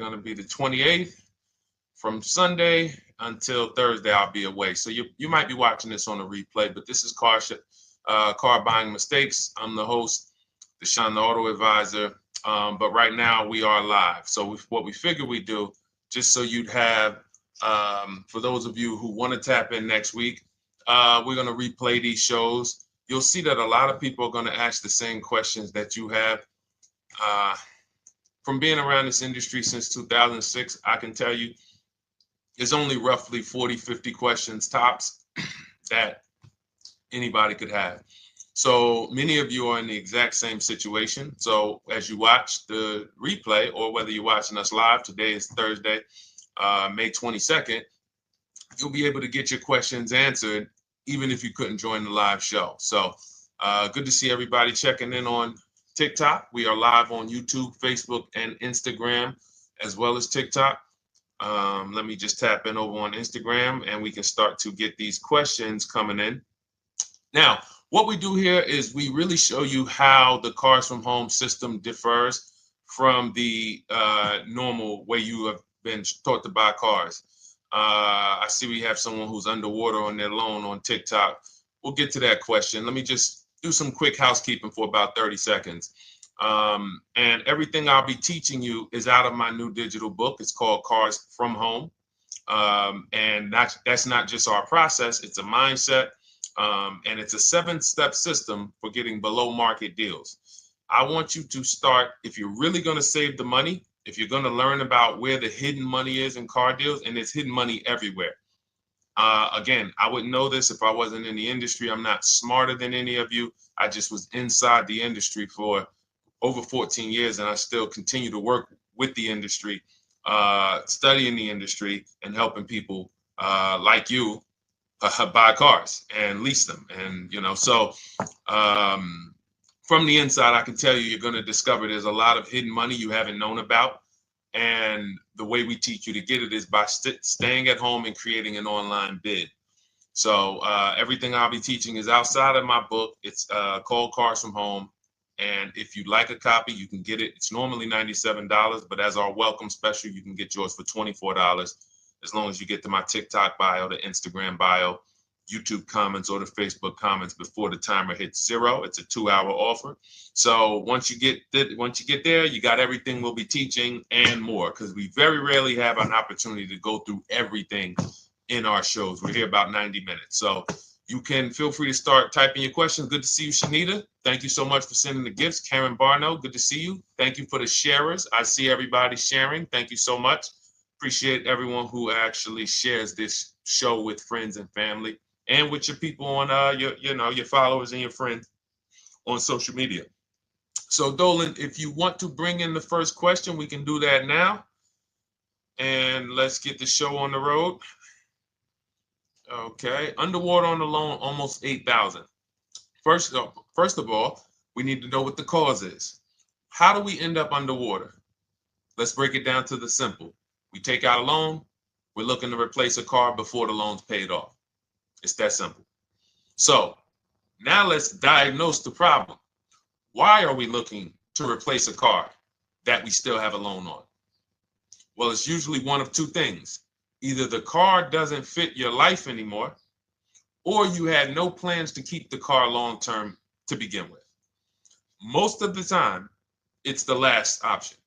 going to be the 28th. From Sunday until Thursday, I'll be away. So you might be watching this on a replay, but this is Car Buying Mistakes. I'm the host, Deshone the Auto Advisor. But right now we are live. So what we figure we do, just so you'd have, for those of you who want to tap in next week, we're going to replay these shows. You'll see that a lot of people are going to ask the same questions that you have. From being around this industry since 2006, I can tell you there's only roughly 40, 50 questions tops that anybody could have. So many of you are in the exact same situation. So as you watch the replay, or whether you're watching us live, today is Thursday, May 22nd, you'll be able to get your questions answered, even if you couldn't join the live show. So good to see everybody checking in on TikTok. We are live on YouTube, Facebook, and Instagram, as well as TikTok. Let me just tap in over on Instagram and we can start to get these questions coming in. Now, what we do here is we really show you how the Cars from Home system differs from the normal way you have been taught to buy cars. I see we have someone who's underwater on their loan on TikTok. We'll get to that question. Let me just do some quick housekeeping for about 30 seconds. And everything I'll be teaching you is out of my new digital book. It's called Cars from Home. And that's not just our process, it's a mindset. And it's a 7-step system for getting below market deals. I want you to start, if you're really going to save the money, if you're going to learn about where the hidden money is in car deals, and there's hidden money everywhere. Again, I wouldn't know this if I wasn't in the industry. I'm not smarter than any of you. I just was inside the industry for over 14 years, and I still continue to work with the industry, studying the industry and helping people like you buy cars and lease them. And, so from the inside, I can tell you, you're going to discover there's a lot of hidden money you haven't known about. And the way we teach you to get it is by staying at home and creating an online bid. So everything I'll be teaching is outside of my book. It's called Cars from Home. And if you'd like a copy, you can get it. It's normally $97, but as our welcome special, you can get yours for $24, as long as you get to my TikTok bio, the Instagram bio, YouTube comments, or the Facebook comments before the timer hits 0. It's a 2-hour offer. So once you get there, you got everything we'll be teaching and more, because we very rarely have an opportunity to go through everything in our shows. We're here about 90 minutes. So you can feel free to start typing your questions. Good to see you, Shanita. Thank you so much for sending the gifts. Karen Barno, good to see you. Thank you for the sharers. I see everybody sharing. Thank you so much. Appreciate everyone who actually shares this show with friends and family, and with your people on your followers and your friends on social media. So Dolan, if you want to bring in the first question, we can do that now. And let's get the show on the road. Okay, underwater on the loan, almost 8,000. First of all, we need to know what the cause is. How do we end up underwater? Let's break it down to the simple. We take out a loan, we're looking to replace a car before the loan's paid off. It's that simple. So now let's diagnose the problem. Why are we looking to replace a car that we still have a loan on? Well, it's usually one of two things. Either the car doesn't fit your life anymore, or you had no plans to keep the car long-term to begin with. Most of the time, it's the last option.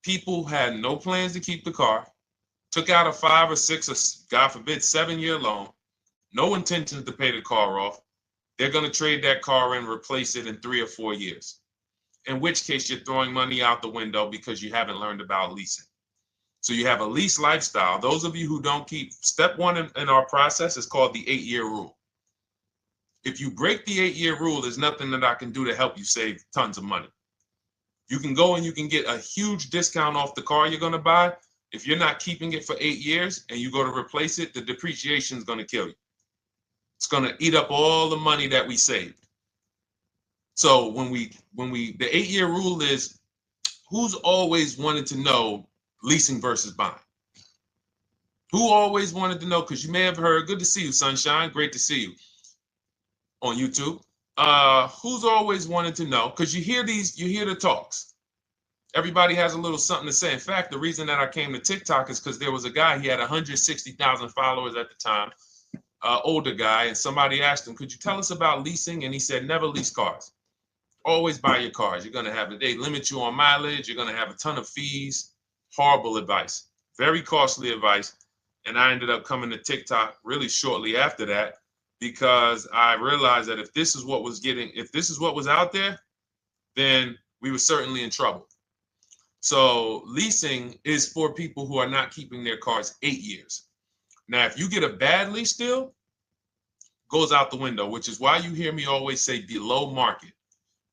People had no plans to keep the car, took out a 5 or 6 or, God forbid, 7-year loan, no intention to pay the car off. They're going to trade that car and replace it in 3 or 4 years, in which case you're throwing money out the window because you haven't learned about leasing. So you have a lease lifestyle. Those of you who don't keep, step 1 in our process is called the 8-year rule. If you break the 8-year rule, there's nothing that I can do to help you save tons of money. You can go and you can get a huge discount off the car you're going to buy. If you're not keeping it for 8 years and you go to replace it, the depreciation is going to kill you. It's going to eat up all the money that we saved. So the 8-year rule is, who's always wanted to know leasing versus buying? Who always wanted to know? Because you may have heard, good to see you, Sunshine. Great to see you on YouTube. Who's always wanted to know? Because you hear the talks. Everybody has a little something to say. In fact, the reason that I came to TikTok is because there was a guy, he had 160,000 followers at the time, older guy, and somebody asked him, could you tell us about leasing? And he said, never lease cars. Always buy your cars. You're going to have, they limit you on mileage. You're going to have a ton of fees. Horrible advice. Very costly advice. And I ended up coming to TikTok really shortly after that because I realized that if this is what was out there, then we were certainly in trouble. So leasing is for people who are not keeping their cars 8 years. Now, if you get a bad lease deal, goes out the window, which is why you hear me always say below market.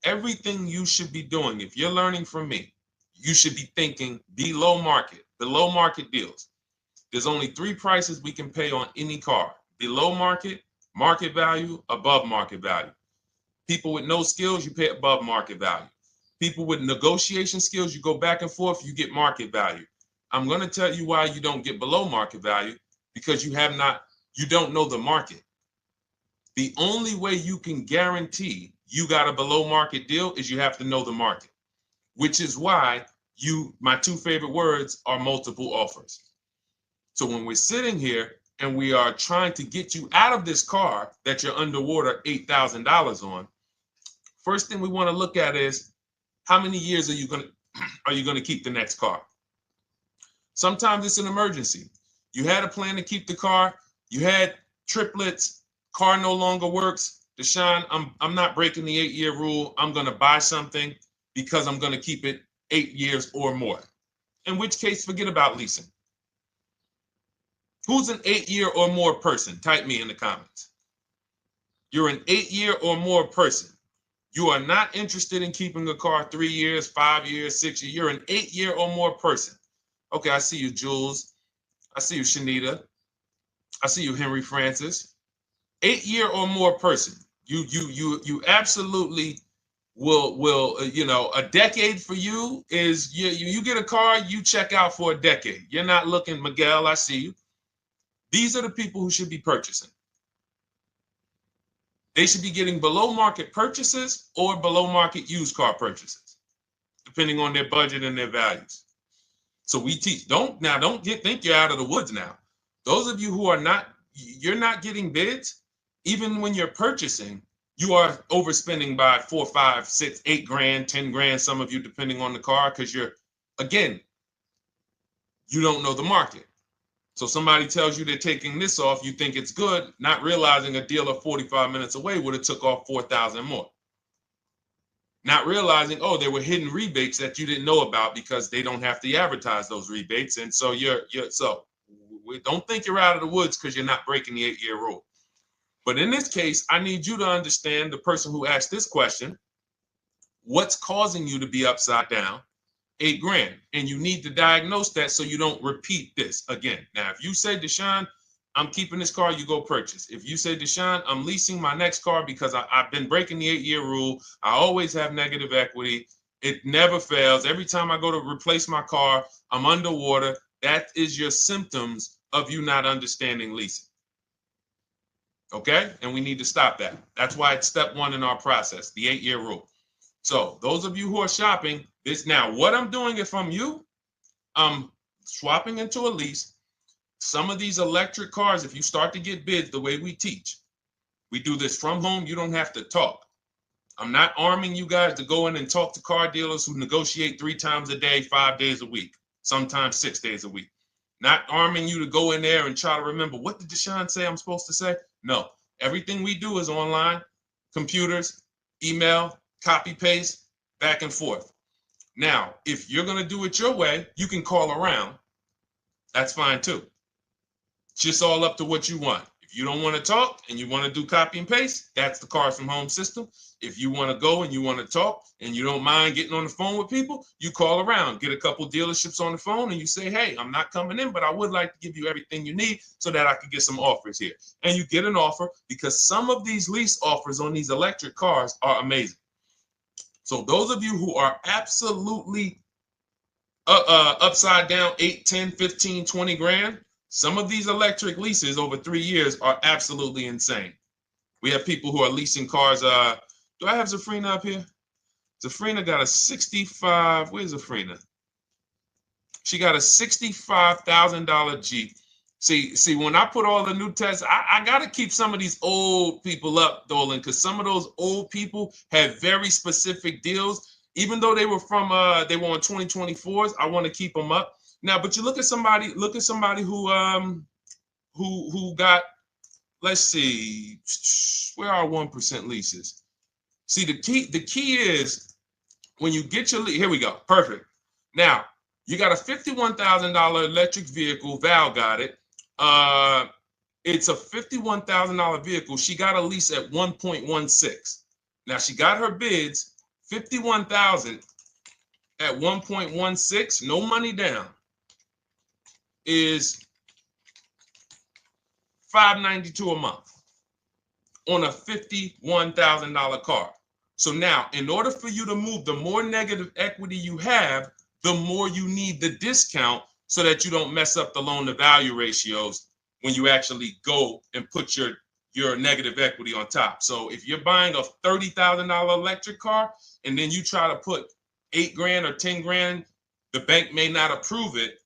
Everything you should be doing, if you're learning from me, you should be thinking below market deals. There's only 3 prices we can pay on any car: below market, market value, above market value. People with no skills, you pay above market value. People with negotiation skills, you go back and forth, you get market value. I'm going to tell you why you don't get below market value, because you don't know the market. The only way you can guarantee you got a below market deal is you have to know the market, which is why my 2 favorite words are multiple offers. So when we're sitting here and we are trying to get you out of this car that you're underwater $8,000 on, first thing we want to look at is how many years are you going to keep the next car? Sometimes it's an emergency. You had a plan to keep the car. You had triplets. Car no longer works. Deshone, I'm not breaking the 8-year rule. I'm going to buy something because I'm going to keep it 8 years or more. In which case, forget about leasing. Who's an 8-year or more person? Type me in the comments. You're an 8-year or more person. You are not interested in keeping a car 3 years, 5 years, 6 years. You're an 8-year or more person. Okay, I see you, Jules. I see you, Shanita. I see you, Henry Francis. 8-year or more person. You absolutely will a decade for you is you get a car, you check out for a decade. You're not looking, Miguel, I see you. These are the people who should be purchasing. They should be getting below market purchases or below market used car purchases, depending on their budget and their values. So we teach, think you're out of the woods now. Those of you who you're not getting bids, even when you're purchasing, you are overspending by 4, 5, 6, 8 grand, 10 grand, some of you, depending on the car, because you don't know the market. So somebody tells you they're taking this off, you think it's good, not realizing a dealer 45 minutes away would have took off 4,000 more. Not realizing, there were hidden rebates that you didn't know about because they don't have to advertise those rebates. And so don't think you're out of the woods because you're not breaking the 8-year rule. But in this case, I need you to understand, the person who asked this question, what's causing you to be upside down 8 grand? And you need to diagnose that so you don't repeat this again. Now, if you say, Deshone, I'm keeping this car, you go purchase. If you say, Deshone, I'm leasing my next car because I've been breaking the 8-year rule. I always have negative equity. It never fails. Every time I go to replace my car, I'm underwater. That is your symptoms of you not understanding leasing. Okay? And we need to stop that. That's why it's step 1 in our process, the 8-year rule. So those of you who are shopping this now, what I'm doing if I'm you, I'm swapping into a lease. Some of these electric cars, if you start to get bids the way we teach, we do this from home. You don't have to talk. I'm not arming you guys to go in and talk to car dealers who negotiate 3 times a day, 5 days a week, sometimes 6 days a week. Not arming you to go in there and try to remember, what did Deshone say I'm supposed to say? No, everything we do is online, computers, email, copy, paste, back and forth. Now, if you're going to do it your way, you can call around. That's fine too. It's just all up to what you want. If you don't want to talk and you want to do copy and paste, that's the Cars from Home system. If you want to go and you want to talk and you don't mind getting on the phone with people, you call around, get a couple dealerships on the phone and you say, hey, I'm not coming in, but I would like to give you everything you need so that I could get some offers here. And you get an offer, because some of these lease offers on these electric cars are amazing. So those of you who are absolutely upside down 8, 10, 15, 20 grand, some of these electric leases over 3 years are absolutely insane. We have people who are leasing cars. Do I have Zafrina up here? Zafrina got a 65. Where's Zafrina? She got a $65,000 Jeep. See, when I put all the new tests, I got to keep some of these old people up, Dolan, because some of those old people have very specific deals. Even though they were on 2024s, I want to keep them up. Now, but you look at somebody who got, let's see, where are 1% leases? See, the key is when you get your lease, here we go, perfect. Now, you got a $51,000 electric vehicle, Val got it. It's a $51,000 vehicle. She got a lease at 1.16. Now she got her bids, 51,000 at 1.16, no money down, is $592 a month on a $51,000 car. So now, in order for you to move, the more negative equity you have, the more you need the discount so that you don't mess up the loan to value ratios when you actually go and put your negative equity on top. So if you're buying a $30,000 electric car and then you try to put $8,000 or $10,000, the bank may not approve it,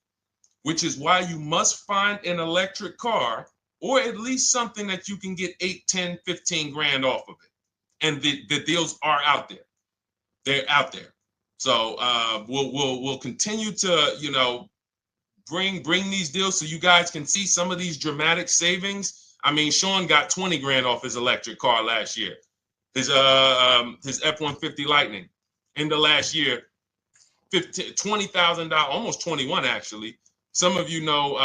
which is why you must find an electric car or at least something that you can get 8, 10, 15 grand off of it. And the deals are out there. They're out there. So we'll continue to, bring these deals so you guys can see some of these dramatic savings. I mean, Sean got 20 grand off his electric car last year. His F-150 Lightning in the last year, $20,000, almost 21 actually. Some of you know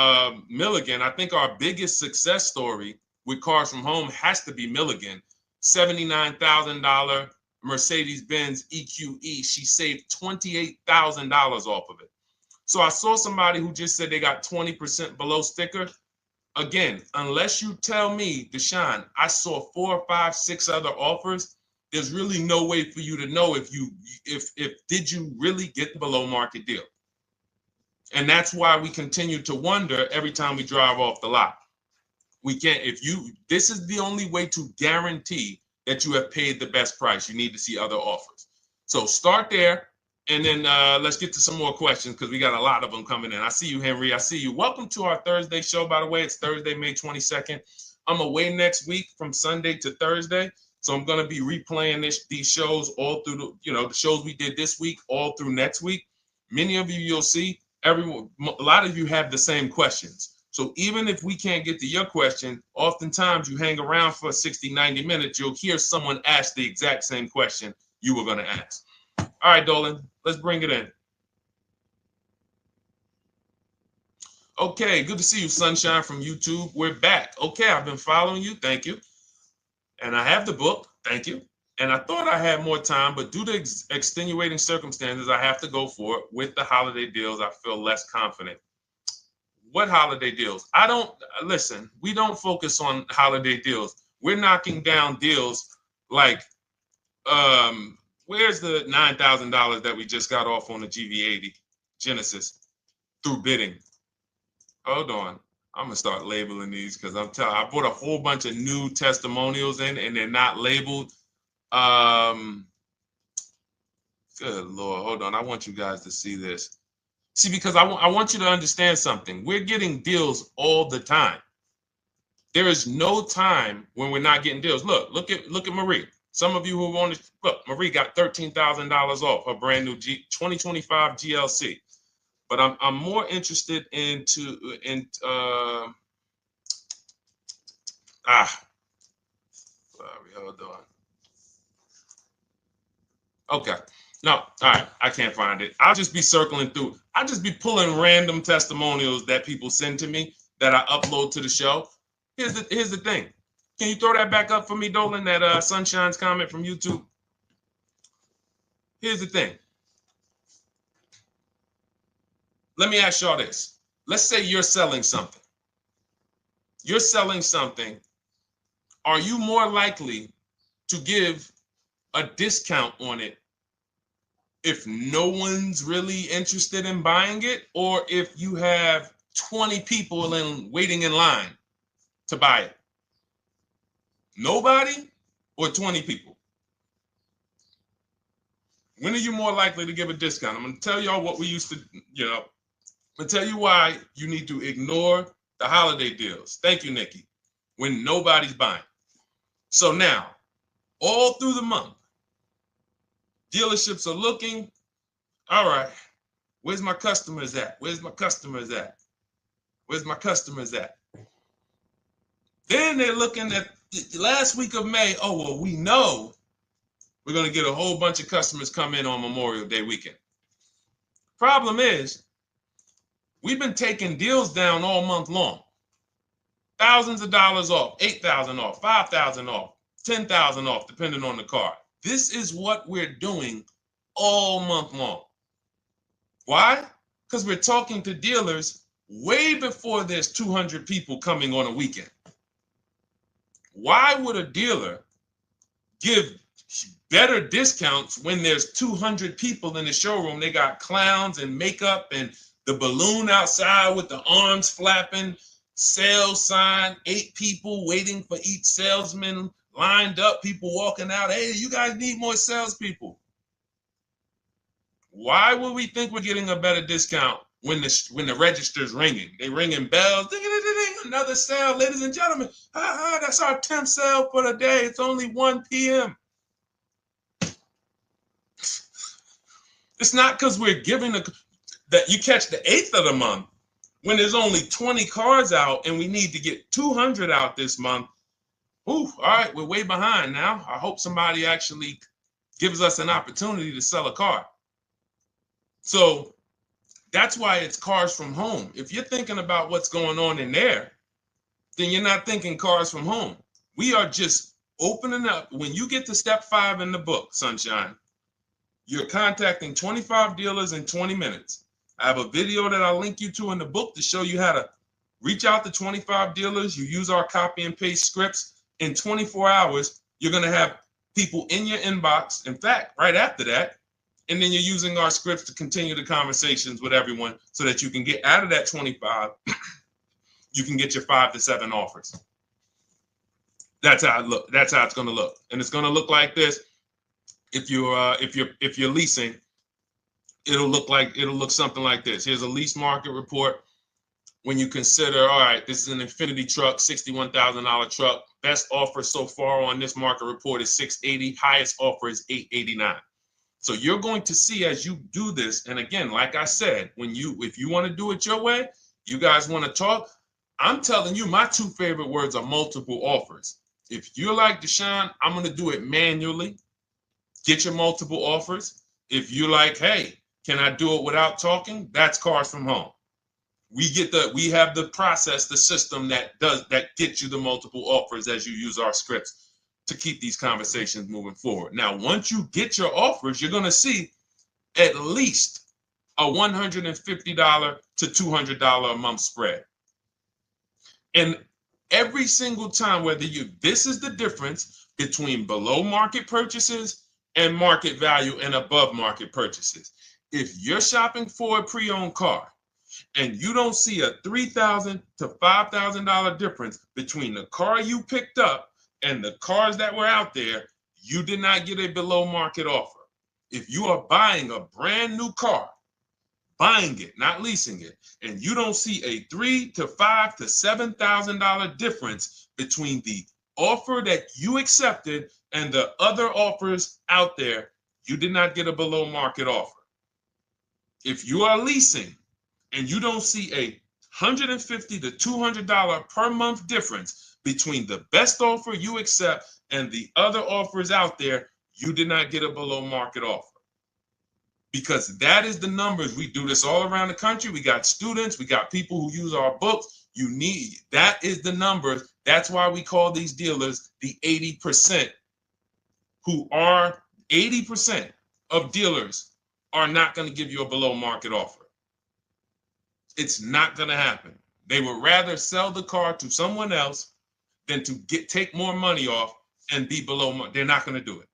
Milligan. I think our biggest success story with Cars from Home has to be Milligan. $79,000 Mercedes-Benz EQE. She saved $28,000 off of it. So I saw somebody who just said they got 20% below sticker. Again, unless you tell me, Deshone, I saw 4, 5, 6 other offers, there's really no way for you to know if did you really get the below market deal. And that's why we continue to wonder every time we drive off the lot. We can't, this is the only way to guarantee that you have paid the best price. You need to see other offers. So start there. And then let's get to some more questions because we got a lot of them coming in. I see you, Henry. I see you. Welcome to our Thursday show, by the way. It's Thursday, May 22nd. I'm away next week from Sunday to Thursday. So I'm going to be replaying these shows all through, the shows we did this week, all through next week. Many of you, you'll see, a lot of you have the same questions. So even if we can't get to your question, oftentimes you hang around for 60, 90 minutes, you'll hear someone ask the exact same question you were going to ask. All right, Dolan, let's bring it in. Okay, good to see you, Sunshine from YouTube. We're back. Okay, I've been following you. Thank you. And I have the book. Thank you. And I thought I had more time, but due to extenuating circumstances, I have to go for it. With the holiday deals, I feel less confident. What holiday deals? Listen, we don't focus on holiday deals. We're knocking down deals like, where's the $9,000 that we just got off on the GV80 Genesis through bidding? Hold on. I'm going to start labeling these because I bought a whole bunch of new testimonials in and they're not labeled. Good Lord. Hold on. I want you guys to see this. See, because I want you to understand something. We're getting deals all the time. There is no time when we're not getting deals. Look at Marie. Some of you who want to look, Marie got $13,000 off her brand new 2025 GLC. But I'm more interested sorry, hold on. Okay. No, all right. I can't find it. I'll just be circling through. I'll just be pulling random testimonials that people send to me that I upload to the show. Here's the thing. Can you throw that back up for me, Dolan, that Sunshine's comment from YouTube? Here's the thing. Let me ask y'all this. Let's say you're selling something. You're selling something. Are you more likely to give a discount on it if no one's really interested in buying it, or if you have 20 people waiting in line to buy it? Nobody or 20 people? When are you more likely to give a discount? I'm going to tell y'all what we used to, I'm going to tell you why you need to ignore the holiday deals. Thank you, Nikki. When nobody's buying. So now, all through the month, dealerships are looking, all right, where's my customers at? Where's my customers at? Where's my customers at? Then they're looking at the last week of May. Oh, well, we know we're going to get a whole bunch of customers come in on Memorial Day weekend. Problem is, we've been taking deals down all month long. Thousands of dollars off, 8,000 off, 5,000 off, 10,000 off, depending on the car. This is what we're doing all month long. Why? Because we're talking to dealers way before there's 200 people coming on a weekend. Why would a dealer give better discounts when there's 200 people in the showroom? They got clowns and makeup and the balloon outside with the arms flapping, sales sign, 8 people waiting for each salesman lined up, people walking out. Hey, you guys need more salespeople. Why would we think we're getting a better discount when the register's ringing? They ringing bells, ding, ding, ding, ding, another sale, ladies and gentlemen. That's our 10th sale for the day. It's only 1 p.m. It's not because we're giving that you catch the 8th of the month when there's only 20 cars out and we need to get 200 out this month. Ooh, all right, we're way behind now. I hope somebody actually gives us an opportunity to sell a car. So that's why it's cars from home. If you're thinking about what's going on in there, then you're not thinking cars from home. We are just opening up. When you get to step 5 in the book, Sunshine, you're contacting 25 dealers in 20 minutes. I have a video that I'll link you to in the book to show you how to reach out to 25 dealers. You use our copy and paste scripts. In 24 hours, you're going to have people in your inbox. In fact, right after that, and then you're using our scripts to continue the conversations with everyone so that you can get out of that 25, you can get your 5 to 7 offers. That's how it look. That's how it's going to look. And it's going to look like this. If you're leasing, it'll look something like this. Here's a lease market report. When you consider, all right, this is an Infinity truck, $61,000 truck. Best offer so far on this market report is $680. Highest offer is $889. So you're going to see as you do this, and again, like I said, if you want to do it your way, you guys want to talk, I'm telling you, my 2 favorite words are multiple offers. If you're like Deshone, I'm going to do it manually. Get your multiple offers. If you're like, hey, can I do it without talking? That's cars from home. We have the process, the system that gets you the multiple offers as you use our scripts to keep these conversations moving forward. Now, once you get your offers, you're going to see at least a $150 to $200 a month spread. And every single time, this is the difference between below market purchases and market value and above market purchases. If you're shopping for a pre-owned car and you don't see a $3,000 to $5,000 difference between the car you picked up and the cars that were out there, you did not get a below market offer. If you are buying a brand new car, buying it, not leasing it, and you don't see a $3,000 to $5,000 to $7,000 difference between the offer that you accepted and the other offers out there, you did not get a below market offer. If you are leasing and you don't see a $150 to $200 per month difference between the best offer you accept and the other offers out there, you did not get a below market offer. Because that is the numbers. We do this all around the country. We got students, we got people who use our books. That is the numbers. That's why we call these dealers the 80%, who are 80% of dealers are not going to give you a below market offer. It's not going to happen. They would rather sell the car to someone else than to take more money off and be below market. They're not going to do it.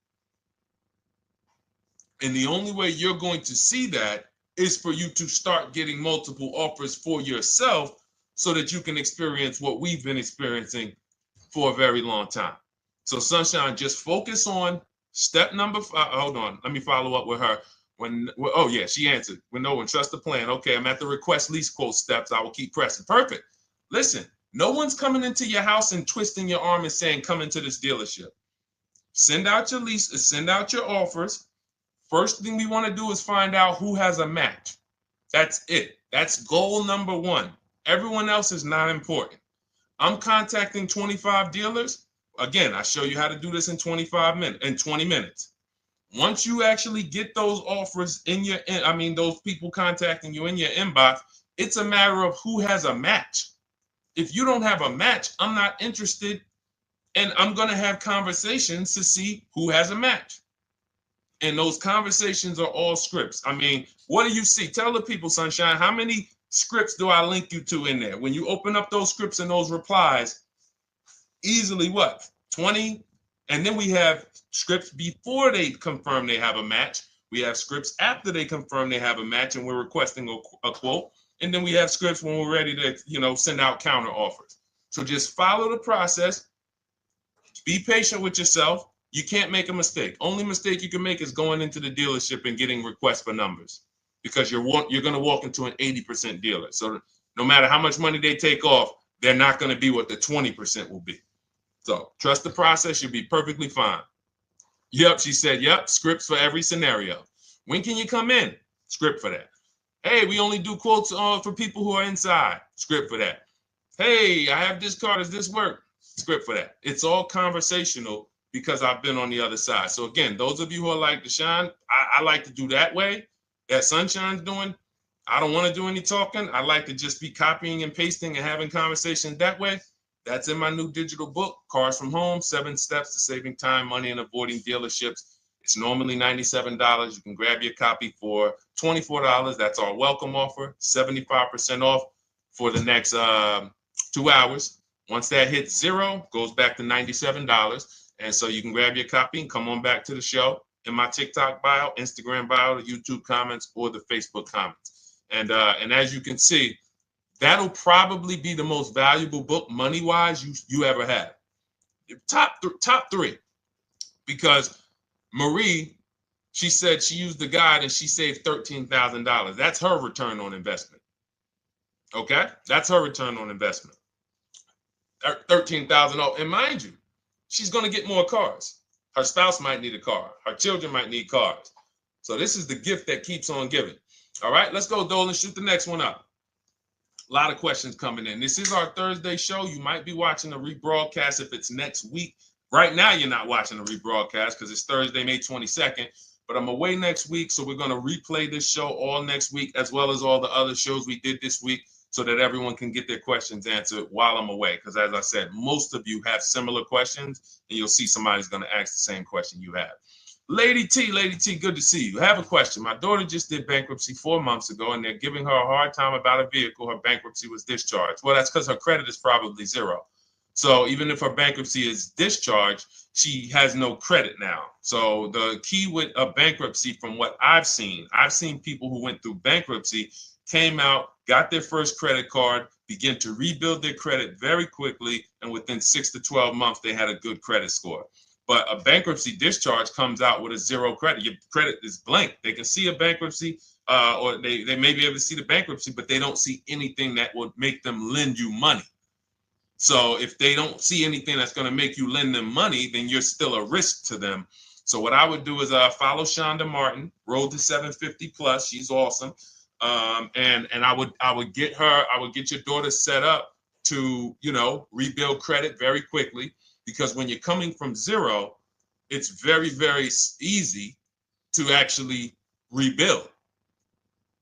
And the only way you're going to see that is for you to start getting multiple offers for yourself so that you can experience what we've been experiencing for a very long time. So Sunshine, just focus on Step number five, hold on, let me follow up with her. Oh yeah, she answered. When no one trusts the plan. Okay, I'm at the request lease quote steps. I will keep pressing. Perfect. Listen, no one's coming into your house and twisting your arm and saying, come into this dealership. Send out your leases, send out your offers. First thing we want to do is find out who has a match. That's it. That's goal number one. Everyone else is not important. I'm contacting 25 dealers. Again, I show you how to do this in 20 minutes. Once you actually get those offers in your, those people contacting you in your inbox, it's a matter of who has a match. If you don't have a match, I'm not interested, and I'm going to have conversations to see who has a match. And those conversations are all scripts. I mean, what do you see? Tell the people, Sunshine, how many scripts do I link you to in there? When you open up those scripts and those replies, easily what? 20? And then we have scripts before they confirm they have a match. We have scripts after they confirm they have a match and we're requesting a quote. And then we have scripts when we're ready to, send out counter offers. So just follow the process. Be patient with yourself. You can't make a mistake. Only mistake you can make is going into the dealership and getting requests for numbers, because you're going to walk into an 80% dealer. So no matter how much money they take off, they're not going to be what the 20% will be. So trust the process. You'll be perfectly fine. Yep, she said, yep, scripts for every scenario. When can you come in? Script for that. Hey, we only do quotes for people who are inside. Script for that. Hey, I have this car. Does this work? Script for that. It's all conversational because I've been on the other side. So again, those of you who are like Deshone, I like to do that way, that Sunshine's doing. I don't want to do any talking. I like to just be copying and pasting and having conversations that way. That's in my new digital book, Cars from Home, 7 Steps to Saving Time, Money, and Avoiding Dealerships. It's normally $97. You can grab your copy for $24. That's our welcome offer, 75% off for the next 2 hours. Once that hits zero, goes back to $97. And so you can grab your copy and come on back to the show in my TikTok bio, Instagram bio, the YouTube comments, or the Facebook comments. And as you can see, that'll probably be the most valuable book money-wise you ever have. Top three. Because Marie, she said she used the guide and she saved $13,000. That's her return on investment. Okay? That's her return on investment. $13,000. And mind you, she's going to get more cars. Her spouse might need a car. Her children might need cars. So this is the gift that keeps on giving. All right, let's go, Dolan. Shoot the next one up. A lot of questions coming in. This is our Thursday show. You might be watching a rebroadcast if it's next week. Right now, you're not watching a rebroadcast because it's Thursday, May 22nd. But I'm away next week, so we're going to replay this show all next week, as well as all the other shows we did this week, so that everyone can get their questions answered while I'm away. Because as I said, most of you have similar questions, and you'll see somebody's going to ask the same question you have. Lady T, good to see you. I have a question. My daughter just did bankruptcy 4 months ago, and they're giving her a hard time about a vehicle. Her bankruptcy was discharged. Well, that's because her credit is probably zero. So even if her bankruptcy is discharged, she has no credit now. So the key with a bankruptcy, from what I've seen people who went through bankruptcy, came out, got their first credit card, began to rebuild their credit very quickly, and within 6 to 12 months, they had a good credit score. But a bankruptcy discharge comes out with a zero credit. Your credit is blank. They can see a bankruptcy, or they may be able to see the bankruptcy, but they don't see anything that would make them lend you money. So if they don't see anything that's going to make you lend them money, then you're still a risk to them. So what I would do is follow Shonda Martin, Road to 750 Plus. She's awesome. And I would get your daughter set up to, rebuild credit very quickly, because when you're coming from zero, it's very, very easy to actually rebuild.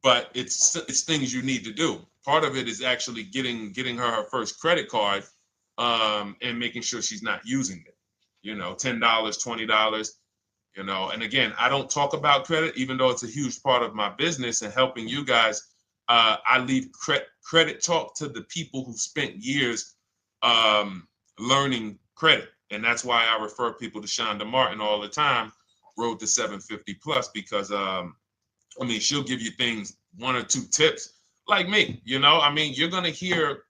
But it's things you need to do. Part of it is actually getting her first credit card, and making sure she's not using it. $10, $20. And again, I don't talk about credit, even though it's a huge part of my business and helping you guys. I leave credit talk to the people who spent years learning credit. And that's why I refer people to Shonda Martin all the time, Road to 750 Plus, because she'll give you things, 1 or 2 tips, like me. You're going to hear,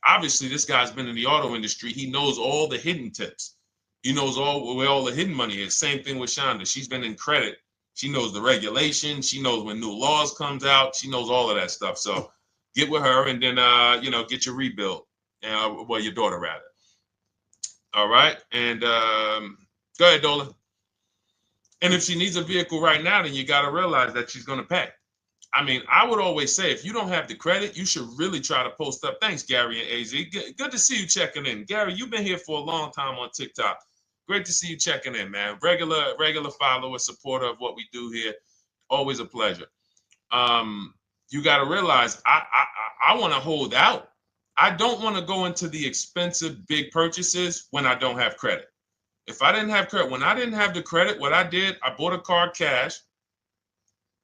obviously this guy's been in the auto industry. He knows all the hidden tips. He knows where all the hidden money is. Same thing with Shonda. She's been in credit. She knows the regulations. She knows when new laws comes out. She knows all of that stuff. So get with her and then, get your rebuild. Well, your daughter rather. All right. And go ahead, Dola. And if she needs a vehicle right now, then you got to realize that she's going to pay. I mean, I would always say if you don't have the credit, you should really try to post up. Thanks, Gary and AZ. Good to see you checking in. Gary, you've been here for a long time on TikTok. Great to see you checking in, man. Regular follower, supporter of what we do here. Always a pleasure. You got to realize I want to hold out. I don't want to go into the expensive big purchases when I don't have credit. If I didn't have credit, when I didn't have the credit, what I did, I bought a car cash.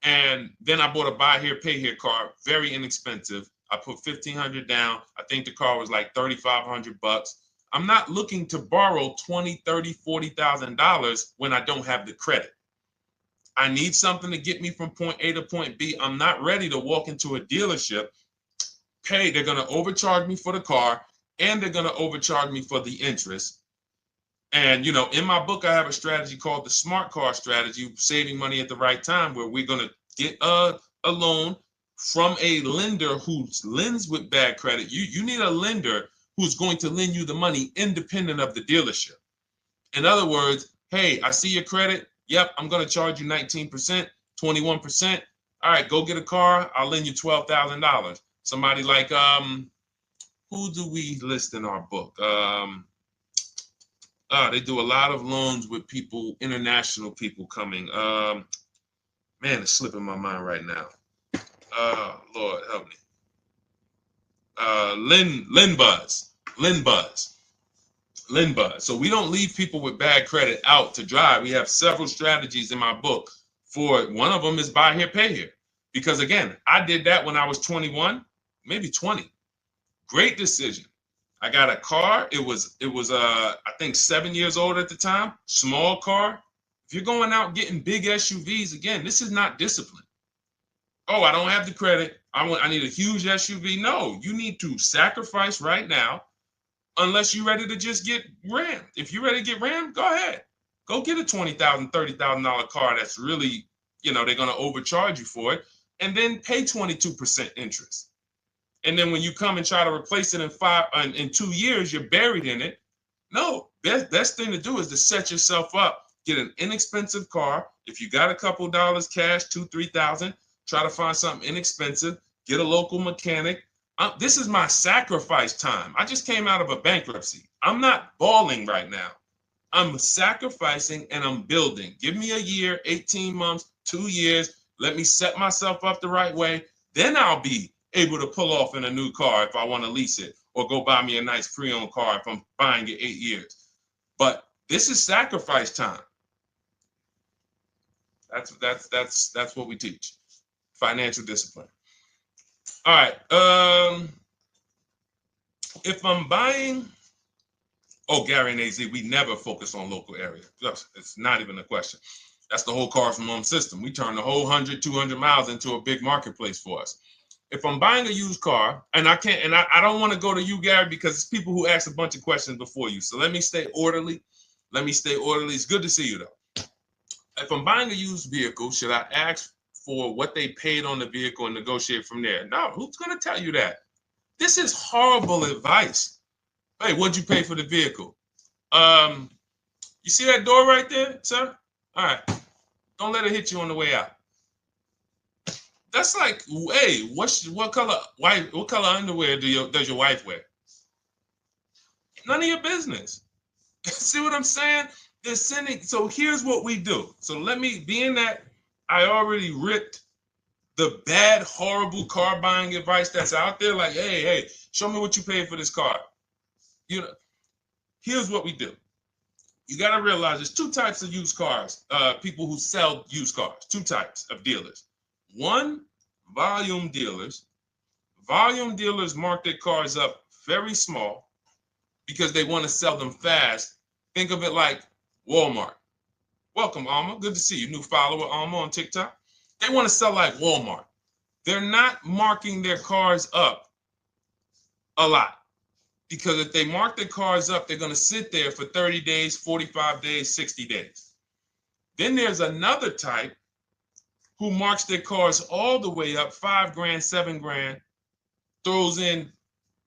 And then I bought a buy here, pay here car, very inexpensive. I put $1,500 down. I think the car was like $3,500. I'm not looking to borrow $20,000, $30,000, $40,000 when I don't have the credit. I need something to get me from point A to point B. I'm not ready to walk into a dealership, pay. They're going to overcharge me for the car, and they're going to overcharge me for the interest. And, in my book, I have a strategy called the smart car strategy, saving money at the right time, where we're going to get a loan from a lender who lends with bad credit. You need a lender who's going to lend you the money independent of the dealership. In other words, hey, I see your credit. Yep, I'm going to charge you 19%, 21%. All right, go get a car. I'll lend you $12,000. Somebody like, who do we list in our book? They do a lot of loans with people, international people coming. Man, it's slipping my mind right now. Lord help me. LendBuzz. So we don't leave people with bad credit out to dry. We have several strategies in my book. For one of them is buy here, pay here. Because again, I did that when I was 21, maybe 20. Great decision. I got a car. It was I think 7 years old at the time. Small car. If you're going out getting big SUVs, again, this is not discipline. Oh, I don't have the credit. I need a huge SUV. No, you need to sacrifice right now, unless you're ready to just get rammed. If you're ready to get rammed, go ahead. Go get a $20,000, $30,000 car that's really, they're going to overcharge you for it, and then pay 22% interest. And then when you come and try to replace it in 2 years, you're buried in it. No, best thing to do is to set yourself up. Get an inexpensive car. If you got a couple dollars cash, $2,000, $3,000, try to find something inexpensive. Get a local mechanic. This is my sacrifice time. I just came out of a bankruptcy. I'm not balling right now. I'm sacrificing and I'm building. Give me a year, 18 months, 2 years. Let me set myself up the right way. Then I'll be able to pull off in a new car if I want to lease it, or go buy me a nice pre-owned car if I'm buying it 8 years. But this is sacrifice time. That's what we teach. Financial discipline. All right. If I'm buying, Gary and AZ, we never focus on local area. It's not even a question. That's the whole car from home system. We turn the whole 100, 200 miles into a big marketplace for us. If I'm buying a used car, and I don't want to go to you, Gary, because it's people who ask a bunch of questions before you. So let me stay orderly. It's good to see you, though. If I'm buying a used vehicle, should I ask for what they paid on the vehicle and negotiate from there? No, who's going to tell you that? This is horrible advice. Hey, what'd you pay for the vehicle? You see that door right there, sir? All right. Don't let it hit you on the way out. That's like, hey, what color underwear does your wife wear? None of your business. See what I'm saying? They're sending. So here's what we do. So being that I already ripped the bad, horrible car buying advice that's out there, like, hey, show me what you paid for this car. Here's what we do. You got to realize there's two types of used cars, people who sell used cars, two types of dealers. One, volume dealers. Volume dealers mark their cars up very small because they want to sell them fast. Think of it like Walmart. Welcome, Alma. Good to see you. New follower, Alma, on TikTok. They want to sell like Walmart. They're not marking their cars up a lot. Because if they mark their cars up, they're going to sit there for 30 days, 45 days, 60 days. Then there's another type who marks their cars all the way up, 5 grand, 7 grand, throws in,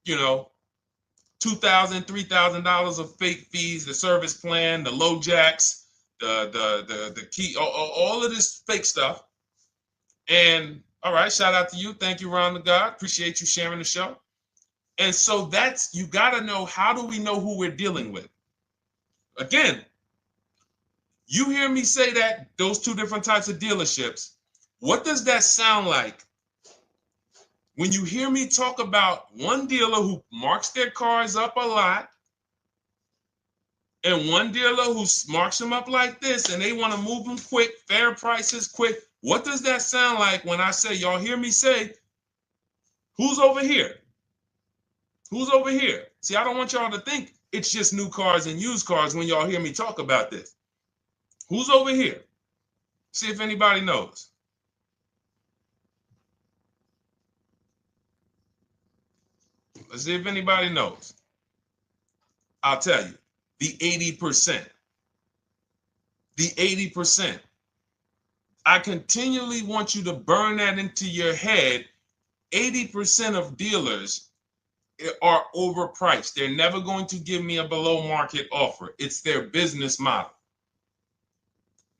you know, $2,000, $3,000 of fake fees, the service plan, the low jacks, the key, all of this fake stuff. And all right, shout out to you. Thank you, Ron the God. Appreciate you sharing the show. And so that's, you got to know, how do we know who we're dealing with? Again, you hear me say that, those two different types of dealerships. What does that sound like when you hear me talk about one dealer who marks their cars up a lot and one dealer who marks them up like this and they want to move them quick, fair prices, quick? What does that sound like when I say, y'all hear me say, who's over here? Who's over here? See, I don't want y'all to think it's just new cars and used cars when y'all hear me talk about this. Who's over here? See if anybody knows. Let's see if anybody knows. I'll tell you, the 80%. The 80%. I continually want you to burn that into your head. 80% of dealers are overpriced. They're never going to give me a below market offer. It's their business model.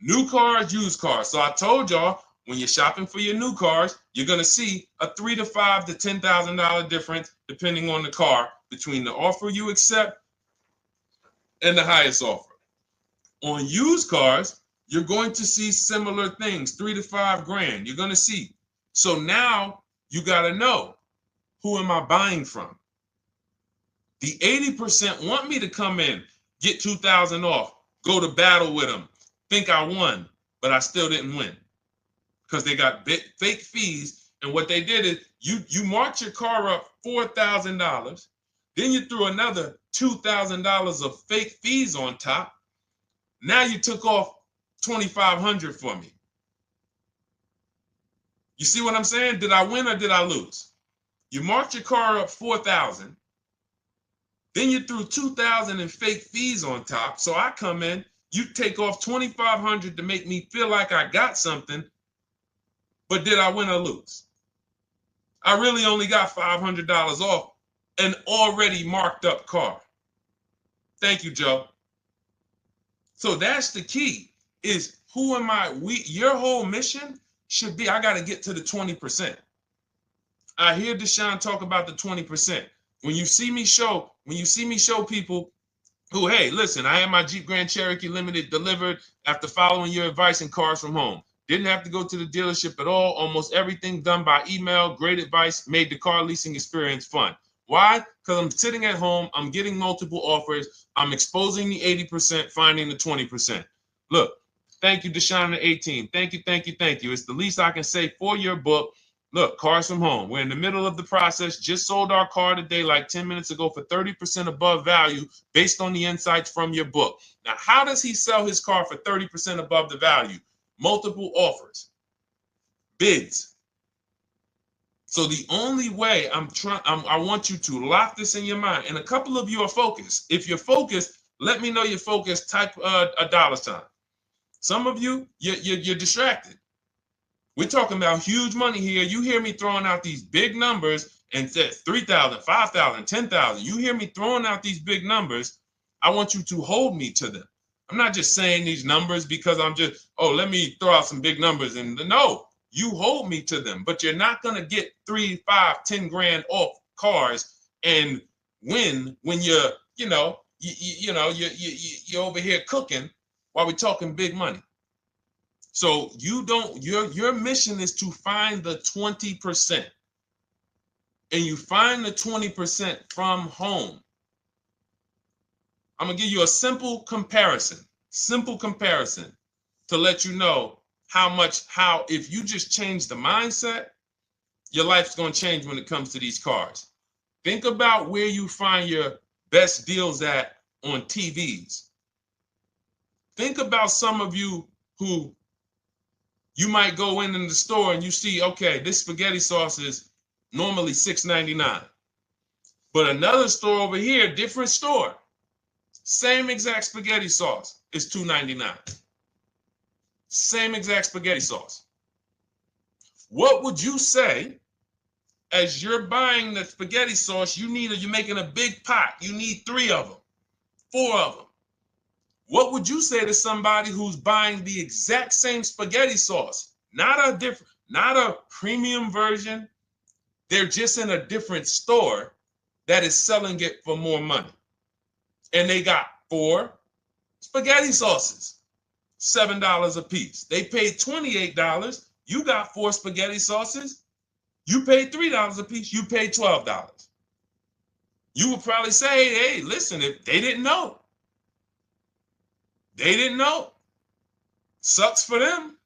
New cars, used cars. So I told y'all, when you're shopping for your new cars, you're going to see a $3,000 to $5,000 to $10,000 difference, depending on the car, between the offer you accept and the highest offer. On used cars, you're going to see similar things, 3 to 5 grand. You're going to see. So now you got to know, who am I buying from? The 80% want me to come in, get 2,000 off, go to battle with them, think I won, but I still didn't win because they got fake fees. And what they did is you marked your car up $4,000, then you threw another $2,000 of fake fees on top. Now you took off $2,500 for me. You see what I'm saying? Did I win or did I lose? You marked your car up $4,000. Then you threw $2,000 in fake fees on top. So I come in, you take off $2,500 to make me feel like I got something. But did I win or lose? I really only got $500 off an already marked up car. Thank you, Joe. So that's the key, is who am I? Your whole mission should be, I got to get to the 20%. I hear Deshone talk about the 20%. When you see me show people who, hey, listen, I had my Jeep Grand Cherokee Limited delivered after following your advice and cars from home. Didn't have to go to the dealership at all. Almost everything done by email. Great advice. Made the car leasing experience fun. Why? Because I'm sitting at home. I'm getting multiple offers. I'm exposing the 80%, finding the 20%. Look, thank you, Deshone the 18. Thank you, thank you, thank you. It's the least I can say for your book. Look, cars from home. We're in the middle of the process. Just sold our car today, like 10 minutes ago, for 30% above value based on the insights from your book. Now, how does he sell his car for 30% above the value? Multiple offers, bids. So the only way I want you to lock this in your mind. And a couple of you are focused. If you're focused, let me know you're focused. Type a $. Some of you, you're distracted. We're talking about huge money here. You hear me throwing out these big numbers and said 3,000, 5,000, 10,000. You hear me throwing out these big numbers. I want you to hold me to them. I'm not just saying these numbers because I'm just, let me throw out some big numbers. And no, you hold me to them, but you're not going to get 3, 5, 10 grand off cars and win when you're over here cooking while we're talking big money. So your mission is to find the 20%. And you find the 20% from home. I'm going to give you a simple comparison to let you know how if you just change the mindset, your life's going to change when it comes to these cars. Think about where you find your best deals at on TVs. Think about some of you who you might go in the store and you see, okay, this spaghetti sauce is normally $6.99. But another store over here, different store, same exact spaghetti sauce is $2.99. Same exact spaghetti sauce. What would you say as you're buying the spaghetti sauce? You're making a big pot. You need 3 of them, 4 of them. What would you say to somebody who's buying the exact same spaghetti sauce? Not a premium version. They're just in a different store that is selling it for more money. And they got 4 spaghetti sauces, $7 a piece. They paid $28. You got 4 spaghetti sauces. You paid $3 a piece. You paid $12. You would probably say, hey, listen, if they didn't know. They didn't know. Sucks for them.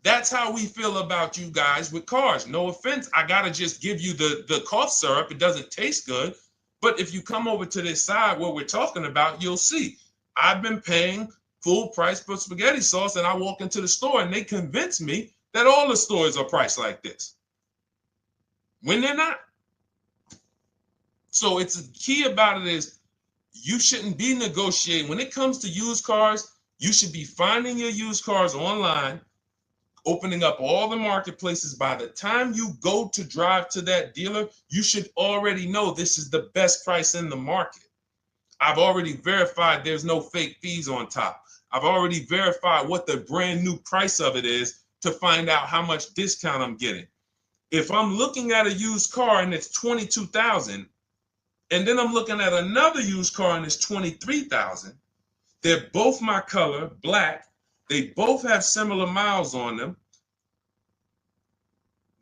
That's how we feel about you guys with cars. No offense. I got to just give you the cough syrup. It doesn't taste good. But if you come over to this side where we're talking about, you'll see. I've been paying full price for spaghetti sauce, and I walk into the store and they convince me that all the stores are priced like this, when they're not. So it's the key about it is you shouldn't be negotiating. When it comes to used cars, you should be finding your used cars online, opening up all the marketplaces. By the time you go to drive to that dealer, you should already know this is the best price in the market. I've already verified there's no fake fees on top. I've already verified what the brand new price of it is to find out how much discount I'm getting. If I'm looking at a used car and it's $22,000, and then I'm looking at another used car and it's $23,000, they're both my color, black. They both have similar miles on them.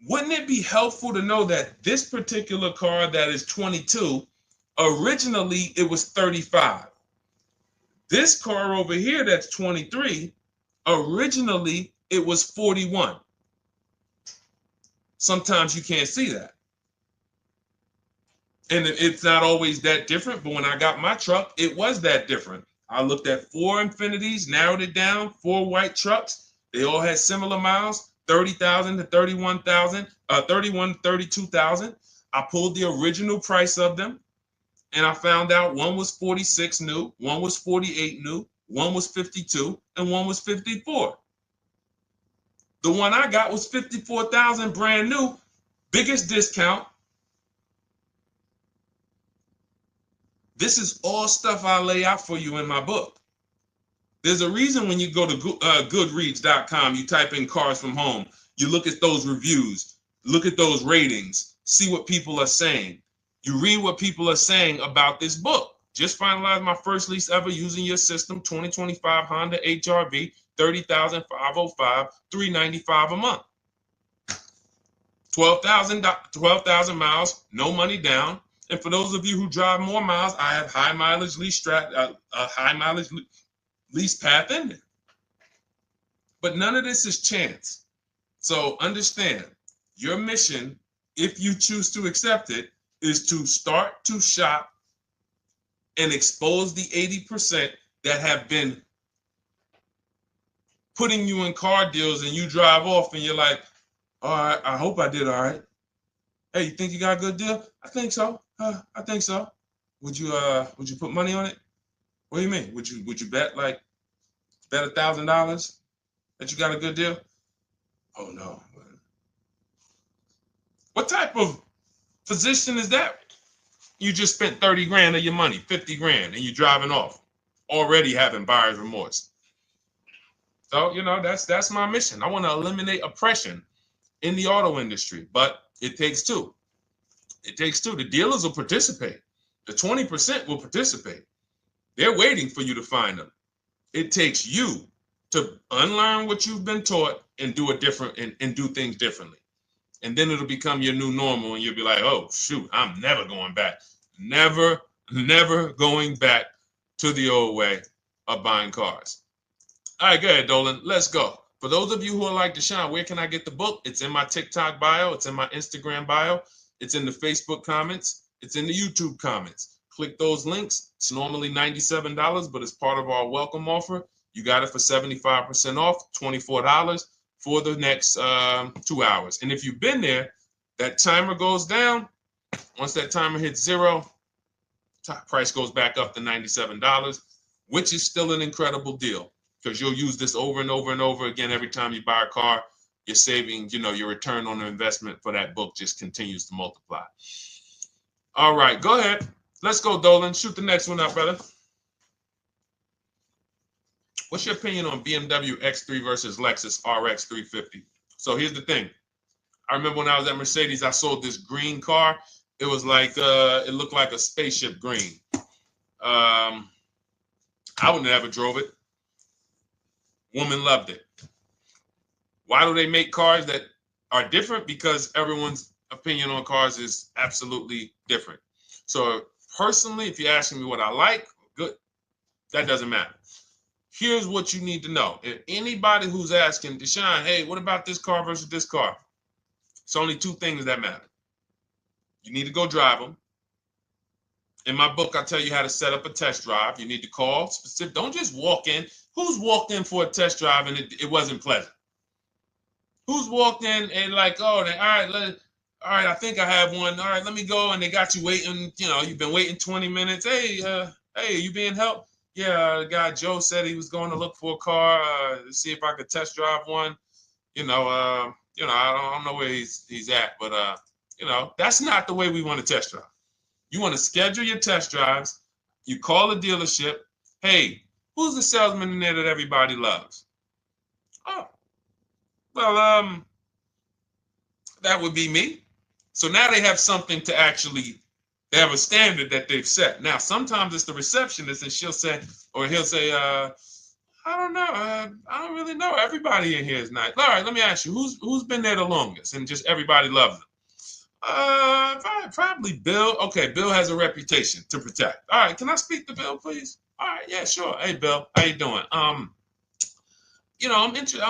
Wouldn't it be helpful to know that this particular car that is 22, originally it was 35? This car over here that's 23, originally it was 41. Sometimes you can't see that. And it's not always that different, but when I got my truck, it was that different. I looked at 4 Infinities, narrowed it down, 4 white trucks. They all had similar miles, 30,000 to 31,000, 31, 32,000. I pulled the original price of them, and I found out one was 46 new, one was 48 new, one was 52, and one was 54. The one I got was 54,000 brand new, biggest discount. This is all stuff I lay out for you in my book. There's a reason when you go to Goodreads.com, you type in cars from home, you look at those reviews, look at those ratings, see what people are saying. You read what people are saying about this book. Just finalized my first lease ever using your system, 2025 Honda HRV, 30,505, $395 a month. 12,000 miles, no money down. And for those of you who drive more miles, I have high mileage lease lease path in there. But none of this is chance. So understand, your mission, if you choose to accept it, is to start to shop and expose the 80% that have been putting you in car deals, and you drive off and you're like, all right, I hope I did all right. Hey, you think you got a good deal? I think so. I think so. Would you put money on it? What do you mean? Would you bet $1,000 that you got a good deal? Oh no. What type of position is that? You just spent 30 grand of your money, 50 grand, and you're driving off, already having buyer's remorse. So, that's my mission. I want to eliminate oppression in the auto industry, but it takes two. It takes two. The dealers will participate. The 20% will participate. They're waiting for you to find them. It takes you to unlearn what you've been taught and do it different and do things differently. And then it'll become your new normal, and you'll be like, oh, shoot, I'm never going back. Never going back to the old way of buying cars. All right, go ahead, Dolan. Let's go. For those of you who are like Deshone, where can I get the book? It's in my TikTok bio. It's in my Instagram bio. It's in the Facebook comments. It's in the YouTube comments. Click those links. It's normally $97, but it's part of our welcome offer. You got it for 75% off, $24 for the next 2 hours. And if you've been there, that timer goes down. Once that timer hits 0, top price goes back up to $97, which is still an incredible deal because you'll use this over and over and over again every time you buy a car. You're saving, your return on the investment for that book just continues to multiply. All right, go ahead. Let's go, Dolan. Shoot the next one up, brother. What's your opinion on BMW X3 versus Lexus RX 350? So here's the thing. I remember when I was at Mercedes, I sold this green car. It was like, it looked like a spaceship green. I would never drove it. Woman loved it. Why do they make cars that are different? Because everyone's opinion on cars is absolutely different. So personally, if you're asking me what I like, good. That doesn't matter. Here's what you need to know. If anybody who's asking, Deshone, hey, what about this car versus this car? It's only two things that matter. You need to go drive them. In my book, I tell you how to set up a test drive. You need to call specific. Don't just walk in. Who's walked in for a test drive and it wasn't pleasant? Who's walked in and like, oh, all right, I think I have one. All right, let me go. And they got you waiting. You've been waiting 20 minutes. Hey, you being helped? Yeah, the guy Joe said he was going to look for a car to see if I could test drive one. I don't know where he's at, but that's not the way we want to test drive. You want to schedule your test drives. You call the dealership. Hey, who's the salesman in there that everybody loves? Oh, well, that would be me. So now they have something to actually, they have a standard that they've set. Now, sometimes it's the receptionist and he'll say, I don't know. I don't really know. Everybody in here is nice. All right, let me ask you, who's been there the longest? And just everybody loves them. Probably Bill. Okay, Bill has a reputation to protect. All right, can I speak to Bill, please? All right, yeah, sure. Hey, Bill, how you doing? I'm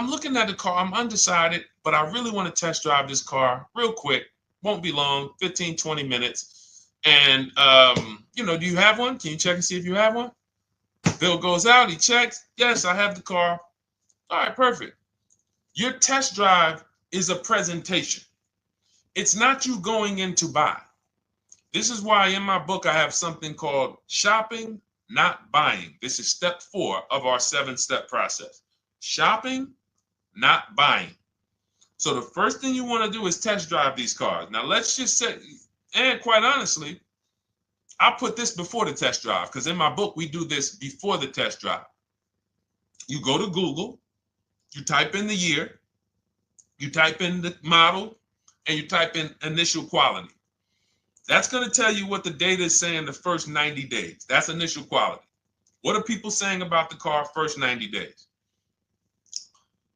looking at the car. I'm undecided, but I really want to test drive this car real quick. Won't be long, 15, 20 minutes. And, do you have one? Can you check and see if you have one? Bill goes out, he checks. Yes, I have the car. All right, perfect. Your test drive is a presentation. It's not you going in to buy. This is why in my book I have something called shopping, not buying. This is step 4 of our 7-step process. Shopping, not buying. So the first thing you want to do is test drive these cars. Now let's just say, and quite honestly, I put this before the test drive because in my book we do this before the test drive. You go to Google, you type in the year, you type in the model, and you type in initial quality. That's going to tell you what the data is saying the first 90 days. That's initial quality. What are people saying about the car first 90 days?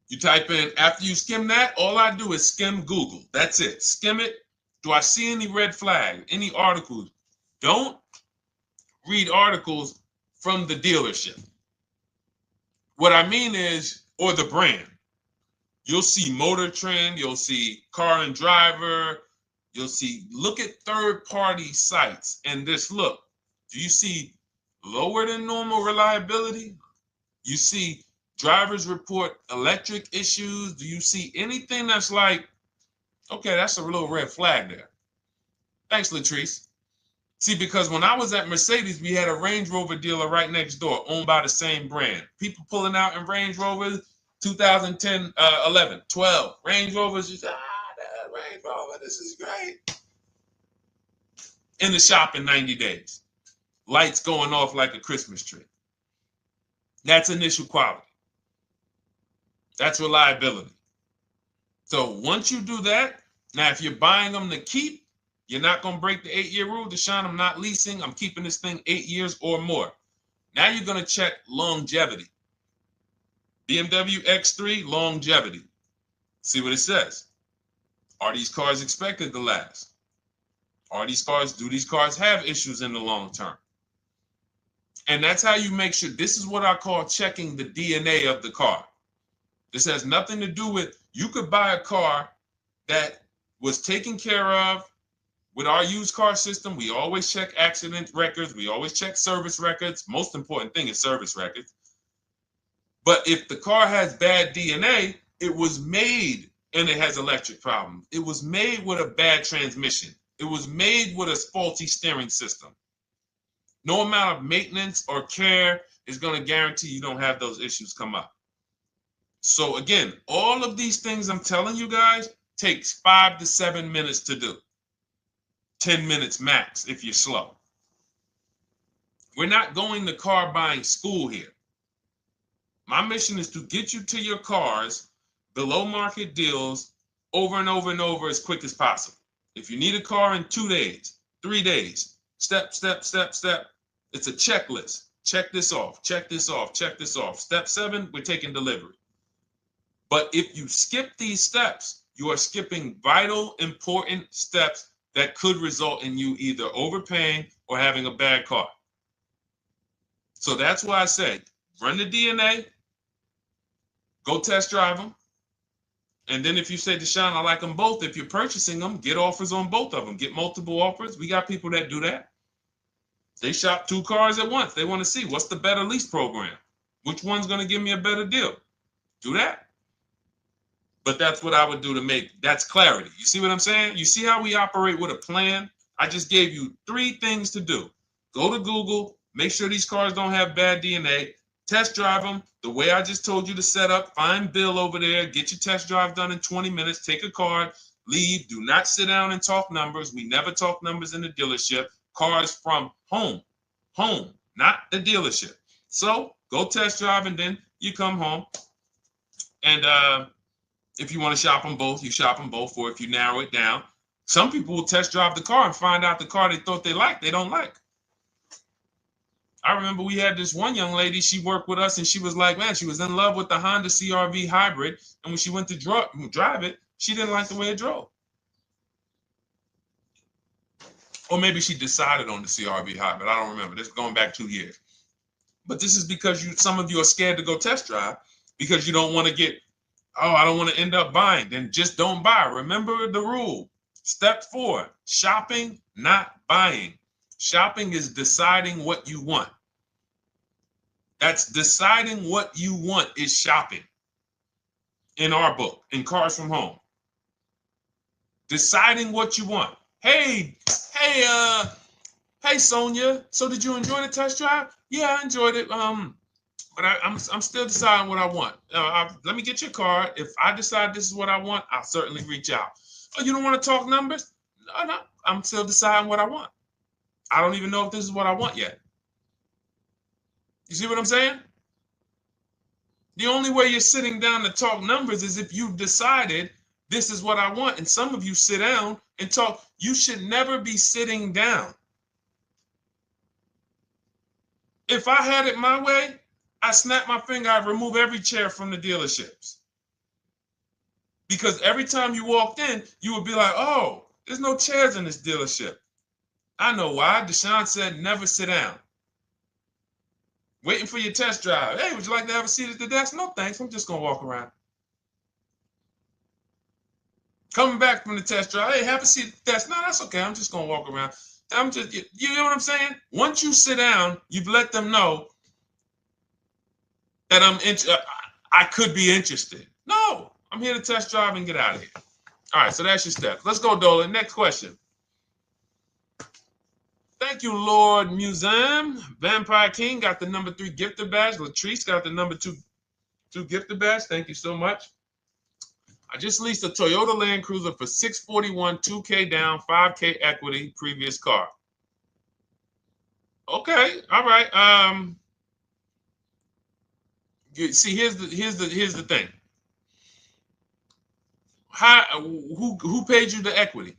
You type in, after you skim that, all I do is skim Google. That's it. Skim it. Do I see any red flags, any articles? Don't read articles from the dealership. What I mean is, or the brand. You'll see Motor Trend, you'll see Car and Driver, look at third-party sites and just look. Do you see lower than normal reliability? You see drivers report electric issues? Do you see anything that's like, okay, that's a little red flag there? Thanks, Latrice. See, because when I was at Mercedes, we had a Range Rover dealer right next door owned by the same brand. People pulling out in Range Rovers, 2010, 11, 12. Range Rovers, that Range Rover, this is great. In the shop in 90 days. Lights going off like a Christmas tree. That's initial quality. That's reliability. So once you do that, now if you're buying them to keep, you're not going to break the 8-year rule. Deshone, I'm not leasing. I'm keeping this thing 8 years or more. Now you're going to check longevity. BMW X3, longevity. See what it says. Are these cars expected to last? Do these cars have issues in the long term? And that's how you make sure. This is what I call checking the DNA of the car. This has nothing to do with, you could buy a car that was taken care of. With our used car system, we always check accident records. We always check service records. Most important thing is service records. But if the car has bad DNA, it was made and it has electric problems. It was made with a bad transmission. It was made with a faulty steering system. No amount of maintenance or care is going to guarantee you don't have those issues come up. So again, all of these things I'm telling you guys takes 5 to 7 minutes to do. 10 minutes max if you're slow. We're not going to car buying school here. My mission is to get you to your cars below market deals over and over and over as quick as possible. If you need a car in 2 days, 3 days, step, step, step, step. It's a checklist. Check this off, check this off, check this off. Step 7, we're taking delivery. But if you skip these steps, you are skipping vital, important steps that could result in you either overpaying or having a bad car. So that's why I say, run the DNA, go test drive them. And then if you say, Deshone, I like them both, if you're purchasing them, get offers on both of them. Get multiple offers. We got people that do that. They shop 2 cars at once. They want to see what's the better lease program. Which one's going to give me a better deal? Do that. But that's what I would do to make, that's clarity. You see what I'm saying? You see how we operate with a plan? I just gave you 3 things to do. Go to Google, make sure these cars don't have bad DNA, test drive them the way I just told you to set up, find Bill over there, get your test drive done in 20 minutes, take a card, leave, do not sit down and talk numbers. We never talk numbers in the dealership. Cars from home, not the dealership. So go test drive and then you come home. And if you want to shop them both, you shop them both. Or if you narrow it down, some people will test drive the car and find out the car they thought they liked, they don't like. I remember we had this one young lady, she worked with us and she was like, man, she was in love with the Honda CR-V hybrid. And when she went to drive it, she didn't like the way it drove. Or maybe she decided on the CR-V hybrid. I don't remember. This is going back 2 years. But this is because some of you are scared to go test drive because you don't want to get, oh, I don't want to end up buying. Then just don't buy. Remember the rule. Step 4, shopping, not buying. Shopping is deciding what you want. That's deciding what you want is shopping. In our book, in Cars from Home. Deciding what you want. Hey, Sonia. So did you enjoy the test drive? Yeah, I enjoyed it. But I'm still deciding what I want. Let me get your card. If I decide this is what I want, I'll certainly reach out. Oh, you don't want to talk numbers? No. I'm still deciding what I want. I don't even know if this is what I want yet. You see what I'm saying? The only way you're sitting down to talk numbers is if you've decided this is what I want. And some of you sit down and talk. You should never be sitting down. If I had it my way, I snap my finger, I'd remove every chair from the dealerships. Because every time you walked in, you would be like, oh, there's no chairs in this dealership. I know why. Deshone said never sit down. Waiting for your test drive. Hey, would you like to have a seat at the desk? No, thanks. I'm just going to walk around. Coming back from the test drive. Hey, have a seat at the desk. No, that's okay. I'm just going to walk around. You know what I'm saying? Once you sit down, you've let them know that I could be interested. No, I'm here to test drive and get out of here. All right, so that's your steps. Let's go, Dolan. Next question. Thank you, Lord Museum. Vampire King got the number 3 gifter badge. Latrice got the number 2 gifter badge. Thank you so much. I just leased a Toyota Land Cruiser for $641, $2K down, $5K equity, previous car. Okay, all right. See, here's the thing. Who paid you the equity?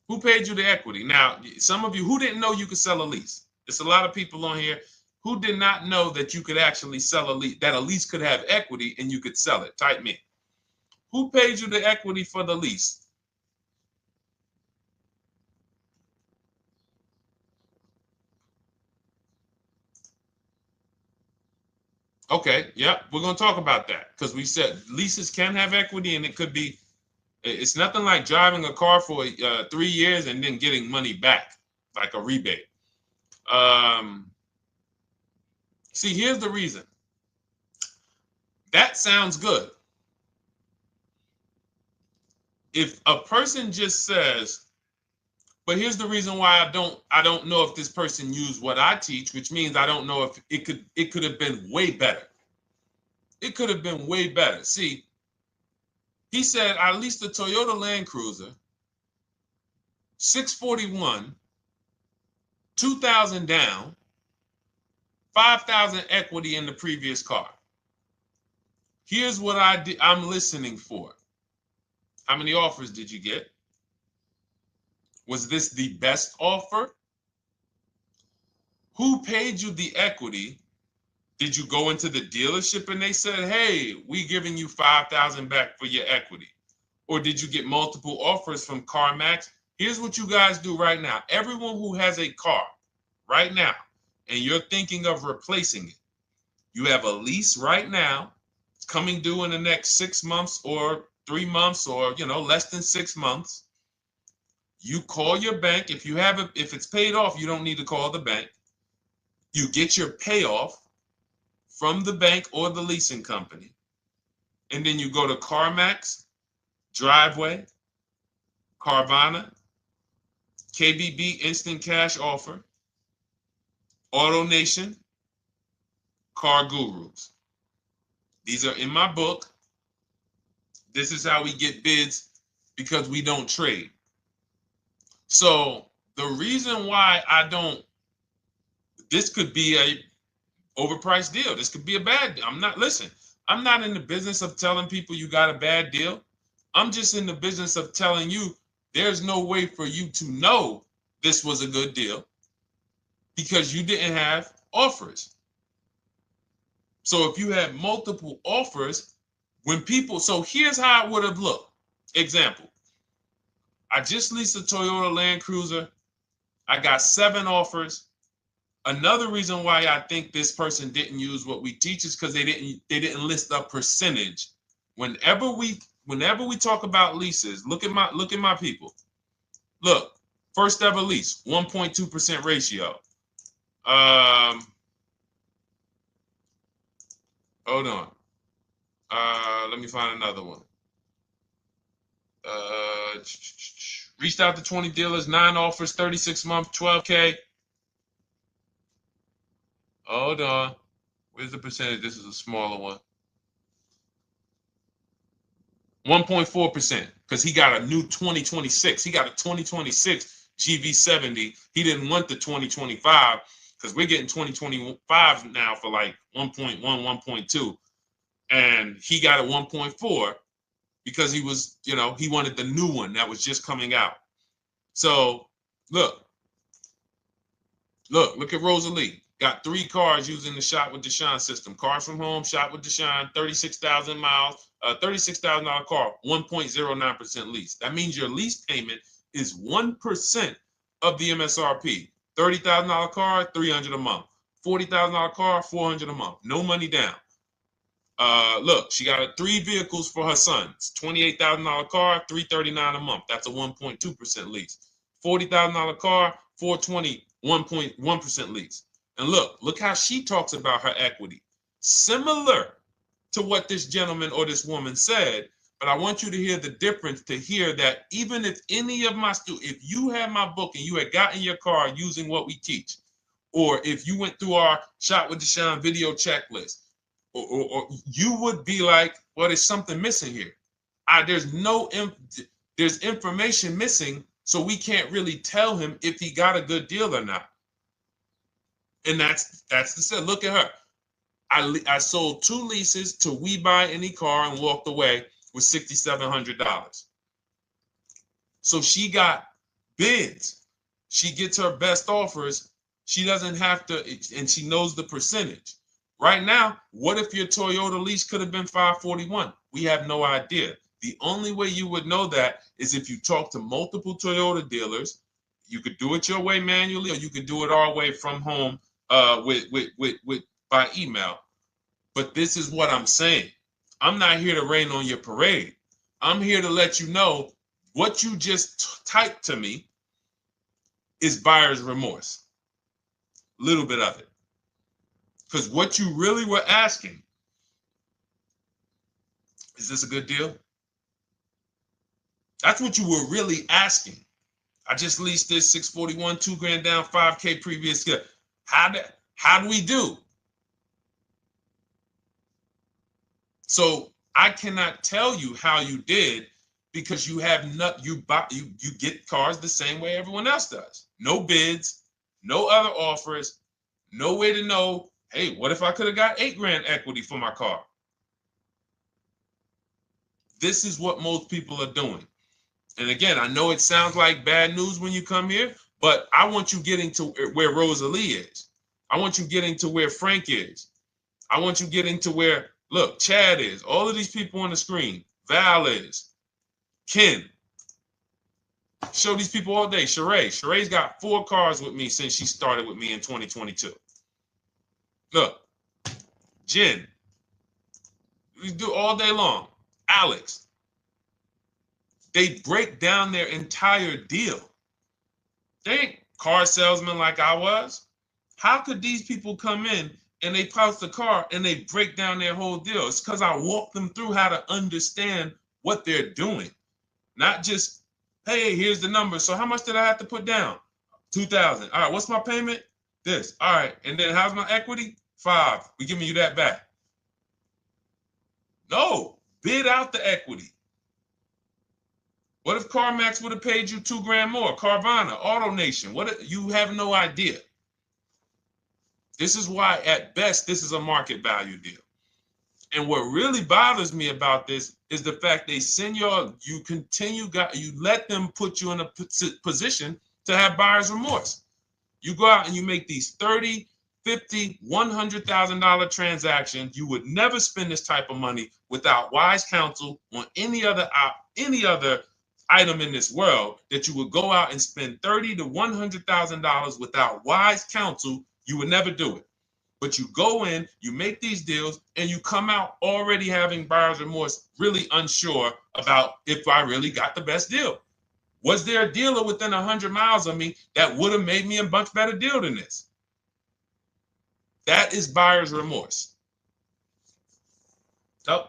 Who paid you the equity? Now, some of you who didn't know you could sell a lease. There's a lot of people on here who did not know that you could actually sell a lease, that a lease could have equity and you could sell it. Type me. Who paid you the equity for the lease? Okay, yeah, we're going to talk about that because we said leases can have equity and it could be, it's nothing like driving a car for 3 years and then getting money back, like a rebate. See, here's the reason. That sounds good. If a person just says, But here's the reason why I don't know if this person used what I teach, which means I don't know if it could have been way better. It could have been way better. See, he said I leased a Toyota Land Cruiser, 641, 2,000 down, 5,000 equity in the previous car. Here's what I'm listening for. How many offers did you get? Was this the best offer? Who paid you the equity? Did you go into the dealership and they said, hey, we giving you 5,000 back for your equity? Or did you get multiple offers from CarMax? Here's what you guys do right now. Everyone who has a car right now, and you're thinking of replacing it, you have a lease right now. It's coming due in the next 6 months or 3 months or, less than 6 months. You call your bank. If it's paid off, you don't need to call the bank. You get your payoff from the bank or the leasing company. And then you go to CarMax, Driveway, Carvana, KBB Instant Cash Offer, AutoNation, Car Gurus. These are in my book. This is how we get bids because we don't trade. So the reason why this could be a overpriced deal. This could be a bad deal. I'm not in the business of telling people you got a bad deal. I'm just in the business of telling you there's no way for you to know this was a good deal because you didn't have offers. So if you had multiple offers, so here's how it would have looked. Example, I just leased a Toyota Land Cruiser. I got 7 offers. Another reason why I think this person didn't use what we teach is because they didn't list a percentage. Whenever we talk about leases, look at my people. Look, first ever lease, 1.2% ratio. Hold on. Let me find another one. Reached out to 20 dealers, 9 offers, 36 months, 12K. Hold on. Where's the percentage? This is a smaller one. 1.4%, because he got a new 2026. He got a 2026 GV70. He didn't want the 2025 because we're getting 2025 now for like 1.1, 1.2. And he got a 1.4 because he was, he wanted the new one that was just coming out. So look at Rosalie. Got 3 cars using the Shop with Deshone system. Cars from home, Shop with Deshone, 36,000 miles, $36,000 car, 1.09% lease. That means your lease payment is 1% of the MSRP. $30,000 car, $300 a month. $40,000 car, $400 a month. No money down. Look, she got 3 vehicles for her sons. $28,000 car, $339 a month. That's a 1.2% lease. $40,000 car, $420, 1.1% lease. And look how she talks about her equity. Similar to what this gentleman or this woman said, but I want you to hear the difference, to hear that even if any of my students, if you had my book and you had gotten your car using what we teach, or if you went through our Shop with Deshone video checklist, or you would be like, well, there's something missing here. There's information missing, so we can't really tell him if he got a good deal or not. And that's the set. Look at her. I sold 2 leases to We Buy Any Car and walked away with $6,700. So she got bids. She gets her best offers. She doesn't have to, and she knows the percentage. Right now, what if your Toyota lease could have been 541? We have no idea. The only way you would know that is if you talk to multiple Toyota dealers. You could do it your way manually, or you could do it our way from home by email. But this is what I'm saying. I'm not here to rain on your parade. I'm here to let you know what you just typed to me is buyer's remorse. A little bit of it. Because what you really were asking, is this a good deal? That's what you were really asking. I just leased this 641, 2 grand down, 5K previous. How do we do? So I cannot tell you how you did because you have not you get cars the same way everyone else does. No bids, no other offers, no way to know, hey, what if I could have got 8 grand equity for my car? This is what most people are doing. And again, I know it sounds like bad news when you come here, but I want you getting to where Rosalie is. I want you getting to where Frank is. I want you getting to where, look, Chad is. All of these people on the screen. Val is. Ken. Show these people all day. Sheree. Sheree's got 4 cars with me since she started with me in 2022. Look. Jen. We do all day long. Alex. They break down their entire deal. They ain't car salesmen like I was. How could these people come in and they post the car and they break down their whole deal? It's because I walk them through how to understand what they're doing. Not just, hey, here's the number. So how much did I have to put down? 2,000. All right, what's my payment? This. All right, and then how's my equity? 5. We giving you that back. No, bid out the equity. What if CarMax would have paid you 2 grand more? Carvana, AutoNation, what? You have no idea. This is why, at best, this is a market value deal. And what really bothers me about this is the fact they send you let them put you in a position to have buyer's remorse. You go out and you make these $30,000, $50,000, $100,000 transactions. You would never spend this type of money without wise counsel on any other item in this world, that you would go out and spend $30,000 to $100,000 without wise counsel. You would never do it. But you go in, you make these deals, and you come out already having buyer's remorse, really unsure about if I really got the best deal. Was there a dealer within 100 miles of me that would have made me a much better deal than this? That is buyer's remorse. So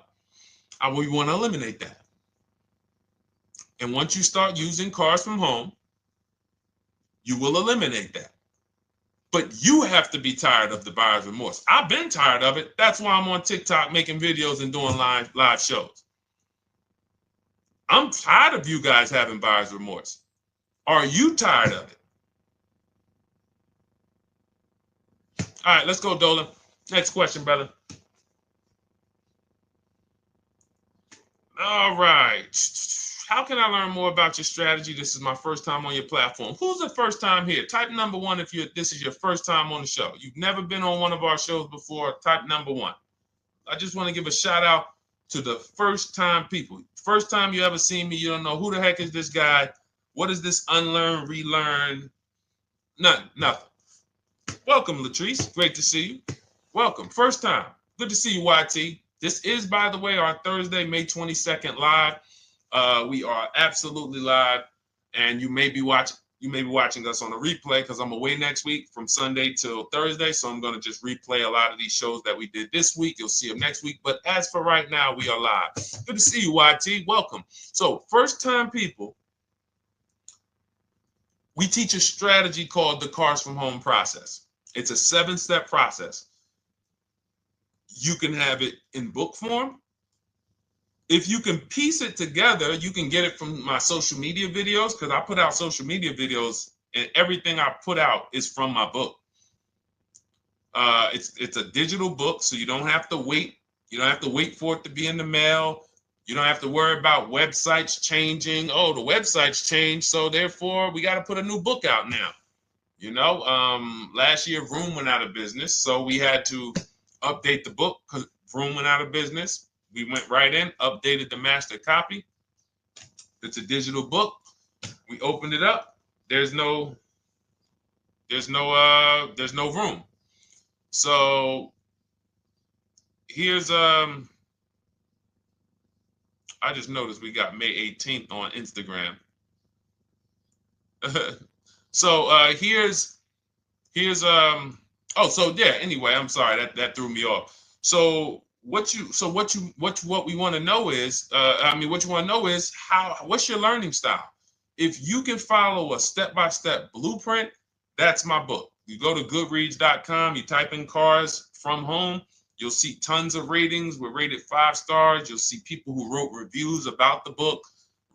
we want to eliminate that. And once you start using cars from home, you will eliminate that. But you have to be tired of the buyer's remorse. I've been tired of it. That's why I'm on TikTok making videos and doing live shows. I'm tired of you guys having buyer's remorse. Are you tired of it? All right, let's go, Dolan. Next question, brother. All right. How can I learn more about your strategy? This is my first time on your platform. Who's the first time here? Type number 1 if this is your first time on the show. You've never been on one of our shows before. Type number 1. I just want to give a shout out to the first time people. First time you ever seen me, you don't know who the heck is this guy. What is this unlearn, relearn? Nothing. Welcome, Latrice. Great to see you. Welcome. First time. Good to see you, YT. This is, by the way, our Thursday, May 22nd live. We are absolutely live, and you may be watching us on a replay because I'm away next week from Sunday till Thursday, so I'm going to just replay a lot of these shows that we did this week. You'll see them next week, but as for right now, we are live. Good to see you, YT. Welcome. So, first-time people, we teach a strategy called the Cars from Home process. It's a 7-step process. You can have it in book form. If you can piece it together, you can get it from my social media videos, because I put out social media videos and everything I put out is from my book. It's a digital book, so you don't have to wait. You don't have to wait for it to be in the mail. You don't have to worry about websites changing. Oh, the website's changed, so therefore we got to put a new book out now. You know, last year Vroom went out of business, so we had to update the book because Vroom went out of business. We went right in, updated the master copy. It's a digital book. We opened it up. There's no room. So here's I just noticed we got May 18th on Instagram. So here's anyway, I'm sorry, that threw me off. So what we want to know is, what's your learning style? If you can follow a step-by-step blueprint, that's my book. You go to goodreads.com, you type in cars from home, you'll see tons of ratings. We're rated 5 stars. You'll see people who wrote reviews about the book,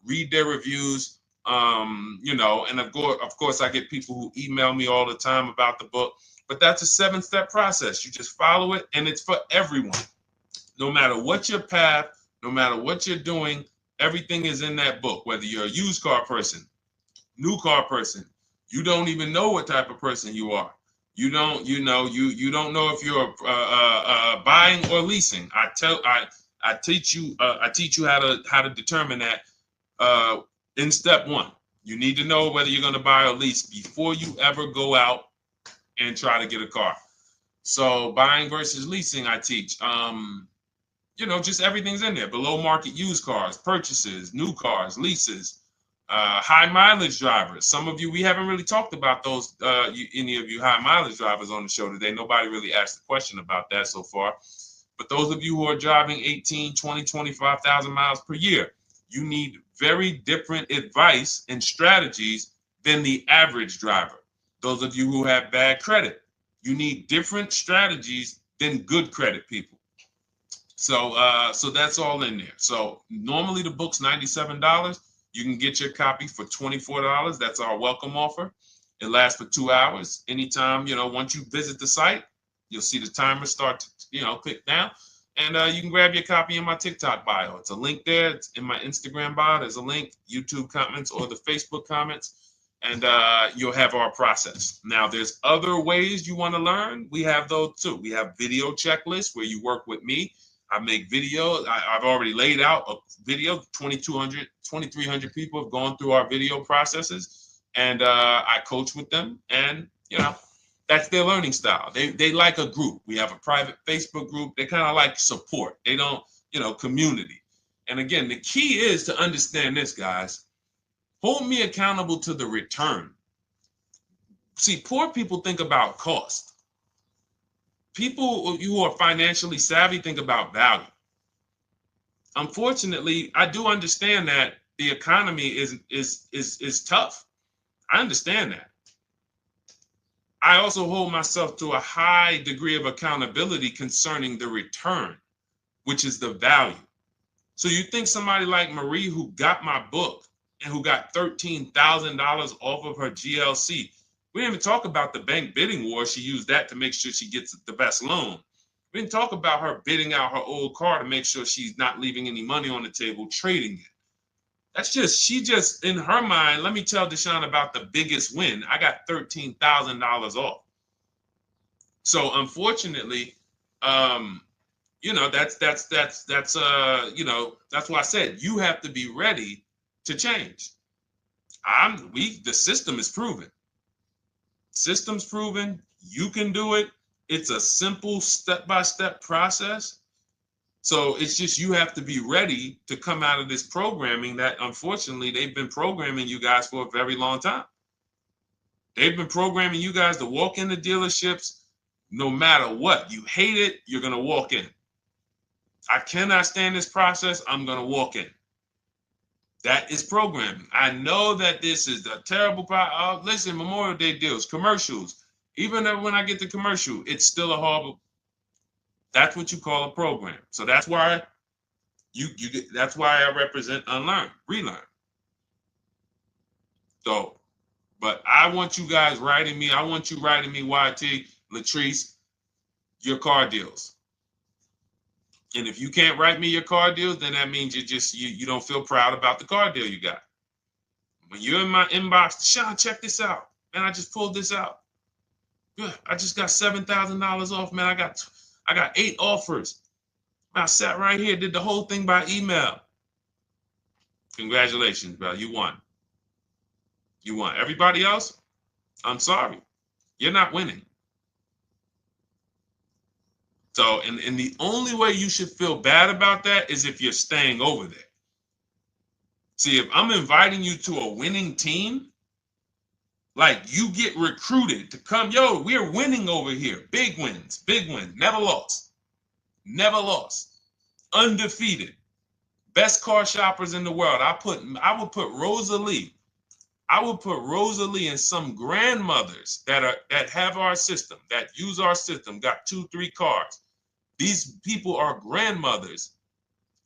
read their reviews. And of course, I get people who email me all the time about the book. But that's a 7-step process. You just follow it, and it's for everyone. No matter what your path, no matter what you're doing, everything is in that book. Whether you're a used car person, new car person, you don't even know what type of person you are. You don't know if you're buying or leasing. I teach you how to determine that in step 1. You need to know whether you're going to buy or lease before you ever go out and try to get a car. So buying versus leasing, I teach. Just everything's in there. Below market used cars, purchases, new cars, leases, high mileage drivers. Some of you, we haven't really talked about those, any of you high mileage drivers on the show today. Nobody really asked a question about that so far. But those of you who are driving 18, 20, 25,000 miles per year, you need very different advice and strategies than the average driver. Those of you who have bad credit, you need different strategies than good credit people. So that's all in there. So normally the book's $97. You can get your copy for $24. That's our welcome offer. It lasts for 2 hours. Anytime, once you visit the site, you'll see the timer start to, click down. And you can grab your copy in my TikTok bio. It's a link there. It's in my Instagram bio. There's a link, YouTube comments or the Facebook comments. And you'll have our process. Now, there's other ways you want to learn. We have those too. We have video checklists where you work with me. I make videos. I've already laid out a video. 2,300 people have gone through our video processes, and I coach with them. And that's their learning style. They like a group. We have a private Facebook group. They kind of like support. They don't, community. And again, the key is to understand this, guys. Hold me accountable to the return. See, poor people think about cost. People who are financially savvy think about value. Unfortunately, I do understand that the economy is tough. I understand that. I also hold myself to a high degree of accountability concerning the return, which is the value. So you think somebody like Marie, who got my book and who got $13,000 off of her GLC, we didn't even talk about the bank bidding war. She used that to make sure she gets the best loan. We didn't talk about her bidding out her old car to make sure she's not leaving any money on the table, trading it. She just, in her mind, let me tell Deshone about the biggest win. I got $13,000 off. So unfortunately, that's why I said you have to be ready to change. The system is proven. System's proven. You can do it. It's a simple step-by-step process. So it's just you have to be ready to come out of this programming that, unfortunately, they've been programming you guys for a very long time. They've been programming you guys to walk into dealerships no matter what. You hate it, you're going to walk in. I cannot stand this process, I'm going to walk in. That is programming. I know that this is a terrible problem. Listen, Memorial Day deals, commercials. Even when I get the commercial, it's still a horrible. That's what you call a program. So that's why that's why I represent unlearn, relearn. So, but I want you guys writing me. I want you writing me, YT, Latrice, your car deals. And if you can't write me your car deals, then that means you don't feel proud about the car deal you got. When you're in my inbox, Deshone, check this out. Man, I just pulled this out. Yeah, I just got $7,000 off, man. I got 8 offers. I sat right here, did the whole thing by email. Congratulations, bro. You won. You won. Everybody else, I'm sorry. You're not winning. So, and the only way you should feel bad about that is if you're staying over there. See, if I'm inviting you to a winning team, like you get recruited to come, yo, we're winning over here. Big wins, never lost. Never lost. Undefeated. Best car shoppers in the world. I would put Rosalie I will put Rosalie and some grandmothers that have our system, that use our system, got 2-3 cars. These people are grandmothers.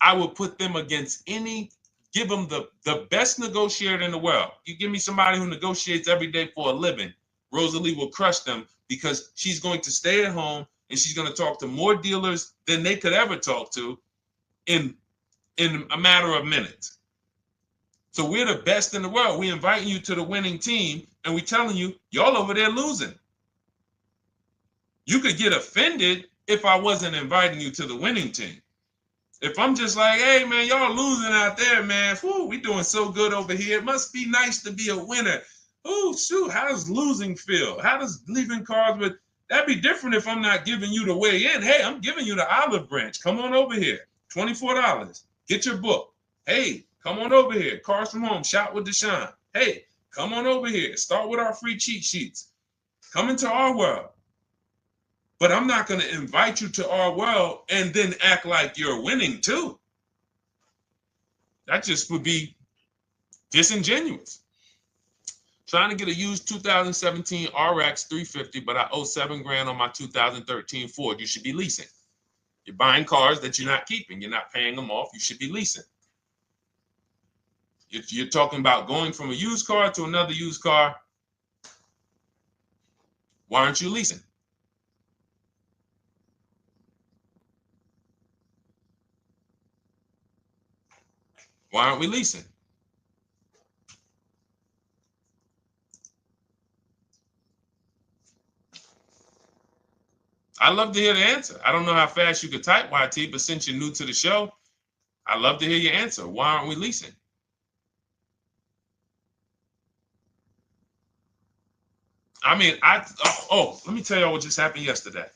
I will put them against give them the best negotiator in the world. You give me somebody who negotiates every day for a living, Rosalie will crush them because she's going to stay at home and she's going to talk to more dealers than they could ever talk to in a matter of minutes. So we're the best in the world. We inviting you to the winning team, and we telling you, y'all over there losing. You could get offended if I wasn't inviting you to the winning team. If I'm just like, hey, man, y'all losing out there, man. Whew, we doing so good over here. It must be nice to be a winner. Oh, shoot, how does losing feel? How does leaving cars with... That'd be different if I'm not giving you the way in. Hey, I'm giving you the olive branch. Come on over here. $24. Get your book. Hey, come on over here. Cars from Home. Shop with Deshone. Hey, come on over here. Start with our free cheat sheets. Come into our world. But I'm not going to invite you to our world and then act like you're winning too. That just would be disingenuous. Trying to get a used 2017 RX 350, but I owe $7,000 on my 2013 Ford. You should be leasing. You're buying cars that you're not keeping. You're not paying them off. You should be leasing. If you're talking about going from a used car to another used car, why aren't you leasing? Why aren't we leasing? I'd love to hear the answer. I don't know how fast you could type, YT, but since you're new to the show, I'd love to hear your answer. Why aren't we leasing? I mean, let me tell y'all what just happened yesterday.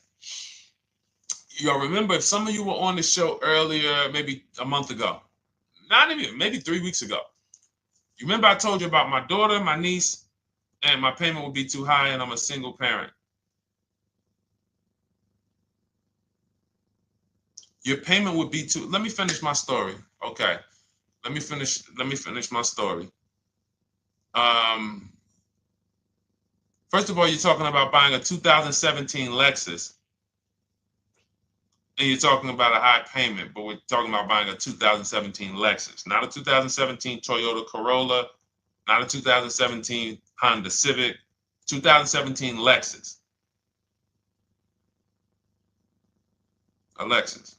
Y'all remember, if some of you were on the show earlier, maybe a month ago, not even, maybe 3 weeks ago, you remember I told you about my daughter, my niece, and my payment would be too high, and I'm a single parent. Your payment would be too... Let me finish my story. Okay. Let me finish my story. First of all, you're talking about buying a 2017 Lexus, and you're talking about a high payment, but we're talking about buying a 2017 Lexus, not a 2017 Toyota Corolla, not a 2017 Honda Civic, 2017 Lexus. A Lexus.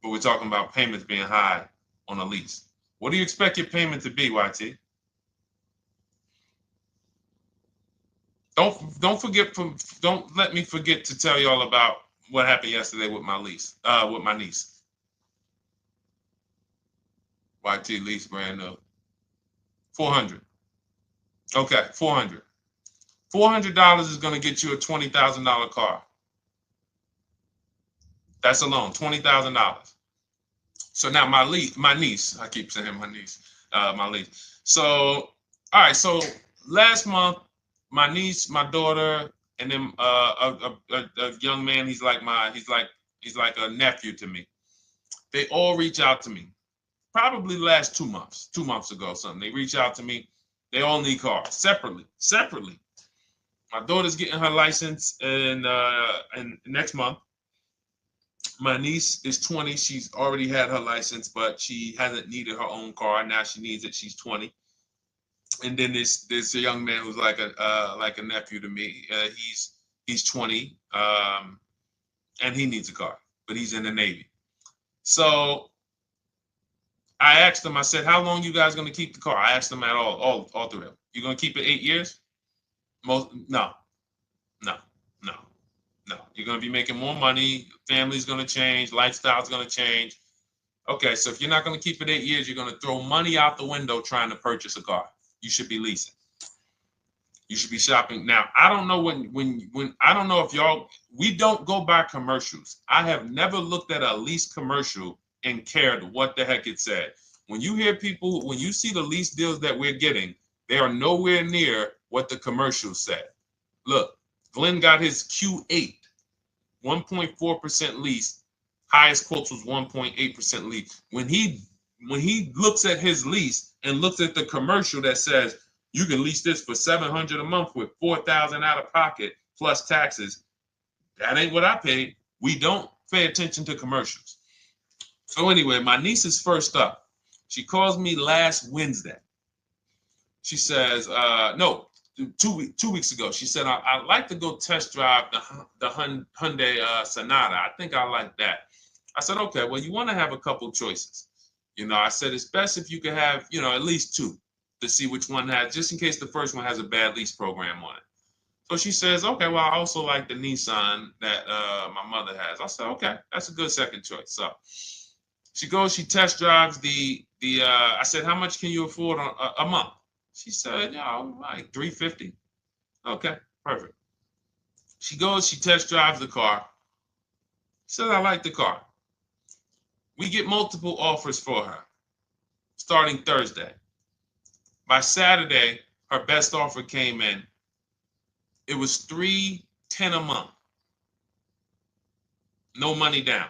But we're talking about payments being high on a lease. What do you expect your payment to be, YT? Don't let me forget to tell y'all about what happened yesterday with my niece. YT lease brand new. $400. Okay, $400. $400 is going to get you a $20,000 car. That's alone, $20,000. So now my niece, I keep saying my niece, my lease. So, all right, so last month, my niece, my daughter, and then a young man, he's like a nephew to me. They all reach out to me. Probably the last 2 months ago, something. They reach out to me. They all need cars separately. My daughter's getting her license in next month. My niece is 20. She's already had her license, but she hasn't needed her own car. Now she needs it. She's 20. And then there's a young man who's like a nephew to me. He's 20, and he needs a car, but he's in the Navy. So I asked them. I said, "How long you guys gonna keep the car?" I asked them at all three of them. You gonna keep it 8 years? No. You're gonna be making more money. Family's gonna change. Lifestyle's gonna change. Okay, so if you're not gonna keep it 8 years, you're gonna throw money out the window trying to purchase a car. You should be leasing. You should be shopping. Now, I don't know when I don't know if y'all, we don't go by commercials. I have never looked at a lease commercial and cared what the heck it said. When you hear people, when you see the lease deals that we're getting, they are nowhere near what the commercial said. Look, Glenn got his Q8, 1.4% lease. Highest quotes was 1.8% lease. When he looks at his lease, and looks at the commercial that says you can lease this for $700 a month with $4,000 out of pocket plus taxes, that ain't what I paid. We don't pay attention to commercials. So anyway, my niece is first up. She calls me last Wednesday. She says, no, 2 weeks ago. She said, I'd like to go test drive the Hyundai Sonata. I think I like that. I said, okay, well, you want to have a couple choices. I said, it's best if you could have, at least two to see which one has, just in case the first one has a bad lease program on it. So she says, okay, well, I also like the Nissan that my mother has. I said, okay, that's a good second choice. So she goes, she test drives I said, how much can you afford a month? She said, like $350. Okay, perfect. She goes, she test drives the car. She says, I like the car. We get multiple offers for her starting Thursday. By Saturday, her best offer came in. It was $310 a month. No money down.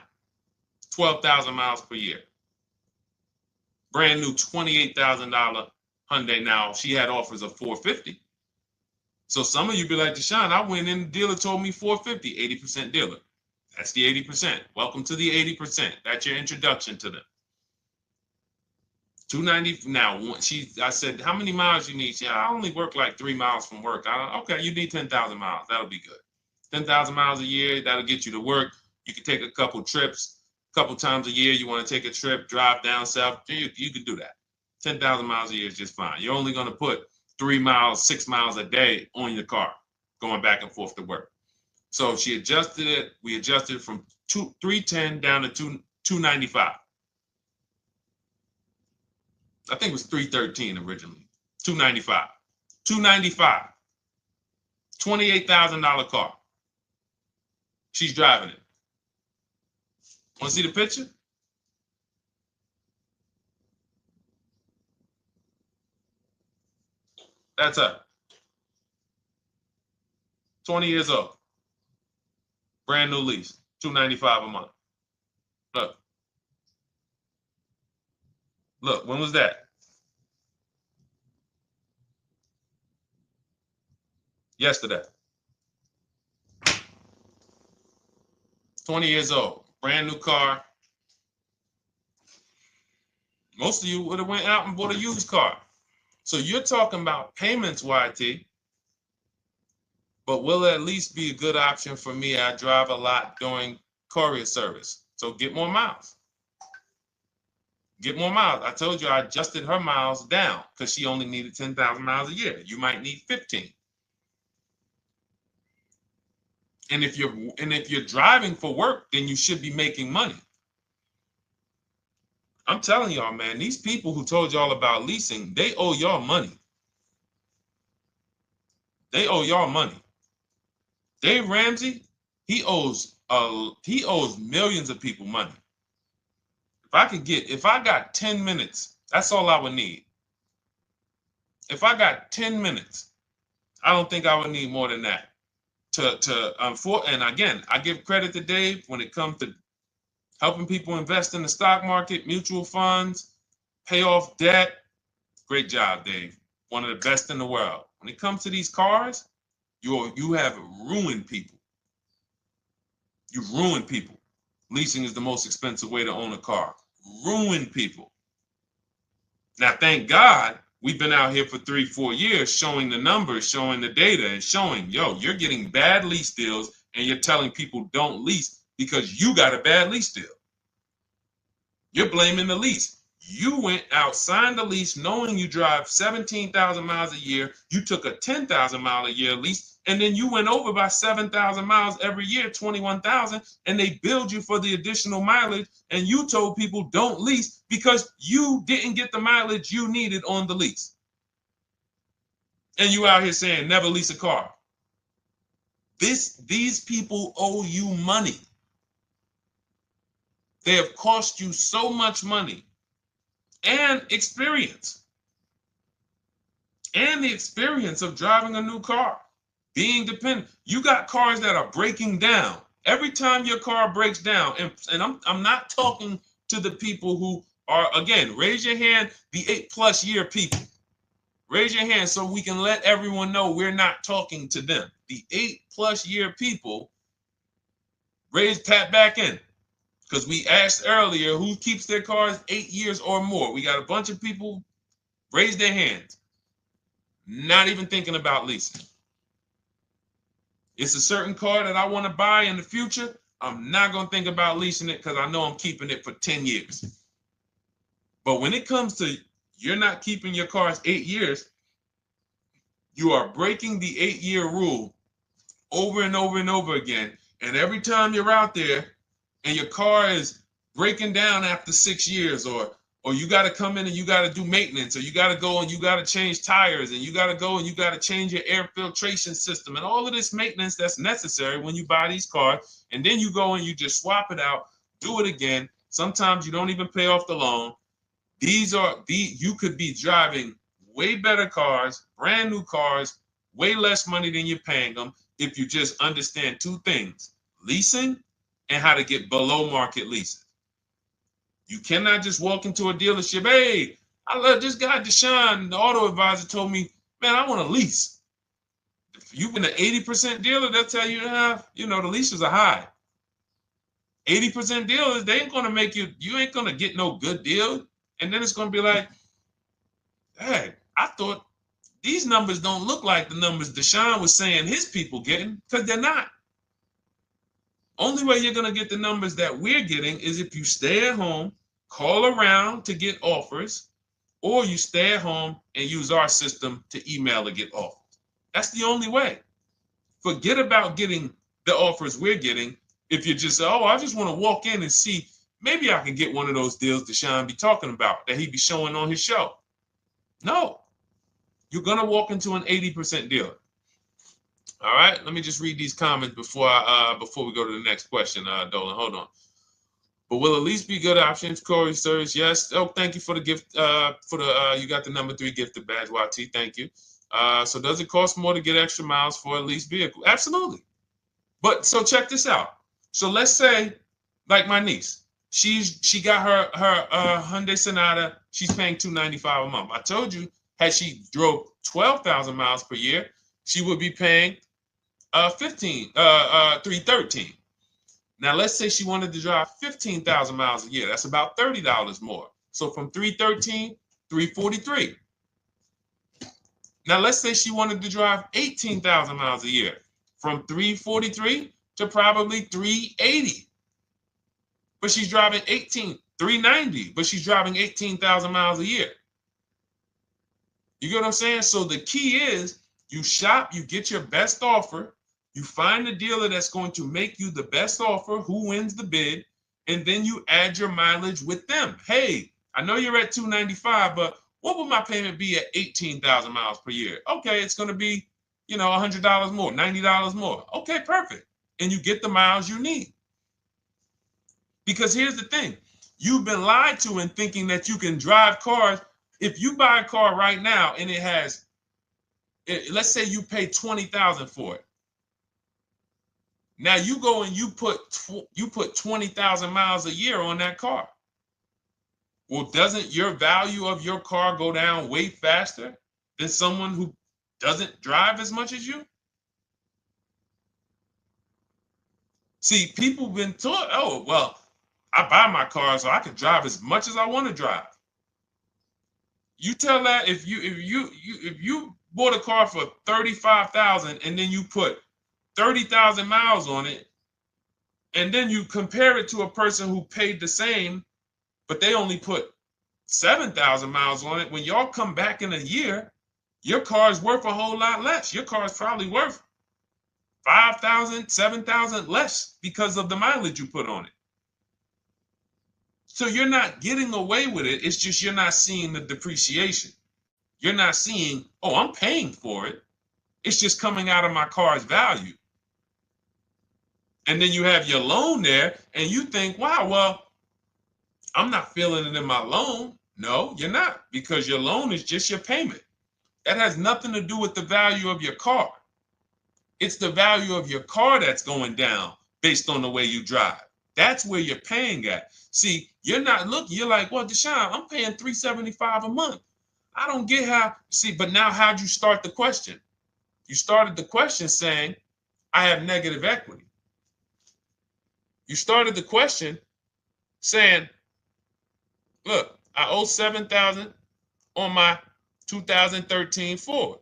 12,000 miles per year. Brand new $28,000 Hyundai. Now, she had offers of $450. So some of you be like, Deshone, I went in, the dealer told me $450, 80% dealer. That's the 80%. Welcome to the 80%. That's your introduction to them. $290. Now, I said, how many miles you need? She said, I only work like 3 miles from work. Okay, you need 10,000 miles. That'll be good. 10,000 miles a year, that'll get you to work. You can take a couple trips, a couple times a year. You want to take a trip, drive down south. You can do that. 10,000 miles a year is just fine. You're only going to put 3 miles, 6 miles a day on your car, going back and forth to work. So she adjusted it. We adjusted it from $310 down to $295. I think it was $313 originally. $295. $295. $28,000 car. She's driving it. Want to see the picture? That's her. 20 years old. Brand new lease. $295 a month. Look. Look, when was that? Yesterday. 20 years old. Brand new car. Most of you would have went out and bought a used car. So you're talking about payments, YT. But will it at least be a good option for me? I drive a lot during courier service. So get more miles. Get more miles. I told you I adjusted her miles down because she only needed 10,000 miles a year. You might need 15. And if you're driving for work, then you should be making money. I'm telling y'all, man, these people who told y'all about leasing, they owe y'all money. They owe y'all money. Dave Ramsey, he owes millions of people money. If I got 10 minutes, that's all I would need. If I got 10 minutes, I don't think I would need more than that. And again, I give credit to Dave when it comes to helping people invest in the stock market, mutual funds, pay off debt. Great job, Dave. One of the best in the world. When it comes to these cars, you have ruined people. You've ruined people. Leasing is the most expensive way to own a car. Ruined people. Now, thank God, we've been out here for 3-4 years showing the numbers, showing the data, and showing, you're getting bad lease deals, and you're telling people don't lease because you got a bad lease deal. You're blaming the lease. You went out, signed the lease, knowing you drive 17,000 miles a year. You took a 10,000 mile a year lease, and then you went over by 7,000 miles every year, 21,000, and they billed you for the additional mileage, and you told people don't lease because you didn't get the mileage you needed on the lease. And you out here saying never lease a car. These people owe you money. They have cost you so much money and experience. And the experience of driving a new car, being dependent. You got cars that are breaking down. Every time your car breaks down, and I'm not talking to the people who Or again, raise your hand, the 8+ year people. Raise your hand so we can let everyone know we're not talking to them. The 8+ year people, tap back in. Because we asked earlier who keeps their cars 8 years or more. We got a bunch of people raise their hands, not even thinking about leasing. It's a certain car that I want to buy in the future. I'm not going to think about leasing it because I know I'm keeping it for 10 years. But when it comes to you're not keeping your cars 8 years, you are breaking the 8-year rule over and over and over again. And every time you're out there and your car is breaking down after 6 years, or you got to come in and you got to do maintenance, or you got to go and you got to change tires, and you got to go and you got to change your air filtration system, and all of this maintenance that's necessary when you buy these cars, and then you go and you just swap it out, do it again. Sometimes you don't even pay off the loan. You could be driving way better cars, brand new cars, way less money than you're paying them if you just understand 2 things: leasing and how to get below market leases. You cannot just walk into a dealership. Hey, I love this guy, Deshone, the auto advisor, told me, man, I want to lease. If you've been an 80% dealer, they'll tell you, the leases are high. 80% dealers, they ain't going to make you ain't going to get no good deal. And then it's going to be like, hey, I thought these numbers don't look like the numbers Deshone was saying his people getting, because they're not. Only way you're going to get the numbers that we're getting is if you stay at home, call around to get offers, or you stay at home and use our system to email to get offers. That's the only way. Forget about getting the offers we're getting. If you just say, oh, I just want to walk in and see, maybe I can get one of those deals Deshone be talking about that he be showing on his show. No, you're going to walk into an 80% dealer. All right, let me just read these comments before we go to the next question, Dolan. Hold on. But will a lease be good options? Corey Sirs, yes. Oh, thank you for the gift. You got the number 3 gifted badge, YT. Thank you. So does it cost more to get extra miles for a lease vehicle? Absolutely. But so check this out. So let's say, like my niece, she got her Hyundai Sonata. She's paying $295 a month. I told you, had she drove 12,000 miles per year, she would be paying $313. Now let's say she wanted to drive 15,000 miles a year. That's about $30 more. So from $313, $343. Now let's say she wanted to drive 18,000 miles a year, from $343 to probably $380. But she's driving $390, but she's driving 18,000 miles a year. You get what I'm saying? So the key is you shop, you get your best offer, you find the dealer that's going to make you the best offer, who wins the bid, and then you add your mileage with them. Hey, I know you're at $295, but what would my payment be at 18,000 miles per year? Okay, it's going to be, $100 more, $90 more. Okay, perfect. And you get the miles you need. Because here's the thing. You've been lied to in thinking that you can drive cars. If you buy a car right now and it has, let's say you pay $20,000 for it. Now you go and you put 20,000 miles a year on that car. Well, doesn't your value of your car go down way faster than someone who doesn't drive as much as you? See, people have been taught, oh, well, I buy my car so I can drive as much as I want to drive. You tell that if you bought a car for $35,000 and then you put 30,000 miles on it, and then you compare it to a person who paid the same, but they only put 7,000 miles on it. When y'all come back in a year, your car is worth a whole lot less. Your car is probably worth 5,000, 7,000 less because of the mileage you put on it. So you're not getting away with it. It's just you're not seeing the depreciation. You're not seeing, oh, I'm paying for it. It's just coming out of my car's value. And then you have your loan there and you think, wow, well, I'm not feeling it in my loan. No, you're not, because your loan is just your payment. That has nothing to do with the value of your car. It's the value of your car that's going down based on the way you drive. That's where you're paying at. See, You're not looking, you're like, well, Deshone, I'm paying $375 a month. I don't get how, see, but now how'd you start the question? You started the question saying, I have negative equity. You started the question saying, look, I owe $7,000 on my 2013 Ford.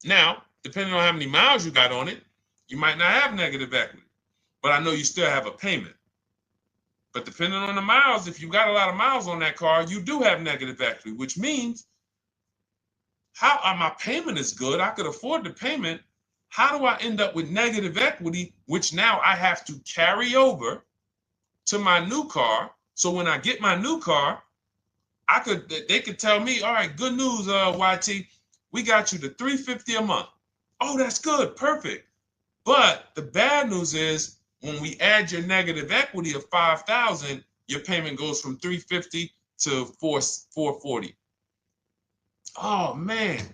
Now, depending on how many miles you got on it, you might not have negative equity, but I know you still have a payment. But depending on the miles, if you got a lot of miles on that car, you do have negative equity, which means my payment is good. I could afford the payment. How do I end up with negative equity, which now I have to carry over to my new car? So when I get my new car, they could tell me, all right, good news, YT, we got you to $350 a month. Oh, that's good, perfect. But the bad news is when we add your negative equity of $5,000, your payment goes from $350 to $440. Oh man,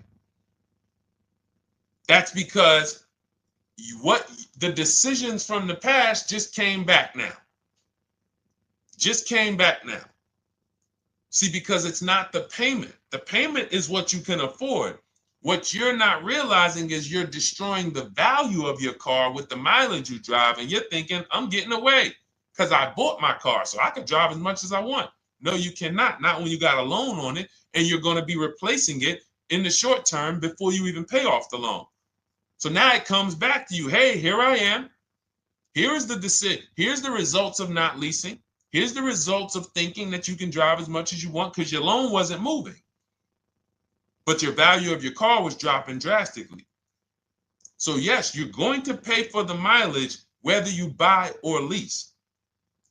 that's because the decisions from the past just came back now. Just came back now. See, because it's not the payment. The payment is what you can afford. What you're not realizing is you're destroying the value of your car with the mileage you drive, and you're thinking, I'm getting away because I bought my car, so I can drive as much as I want. No, you cannot. Not when you got a loan on it, and you're going to be replacing it in the short term before you even pay off the loan. So now it comes back to you. Hey, here I am. Here's the decision. Here's the results of not leasing. Here's the results of thinking that you can drive as much as you want because your loan wasn't moving. But your value of your car was dropping drastically. So yes, you're going to pay for the mileage whether you buy or lease.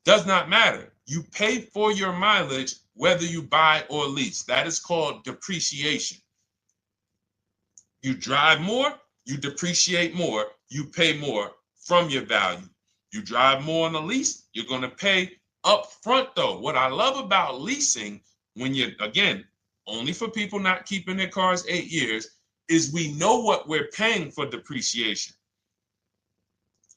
Does not matter. You pay for your mileage whether you buy or lease. That is called depreciation. You drive more, you depreciate more, you pay more from your value. You drive more on a lease, you're going to pay up front though. What I love about leasing, when you're, again, only for people not keeping their cars 8 years, is we know what we're paying for depreciation.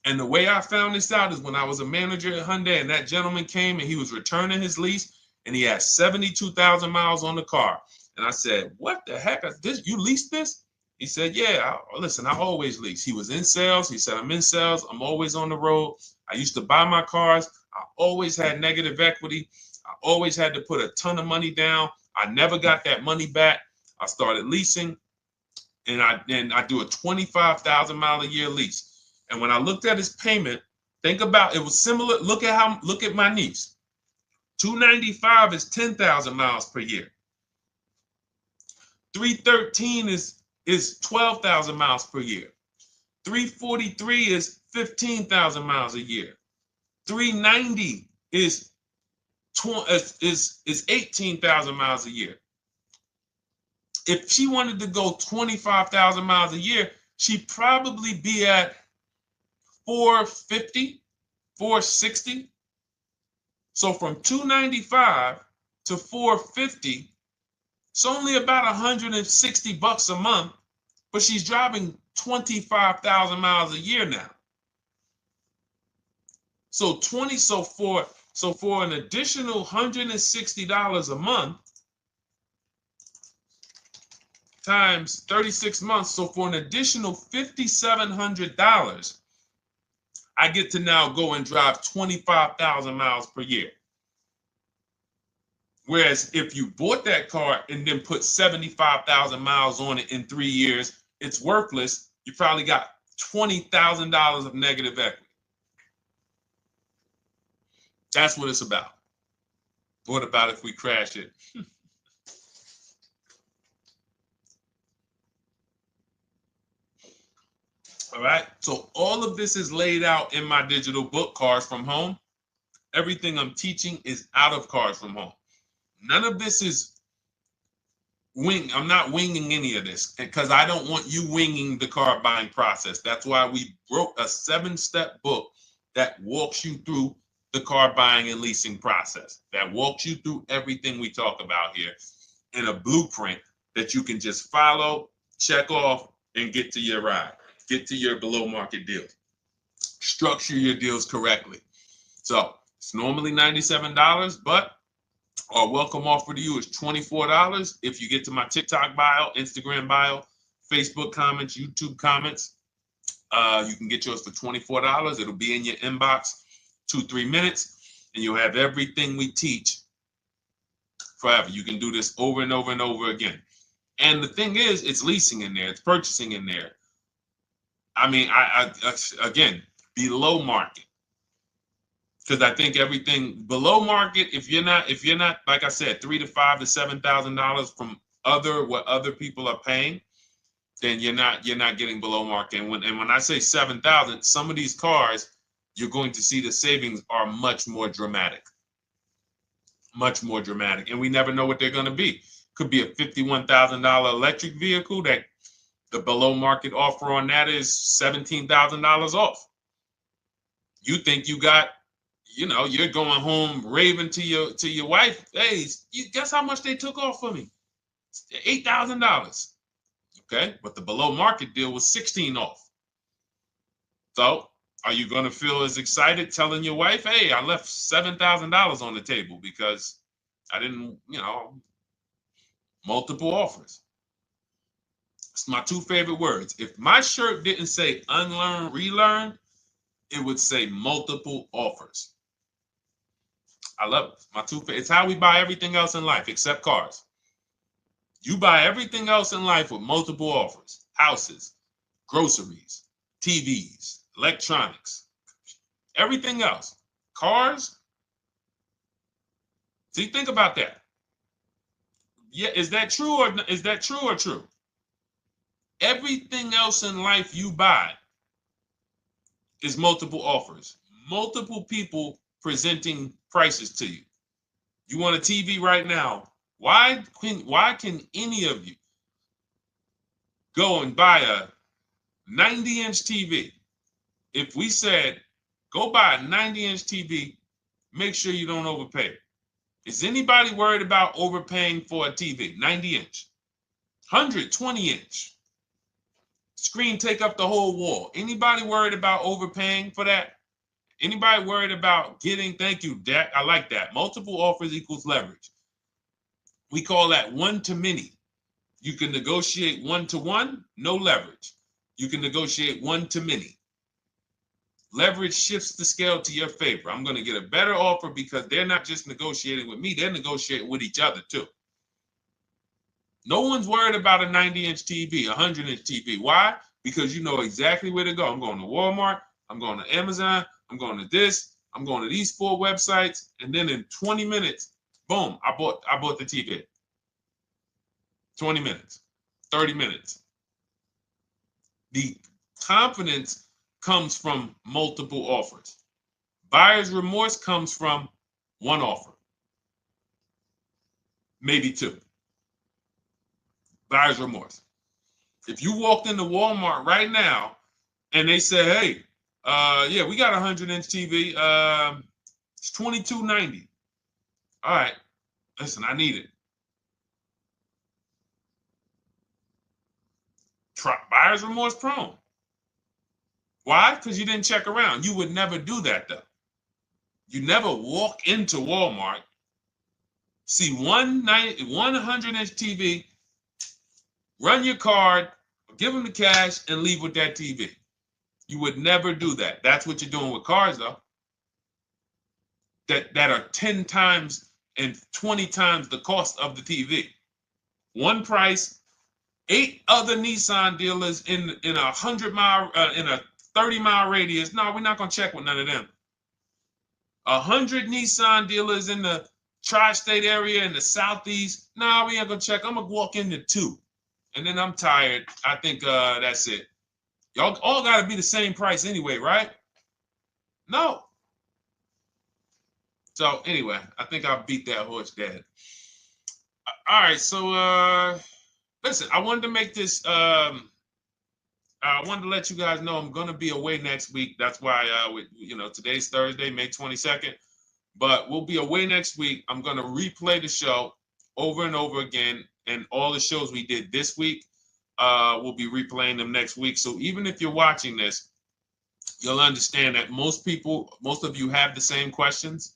And the way I found this out is when I was a manager at Hyundai and that gentleman came and he was returning his lease and he had 72,000 miles on the car. And I said, what the heck? You leased this? He said, yeah, listen, I always lease. He was in sales. He said, I'm in sales. I'm always on the road. I used to buy my cars. I always had negative equity. I always had to put a ton of money down. I never got that money back. I started leasing, and I do a 25,000 mile a year lease. And when I looked at his payment, think about it was similar. Look at my niece. 295 is 10,000 miles per year. 313 is 12,000 miles per year. 343 is 15,000 miles a year. 390 is 18,000 miles a year. If she wanted to go 25,000 miles a year, she'd probably be at 450, 460. So from 295 to 450, it's only about 160 bucks a month, but she's driving 25,000 miles a year now. So for an additional $160 a month times 36 months, so for an additional $5,700, I get to now go and drive 25,000 miles per year. Whereas if you bought that car and then put 75,000 miles on it in 3 years, it's worthless. You probably got $20,000 of negative equity. That's what it's about. What about if we crash it? All right. So all of this is laid out in my digital book, Cars from Home. Everything I'm teaching is out of Cars from Home. None of this is I'm not winging any of this because I don't want you winging the car buying process. That's why we wrote a 7-step book that walks you through the car buying and leasing process, that walks you through everything we talk about here in a blueprint that you can just follow, check off, and get to your ride, get to your below market deals, structure your deals correctly. So It's normally $97, but our welcome offer to you is $24 if you get to my TikTok bio, Instagram bio, Facebook comments, YouTube comments. You can get yours for $24. It'll be in your inbox 2-3 minutes, and you'll have everything we teach forever. You can do this over and over and over again. And the thing is, it's leasing in there, it's purchasing in there. I mean, I again, below market. Because I think everything below market, if you're not, like I said, $3,000 to $5,000 to $7,000 from what other people are paying, then you're not getting below market. And when I say 7,000, some of these cars, you're going to see the savings are much more dramatic, and we never know what they're going to be. Could be a $51,000 electric vehicle that the below market offer on that is $17,000 off. You think you got, you're going home raving to your wife. Hey, you guess how much they took off for me? $8,000. Okay, but the below market deal was 16 off. So are you going to feel as excited telling your wife, hey, I left $7,000 on the table because I didn't, multiple offers? It's my two favorite words. If my shirt didn't say unlearn, relearn, it would say multiple offers. I love it. My two favorite. It's how we buy everything else in life except cars. You buy everything else in life with multiple offers: houses, groceries, TVs, electronics, everything else. Cars. See, think about that. Yeah, is that true or true? Everything else in life you buy is multiple offers, multiple people presenting prices to you. You want a TV right now? Why can any of you go and buy a 90-inch TV? If we said, go buy a 90-inch TV, make sure you don't overpay. Is anybody worried about overpaying for a TV? 90-inch, 120-inch. Screen take up the whole wall. Anybody worried about overpaying for that? Anybody worried about getting, thank you, Dak, I like that. Multiple offers equals leverage. We call that one to many. You can negotiate 1-to-1, no leverage. You can negotiate 1 to many. Leverage shifts the scale to your favor. I'm going to get a better offer because they're not just negotiating with me, they're negotiating with each other too. No one's worried about a 90-inch TV, a 100-inch TV. Why? Because you know exactly where to go. I'm going to Walmart, I'm going to Amazon, I'm going to this, I'm going to these 4 websites, and then in 20 minutes, boom, I bought the TV. 20 minutes, 30 minutes. The confidence comes from multiple offers. Buyer's remorse comes from one offer, maybe 2. Buyer's remorse. If you walked into Walmart right now and they say, hey, yeah, we got a 100-inch TV. It's $22.90. All right, listen, I need it. Buyer's remorse prone. Why? Because you didn't check around. You would never do that, though. You never walk into Walmart, see one 100-inch TV, run your card, give them the cash, and leave with that TV. You would never do that. That's what you're doing with cars, though. That are 10 times and 20 times the cost of the TV. One price, 8 other Nissan dealers in a 100-mile, in a 30-mile radius. No, we're not gonna check with none of them. 100 Nissan dealers in the tri-state area in the southeast. No, we ain't gonna check. I'm gonna walk into 2, and then I'm tired. I think that's it. Y'all all gotta be the same price anyway, right? No. So anyway, I think I beat that horse dead. All right, so listen, I wanted to make this. I wanted to let you guys know I'm gonna be away next week. That's why today's Thursday, May 22nd, but we'll be away next week. I'm gonna replay the show over and over again, and all the shows we did this week, we'll be replaying them next week. So even if you're watching this you'll understand that most of you have the same questions.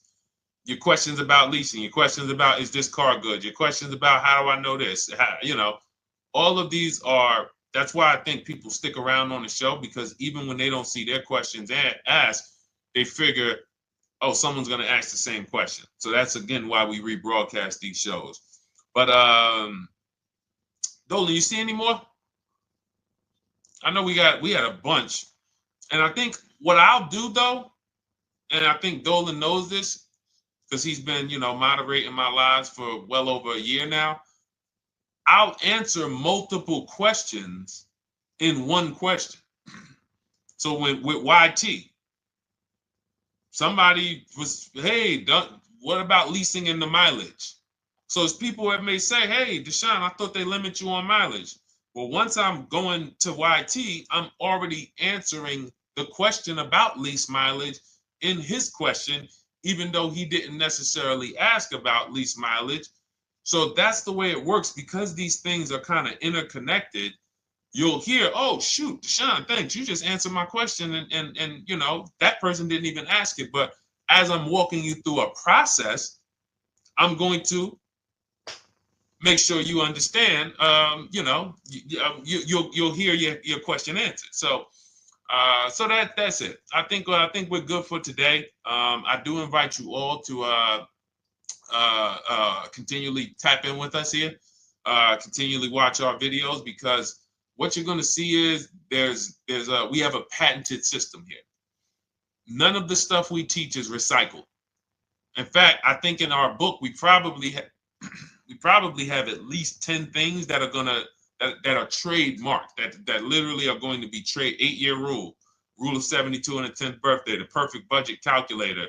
Your questions about leasing, your questions about, is this car good? Your questions about, how do I know this? All of these are, that's why I think people stick around on the show, because even when they don't see their questions asked, they figure, oh, someone's going to ask the same question. So that's, again, why we rebroadcast these shows. But Dolan, you see any more? I know we had a bunch. And I think what I'll do, though, and I think Dolan knows this, because he's been, moderating my lives for well over a year now, I'll answer multiple questions in one question. So with YT, somebody was, hey, what about leasing in the mileage? So as people that may say, hey, Deshone, I thought they limit you on mileage. Well, once I'm going to YT, I'm already answering the question about lease mileage in his question, even though he didn't necessarily ask about lease mileage. So that's the way it works. Because these things are kind of interconnected, you'll hear, oh, shoot, Deshone, thanks. You just answered my question. And that person didn't even ask it. But as I'm walking you through a process, I'm going to make sure you understand, you'll hear your question answered. So that's it. I think we're good for today. I do invite you all to continually tap in with us here, continually watch our videos, because what you're going to see is we have a patented system here. None of the stuff we teach is recycled. In fact, I think in our book we probably have at least 10 things that are trademarked, that literally are going to be 8-year rule of 72 on the 10th birthday, the perfect budget calculator,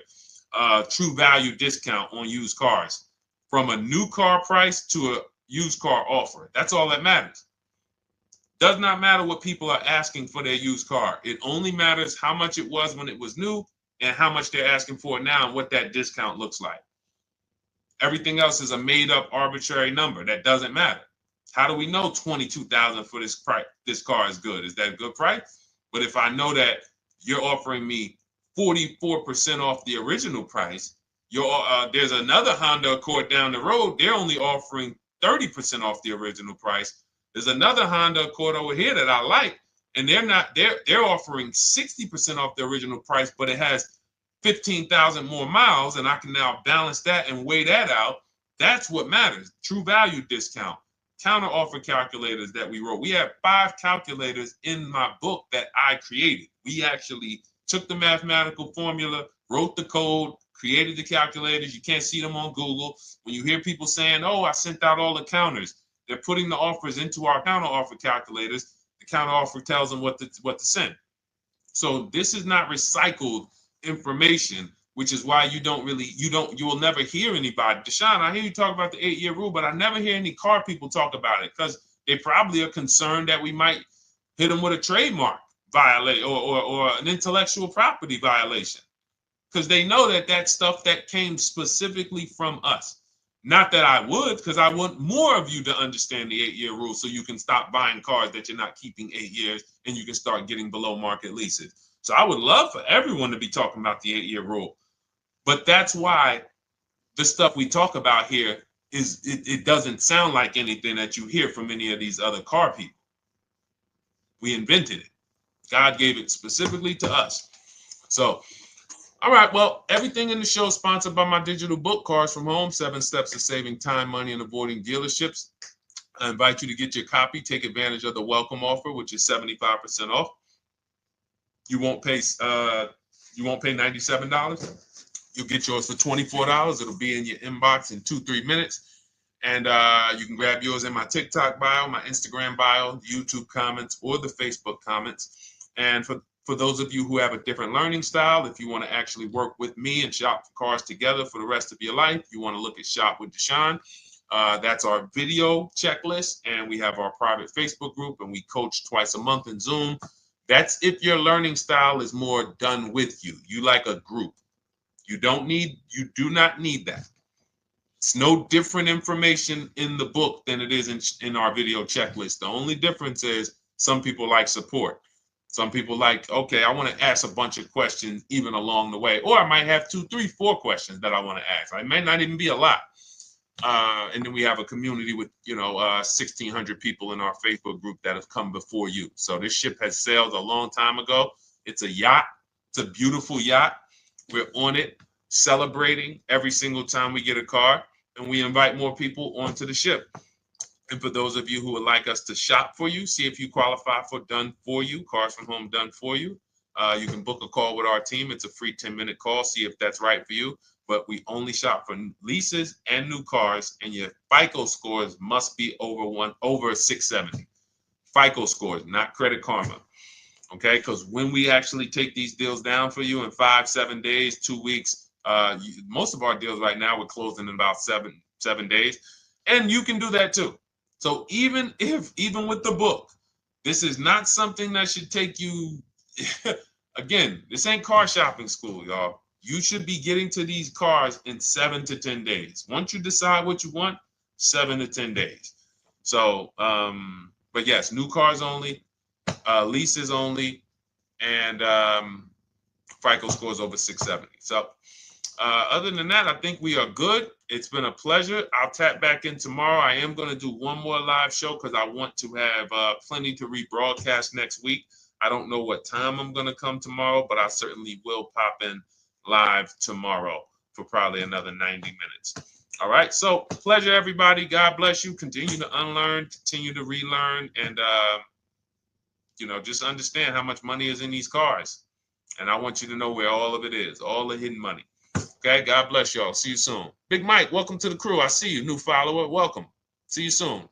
true value discount on used cars, from a new car price to a used car offer. That's all that matters. Does not matter what people are asking for their used car. It only matters how much it was when it was new and how much they're asking for it now and what that discount looks like. Everything else is a made-up arbitrary number that doesn't matter. How do we know $22,000 for this price? This car is good. Is that a good price? But if I know that you're offering me 44% off the original price, there's another Honda Accord down the road. They're only offering 30% off the original price. There's another Honda Accord over here that I like, and they're offering 60% off the original price, but it has 15,000 more miles, and I can now balance that and weigh that out. That's what matters. True value discount, counter offer calculators that we wrote. We have 5 calculators in my book that I created. We actually took the mathematical formula, wrote the code, created the calculators. You can't see them on Google. When you hear people saying, oh, I sent out all the counters, they're putting the offers into our counter offer calculators. The counter offer tells them what to send. So this is not recycled information, which is why you will never hear anybody. Deshone, I hear you talk about the 8-year rule, but I never hear any car people talk about it, because they probably are concerned that we might hit them with a trademark violation or an intellectual property violation, because they know that stuff that came specifically from us. Not that I would, because I want more of you to understand the 8-year rule, so you can stop buying cars that you're not keeping 8 years, and you can start getting below market leases. So I would love for everyone to be talking about the 8-year rule. But that's why the stuff we talk about here it doesn't sound like anything that you hear from any of these other car people. We invented it. God gave it specifically to us. So, all right, well, everything in the show is sponsored by my digital book, Cars from Home, 7 Steps to Saving Time, Money, and Avoiding Dealerships. I invite you to get your copy. Take advantage of the welcome offer, which is 75% off. You won't pay $97. You'll get yours for $24. It'll be in your inbox in 2-3 minutes. And you can grab yours in my TikTok bio, my Instagram bio, YouTube comments, or the Facebook comments. And for those of you who have a different learning style, if you want to actually work with me and shop for cars together for the rest of your life, you want to look at Shop with Deshone. That's our video checklist. And we have our private Facebook group, and we coach twice a month in Zoom. That's if your learning style is more done with you. You like a group. You do not need that. It's no different information in the book than it is in our video checklist. The only difference is some people like support. Some people like, okay, I want to ask a bunch of questions even along the way, or I might have 2, 3, 4 questions that I want to ask. It might not even be a lot. And then we have a community with, 1,600 people in our Facebook group that have come before you. So this ship has sailed a long time ago. It's a yacht. It's a beautiful yacht. We're on it, celebrating every single time we get a car, and we invite more people onto the ship. And for those of you who would like us to shop for you, see if you qualify for done for you, cars from home done for you. You can book a call with our team. It's a free 10-minute call. See if that's right for you. But we only shop for leases and new cars, and your FICO scores must be over 670. FICO scores, not Credit Karma. Okay, because when we actually take these deals down for you in 5, 7 days, 2 weeks, most of our deals right now we're closing in about seven days, and you can do that too. So even with the book, this is not something that should take you. Again, this ain't car shopping school, y'all. You should be getting to these cars in 7 to 10 days. Once you decide what you want, 7 to 10 days. So, but yes, new cars only, leases only, and FICO scores over 670. So other than that, I think we are good. It's been a pleasure. I'll tap back in tomorrow. I am going to do one more live show because I want to have plenty to rebroadcast next week. I don't know what time I'm going to come tomorrow, but I certainly will pop in live tomorrow for probably another 90 minutes. All right. So pleasure, everybody. God bless you. Continue to unlearn, continue to relearn, and, just understand how much money is in these cars. And I want you to know where all of it is, all the hidden money. Okay. God bless y'all. See you soon. Big Mike, welcome to the crew. I see you. New follower. Welcome. See you soon.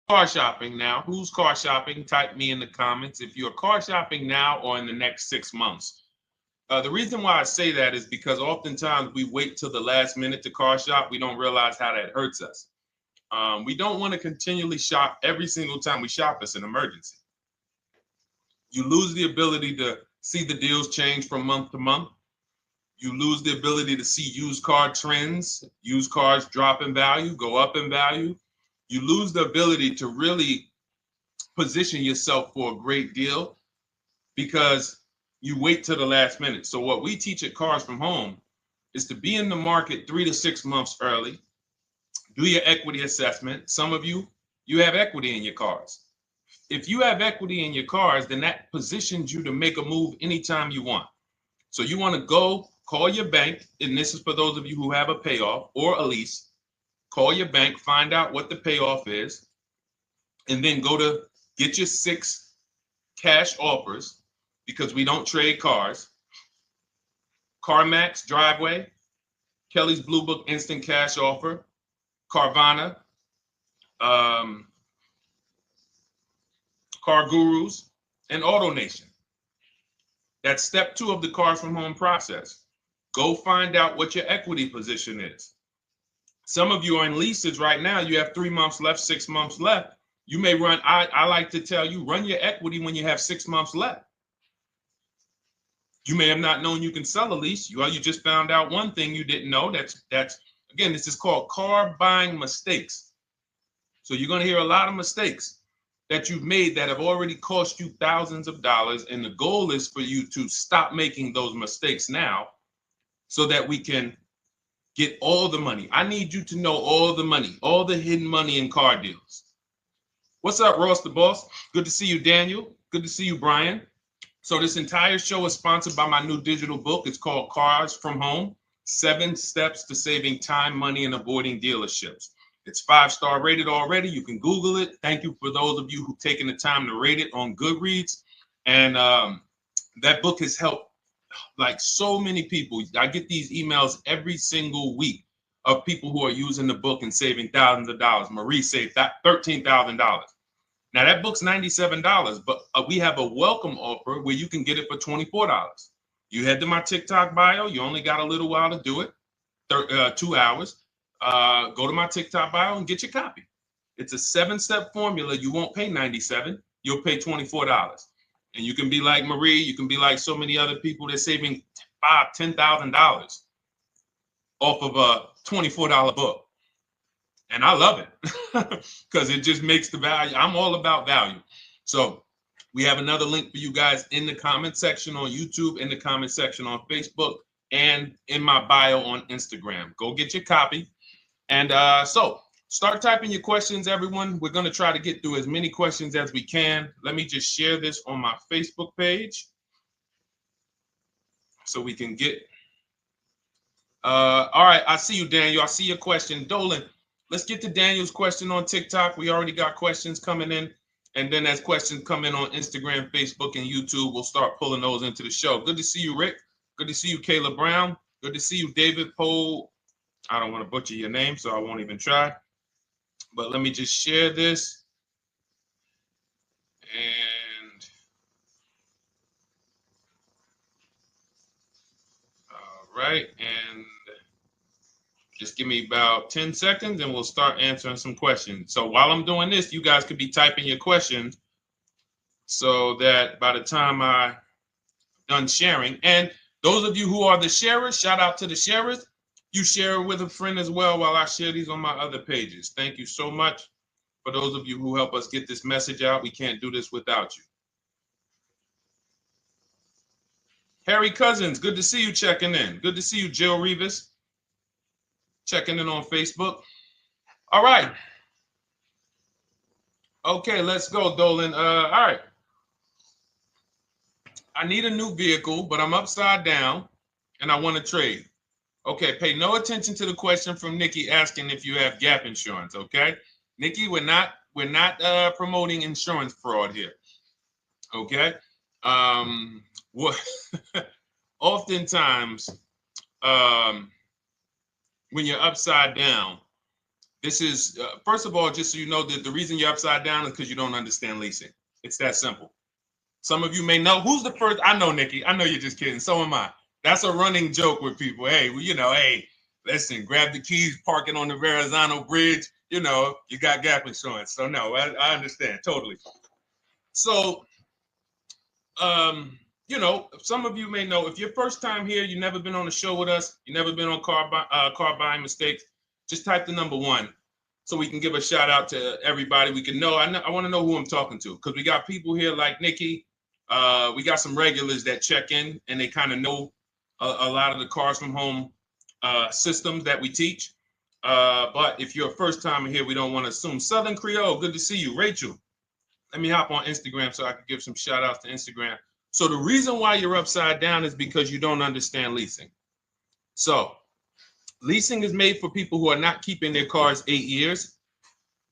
Car shopping now. Who's car shopping? Type me in the comments if you're car shopping now or in the next 6 months. The reason why I say that is because oftentimes we wait till the last minute to car shop. We don't realize how that hurts us. We don't want to continually shop every single time we shop. It's an emergency. You lose the ability to see the deals change from month to month. You lose the ability to see used car trends, used cars drop in value, go up in value. You lose the ability to really position yourself for a great deal because you wait till the last minute. So what we teach at Cars from Home is to be in the market 3 to 6 months early, do your equity assessment. Some of you have equity in your cars. If you have equity in your cars, then that positions you to make a move anytime you want. So you want to go call your bank, and this is for those of you who have a payoff or a lease. Call your bank, find out what the payoff is, and then go to get your 6 cash offers, because we don't trade cars. CarMax Driveway, Kelly's Blue Book Instant Cash Offer, Carvana, Car Gurus, and AutoNation. That's step 2 of the Cars from Home process. Go find out what your equity position is. Some of you are in leases right now. You have 3 months left, 6 months left. You may run, I like to tell you, run your equity when you have 6 months left. You may have not known you can sell a lease. You just found out one thing you didn't know. That's again, this is called car buying mistakes. So you're going to hear a lot of mistakes that you've made that have already cost you thousands of dollars. And the goal is for you to stop making those mistakes now so that we can get all the money. I need you to know all the money, all the hidden money in car deals. What's up, Ross the Boss? Good to see you, Daniel. Good to see you, Brian. So this entire show is sponsored by my new digital book. It's called Cars from Home, 7 Steps to Saving Time, Money, and Avoiding Dealerships. It's 5-star rated already. You can Google it. Thank you for those of you who've taken the time to rate it on Goodreads. And that book has helped like so many people. I get these emails every single week of people who are using the book and saving thousands of dollars. Marie saved $13,000. Now that book's $97, but we have a welcome offer where you can get it for $24. You head to my TikTok bio. You only got a little while to do it, 2 hours. Go to my TikTok bio and get your copy. It's a 7-step formula. You won't pay $97. You'll pay $24. And you can be like Marie. You can be like so many other people. They're saving $5,000, $10,000 off of a $24 book. And I love it because it just makes the value. I'm all about value. So we have another link for you guys in the comment section on YouTube, in the comment section on Facebook, and in my bio on Instagram. Go get your copy. And so start typing your questions, everyone. We're going to try to get through as many questions as we can. Let me just share this on my Facebook page so we can get. All right. I see you, Daniel. I see your question. Dolan, let's get to Daniel's question on TikTok. We already got questions coming in. And then as questions come in on Instagram, Facebook, and YouTube, we'll start pulling those into the show. Good to see you, Rick. Good to see you, Kayla Brown. Good to see you, David Poe. I don't want to butcher your name, so I won't even try. But let me just share this. And all right. And just give me about 10 seconds and we'll start answering some questions. So while I'm doing this, you guys could be typing your questions so that by the time I'm done sharing, and those of you who are the sharers, shout out to the sharers. You share it with a friend as well while I share these on my other pages. Thank you so much for those of you who help us get this message out. We can't do this without you. Harry Cousins, good to see you checking in. Good to see you, Jill Rivas, checking in on Facebook. All right. Okay, let's go, Dolan. All right. I need a new vehicle, but I'm upside down and I want to trade. Okay, pay no attention to the question from Nikki asking if you have gap insurance, okay? Nikki, we're not promoting insurance fraud here, okay? Oftentimes, when you're upside down, this is, first of all, just so you know that the reason you're upside down is because you don't understand leasing. It's that simple. Some of you may know, who's the first? I know, Nikki. I know you're just kidding. So am I. That's a running joke with people. Hey, well, you know, hey, listen, grab the keys, park it on the Verrazano Bridge. You know, you got gap insurance. So no, I understand totally. So, you know, some of you may know, if you're first time here, you've never been on a show with us, you've never been on car buying mistakes, just type the number 1 so we can give a shout out to everybody. We can know. I want to know who I'm talking to because we got people here like Nikki. We got some regulars that check in and they kind of know a lot of the Cars from Home systems that we teach. But if you're a first timer here, we don't want to assume. Southern Creole, good to see you. Rachel, let me hop on Instagram so I can give some shout outs to Instagram. So the reason why you're upside down is because you don't understand leasing. So leasing is made for people who are not keeping their cars 8 years.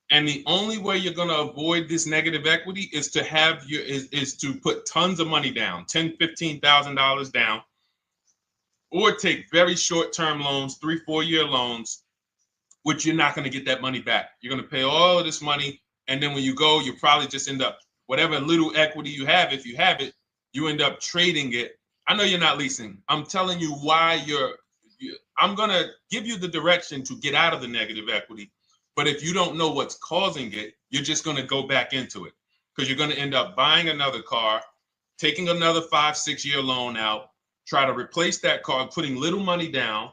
And the only way you're going to avoid this negative equity is to have is to put tons of money down, $10,000, $15,000 down, or take very short-term loans, 3-4 year loans, which you're not going to get that money back. You're going to pay all of this money. And then when you go, you probably just end up, whatever little equity you have, if you have it, you end up trading it. I know you're not leasing. I'm telling you why I'm going to give you the direction to get out of the negative equity. But if you don't know what's causing it, you're just going to go back into it because you're going to end up buying another car, taking another 5-6 year loan out, try to replace that car, putting little money down,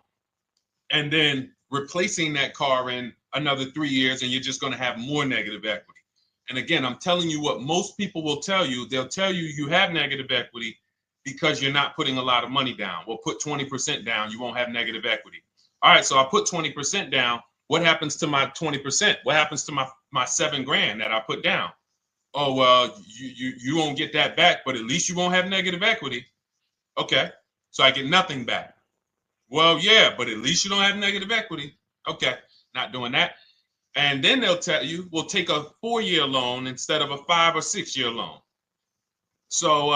and then replacing that car in another 3 years, and you're just going to have more negative equity. And again, I'm telling you what most people will tell you. They'll tell you you have negative equity because you're not putting a lot of money down. Well, put 20% down, you won't have negative equity. All right, so I put 20% down. What happens to my 20%? What happens to my my $7,000 that I put down. Oh, well, you won't get that back, but at least you won't have negative equity. Okay, so I get nothing back. Well, yeah, but at least you don't have negative equity. Okay, not doing that. And then they'll tell you, we'll take a 4-year loan instead of a 5 or 6-year loan. So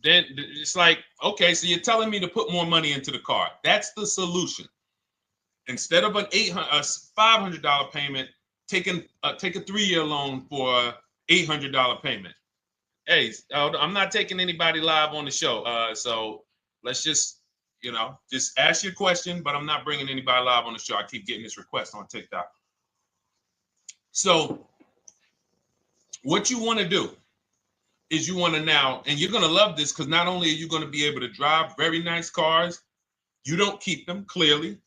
then it's like, okay, so you're telling me to put more money into the car. That's the solution. Instead of a $500 payment, take a 3-year loan for a $800 payment. Hey, I'm not taking anybody live on the show. So let's just, just ask your question, but I'm not bringing anybody live on the show. I keep getting this request on TikTok. So what you want to do is you want to now, and you're going to love this because not only are you going to be able to drive very nice cars, you don't keep them, clearly.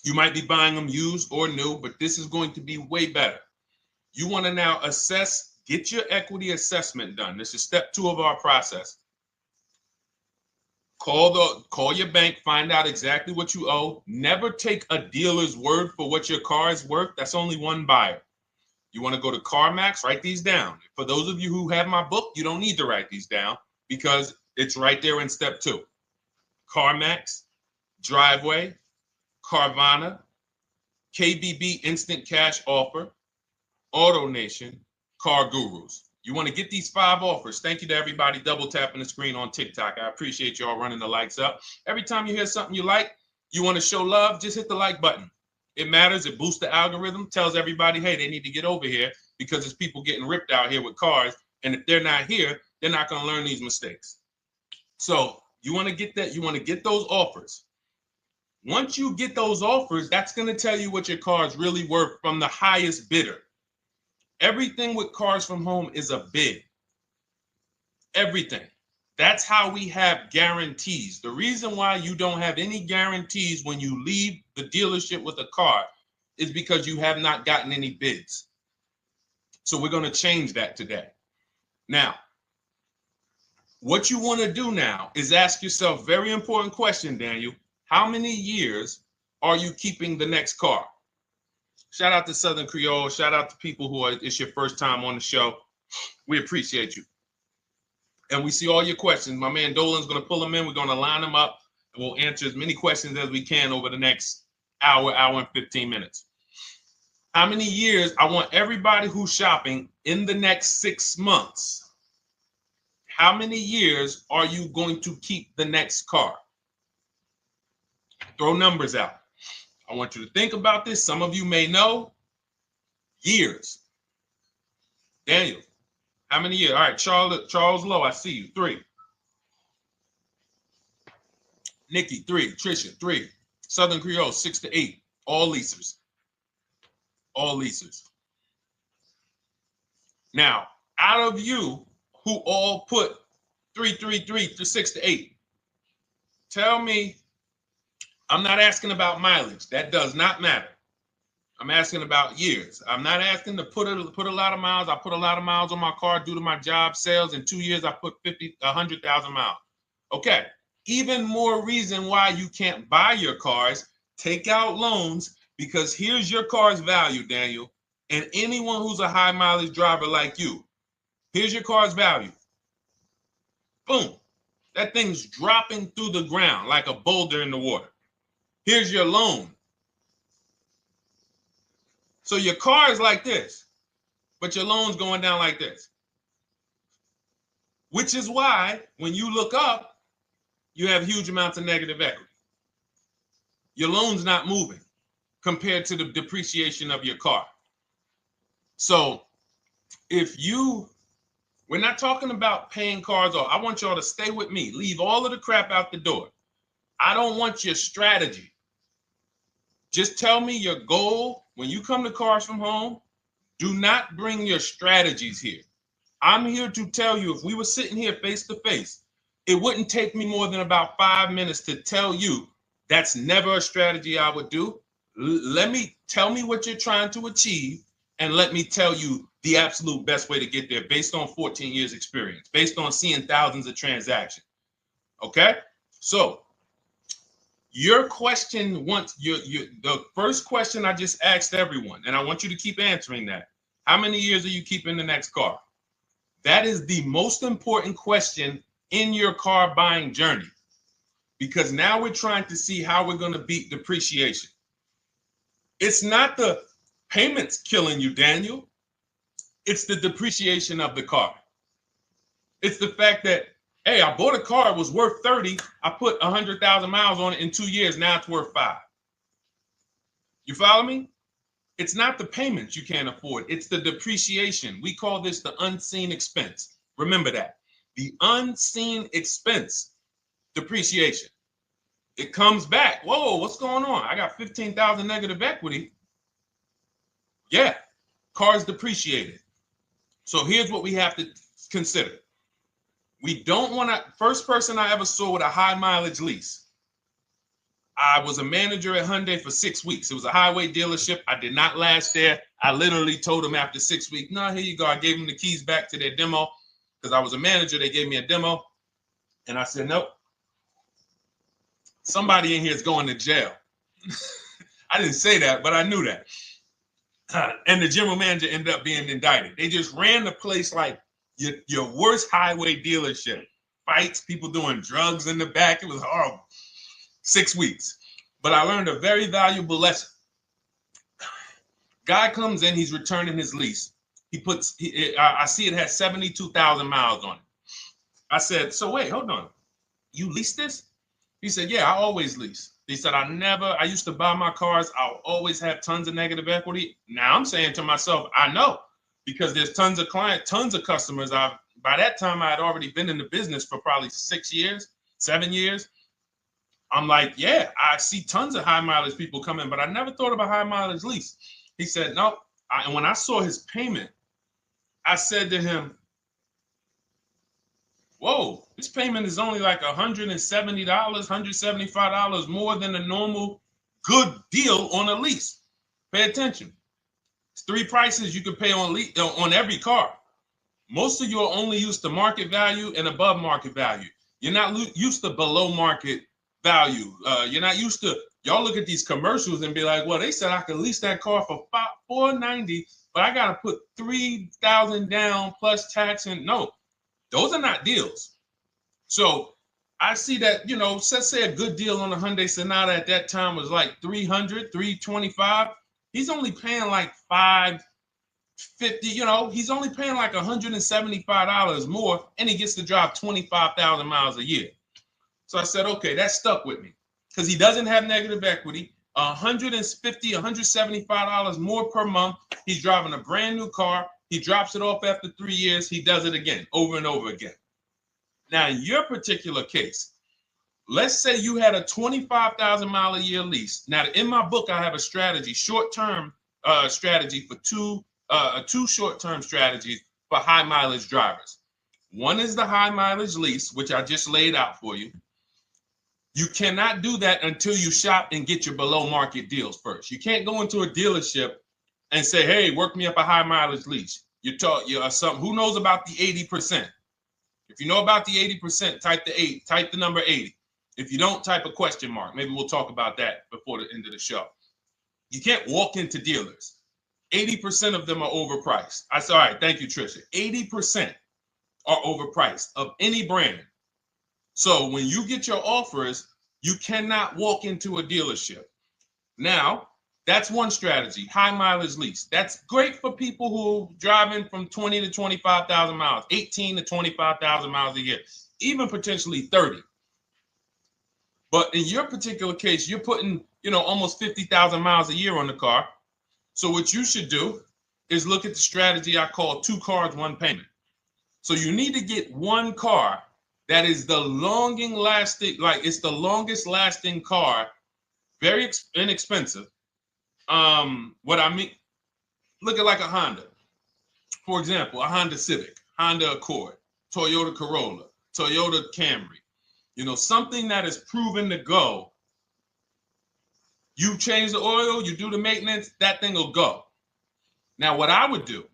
You might be buying them used or new, but this is going to be way better. You want to now assess, get your equity assessment done. This is step 2 of our process. Call your bank, find out exactly what you owe. Never take a dealer's word for what your car is worth. That's only one buyer. You want to go to CarMax, write these down. For those of you who have my book, you don't need to write these down because it's right there in step 2. CarMax, Driveway, Carvana, KBB Instant Cash Offer, AutoNation, Car Gurus. You want to get these 5 offers. Thank you to everybody double tapping the screen on TikTok. I appreciate y'all running the likes up. Every time you hear something you like, you want to show love, just hit the like button. It matters. It boosts the algorithm, tells everybody, hey, they need to get over here because there's people getting ripped out here with cars. And if they're not here, they're not going to learn these mistakes. So you want to get that. You want to get those offers. Once you get those offers, that's going to tell you what your car is really worth from the highest bidder. Everything with Cars from Home is a bid. Everything. That's how we have guarantees. The reason why you don't have any guarantees when you leave the dealership with a car is because you have not gotten any bids. So we're going to change that today. Now, what you want to do now is ask yourself, very important question, Daniel. How many years are you keeping the next car? Shout out to Southern Creole. Shout out to people who it's your first time on the show. We appreciate you. And we see all your questions. My man Dolan's going to pull them in. We're going to line them up. And we'll answer as many questions as we can over the next hour and 15 minutes. How many years? I want everybody who's shopping in the next 6 months. How many years are you going to keep the next car? Throw numbers out. I want you to think about this. Some of you may know. Years. Daniel, how many years? All right, Charles Lowe, I see you. 3. Nikki, 3. Trisha, 3. Southern Creole, 6 to 8. All leasers. All leasers. Now, out of you who all put 3 to 6 to 8, tell me. I'm not asking about mileage. That does not matter. I'm asking about years. I'm not asking to put a lot of miles. I put a lot of miles on my car due to my job sales. In 2 years, I put 100,000 miles. Okay. Even more reason why you can't buy your cars. Take out loans because here's your car's value, Daniel. And anyone who's a high mileage driver like you, here's your car's value. Boom. That thing's dropping through the ground like a boulder in the water. Here's your loan. So your car is like this, but your loan's going down like this. Which is why when you look up, you have huge amounts of negative equity. Your loan's not moving compared to the depreciation of your car. So we're not talking about paying cars off. I want y'all to stay with me. Leave all of the crap out the door. I don't want your strategy. Just tell me your goal. When you come to Cars from Home, do not bring your strategies here. I'm here to tell you, if we were sitting here face to face, it wouldn't take me more than about 5 minutes to tell you that's never a strategy I would do. Tell me what you're trying to achieve, and let me tell you the absolute best way to get there based on 14 years experience, based on seeing thousands of transactions. Okay? So Your question the first question I just asked everyone, and I want you to keep answering that. How many years are you keeping the next car? That is the most important question in your car buying journey, because now we're trying to see how we're going to beat depreciation. It's not the payments killing you, Daniel. It's the depreciation of the car. It's the fact that, hey, I bought a car, it was worth 30. I put 100,000 miles on it in 2 years. Now it's worth 5. You follow me? It's not the payments you can't afford. It's the depreciation. We call this the unseen expense. Remember that. The unseen expense, depreciation. It comes back. Whoa, what's going on? I got 15,000 negative equity. Yeah, car's depreciated. So here's what we have to consider. We don't want to, first person I ever saw with a high mileage lease. I was a manager at Hyundai for 6 weeks. It was a highway dealership. I did not last there. I literally told them after 6 weeks, no, here you go. I gave them the keys back to their demo because I was a manager. They gave me a demo. And I said, nope. Somebody in here is going to jail. I didn't say that, but I knew that. And the general manager ended up being indicted. They just ran the place like your worst highway dealership. Fights, people doing drugs in the back. It was horrible. 6 weeks. But I learned a very valuable lesson. Guy comes in, he's returning his lease. I see it has 72,000 miles on it. I said, so wait, hold on. You leased this? He said, yeah, I always lease. He said, I used to buy my cars. I'll always have tons of negative equity. Now I'm saying to myself, I know, because there's tons of clients, tons of customers. By that time, I had already been in the business for probably 6 years, 7 years. I'm like, yeah, I see tons of high mileage people coming, but I never thought about high mileage lease. He said, no. And when I saw his payment, I said to him, whoa, this payment is only like $170, $175 more than a normal good deal on a lease. Pay attention. It's 3 prices you can pay on every car. Most of you are only used to market value and above market value. You're not used to below market value. You're not used to, y'all look at these commercials and be like, well, they said I could lease that car for $490, but I got to put $3,000 down plus tax. And no, those are not deals. So I see that, let's say a good deal on a Hyundai Sonata at that time was like $300, $325. He's only paying like $550, he's only paying like $175 more, and he gets to drive 25,000 miles a year. So I said, okay, that stuck with me because he doesn't have negative equity. $150, $175 more per month. He's driving a brand new car. He drops it off after 3 years. He does it again, over and over again. Now, in your particular case, let's say you had a 25,000 mile a year lease. Now, in my book, I have a strategy, short-term strategy for two short-term strategies for high mileage drivers. One is the high mileage lease, which I just laid out for you. You cannot do that until you shop and get your below market deals first. You can't go into a dealership and say, hey, work me up a high mileage lease. You're who knows about the 80%? If you know about the 80%, type the number 80. If you don't, type a question mark. Maybe we'll talk about that before the end of the show. You can't walk into dealers. 80% of them are overpriced. I said, all right, thank you, Trisha. 80% are overpriced of any brand. So when you get your offers, you cannot walk into a dealership. Now, that's one strategy, high mileage lease. That's great for people who are driving from 20 to 25,000 miles, 18 to 25,000 miles a year, even potentially 30. But in your particular case, you're putting, almost 50,000 miles a year on the car. So what you should do is look at the strategy I call 2 cars, 1 payment. So you need to get one car that is the longest lasting car, very inexpensive. What I mean, look at like a Honda. For example, a Honda Civic, Honda Accord, Toyota Corolla, Toyota Camry. Something that is proven to go. You change the oil, you do the maintenance, that thing will go. Now, what I would do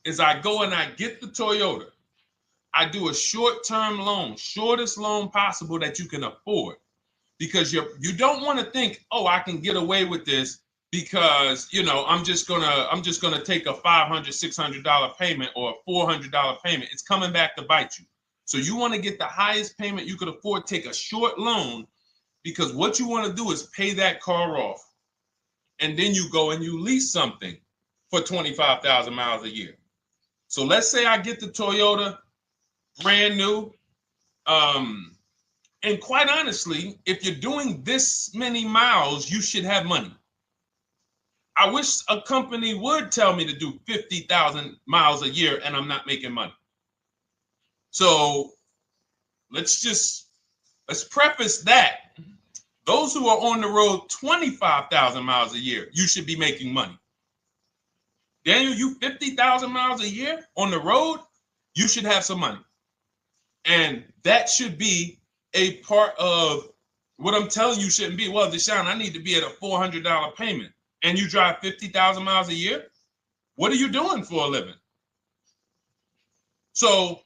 is I go and I get the Toyota. I do a short-term loan, shortest loan possible that you can afford. because you don't want to think, oh, I can get away with this because, you know, I'm just gonna take a $500, $600 payment or a $400 payment. It's coming back to bite you. So you want to get the highest payment you could afford, take a short loan, because what you want to do is pay that car off. And then you go and you lease something for 25,000 miles a year. So let's say I get the Toyota brand new. And quite honestly, if you're doing this many miles, you should have money. I wish a company would tell me to do 50,000 miles a year and I'm not making money. So let's preface that. Those who are on the road 25,000 miles a year, you should be making money. Daniel, you 50,000 miles a year on the road, you should have some money. And that should be a part of what I'm telling you shouldn't be. Well, Deshone, I need to be at a $400 payment. And you drive 50,000 miles a year? What are you doing for a living? So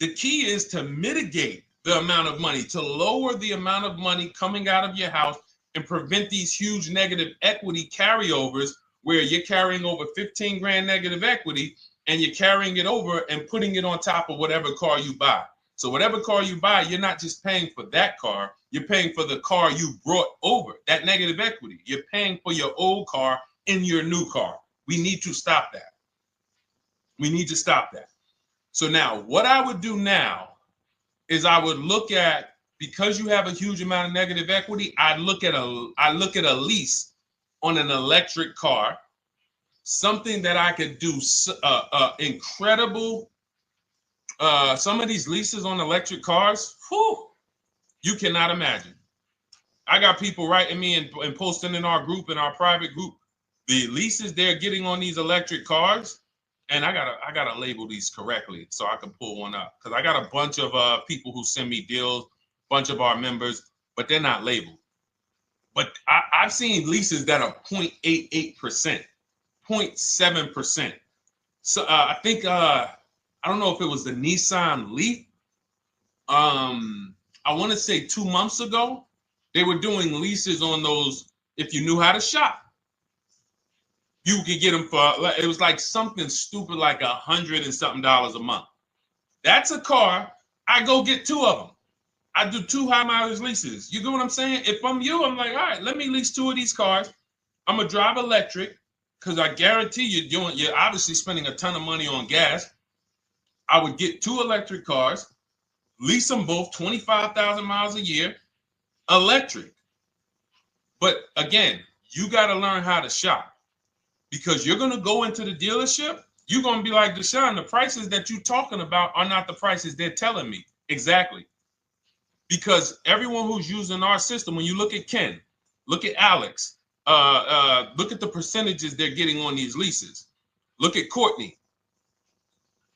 the key is to mitigate the amount of money, to lower the amount of money coming out of your house and prevent these huge negative equity carryovers where you're carrying over 15 grand negative equity and you're carrying it over and putting it on top of whatever car you buy. So whatever car you buy, you're not just paying for that car, you're paying for the car you brought over, that negative equity. You're paying for your old car in your new car. We need to stop that. We need to stop that. So now what I would do now is I would look at, because you have a huge amount of negative equity, I look at a lease on an electric car, something that I could do incredible. Some of these leases on electric cars, whew, you cannot imagine. I got people writing me and posting in our group, in our private group, the leases they're getting on these electric cars. And I gotta label these correctly so I can pull one up, because I got a bunch of people who send me deals, bunch of our members, but they're not labeled. But I've seen leases that are 0.88%, 0.7%. So I think I don't know if it was the Nissan Leaf. I want to say 2 months ago, they were doing leases on those. If you knew how to shop, you could get them for, it was like something stupid like $100 and something a month. That's a car. I go get 2 of them. I do 2 high mileage leases. You get what I'm saying? If I'm you, I'm like, all right, let me lease 2 of these cars. I'm gonna drive electric, because I guarantee you're obviously spending a ton of money on gas. I would get 2 electric cars, lease them both 25,000 miles a year, electric. But again, you got to learn how to shop. Because you're going to go into the dealership, you're going to be like, Deshone, the prices that you're talking about are not the prices they're telling me. Exactly. Because everyone who's using our system, when you look at Ken, look at Alex, look at the percentages they're getting on these leases. Look at Courtney.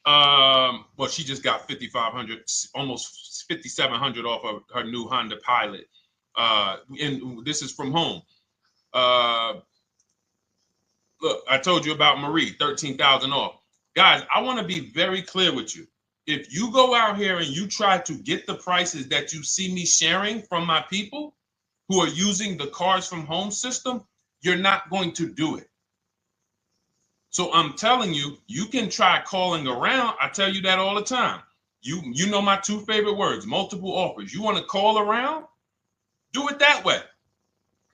Well, she just got 5,500, almost 5,700 off of her new Honda Pilot. And this is from home. Look, I told you about Marie, 13,000 off. Guys, I want to be very clear with you. If you go out here and you try to get the prices that you see me sharing from my people who are using the Cars from Home system, you're not going to do it. So I'm telling you, you can try calling around. I tell you that all the time. You know my 2 favorite words, multiple offers. You want to call around? Do it that way.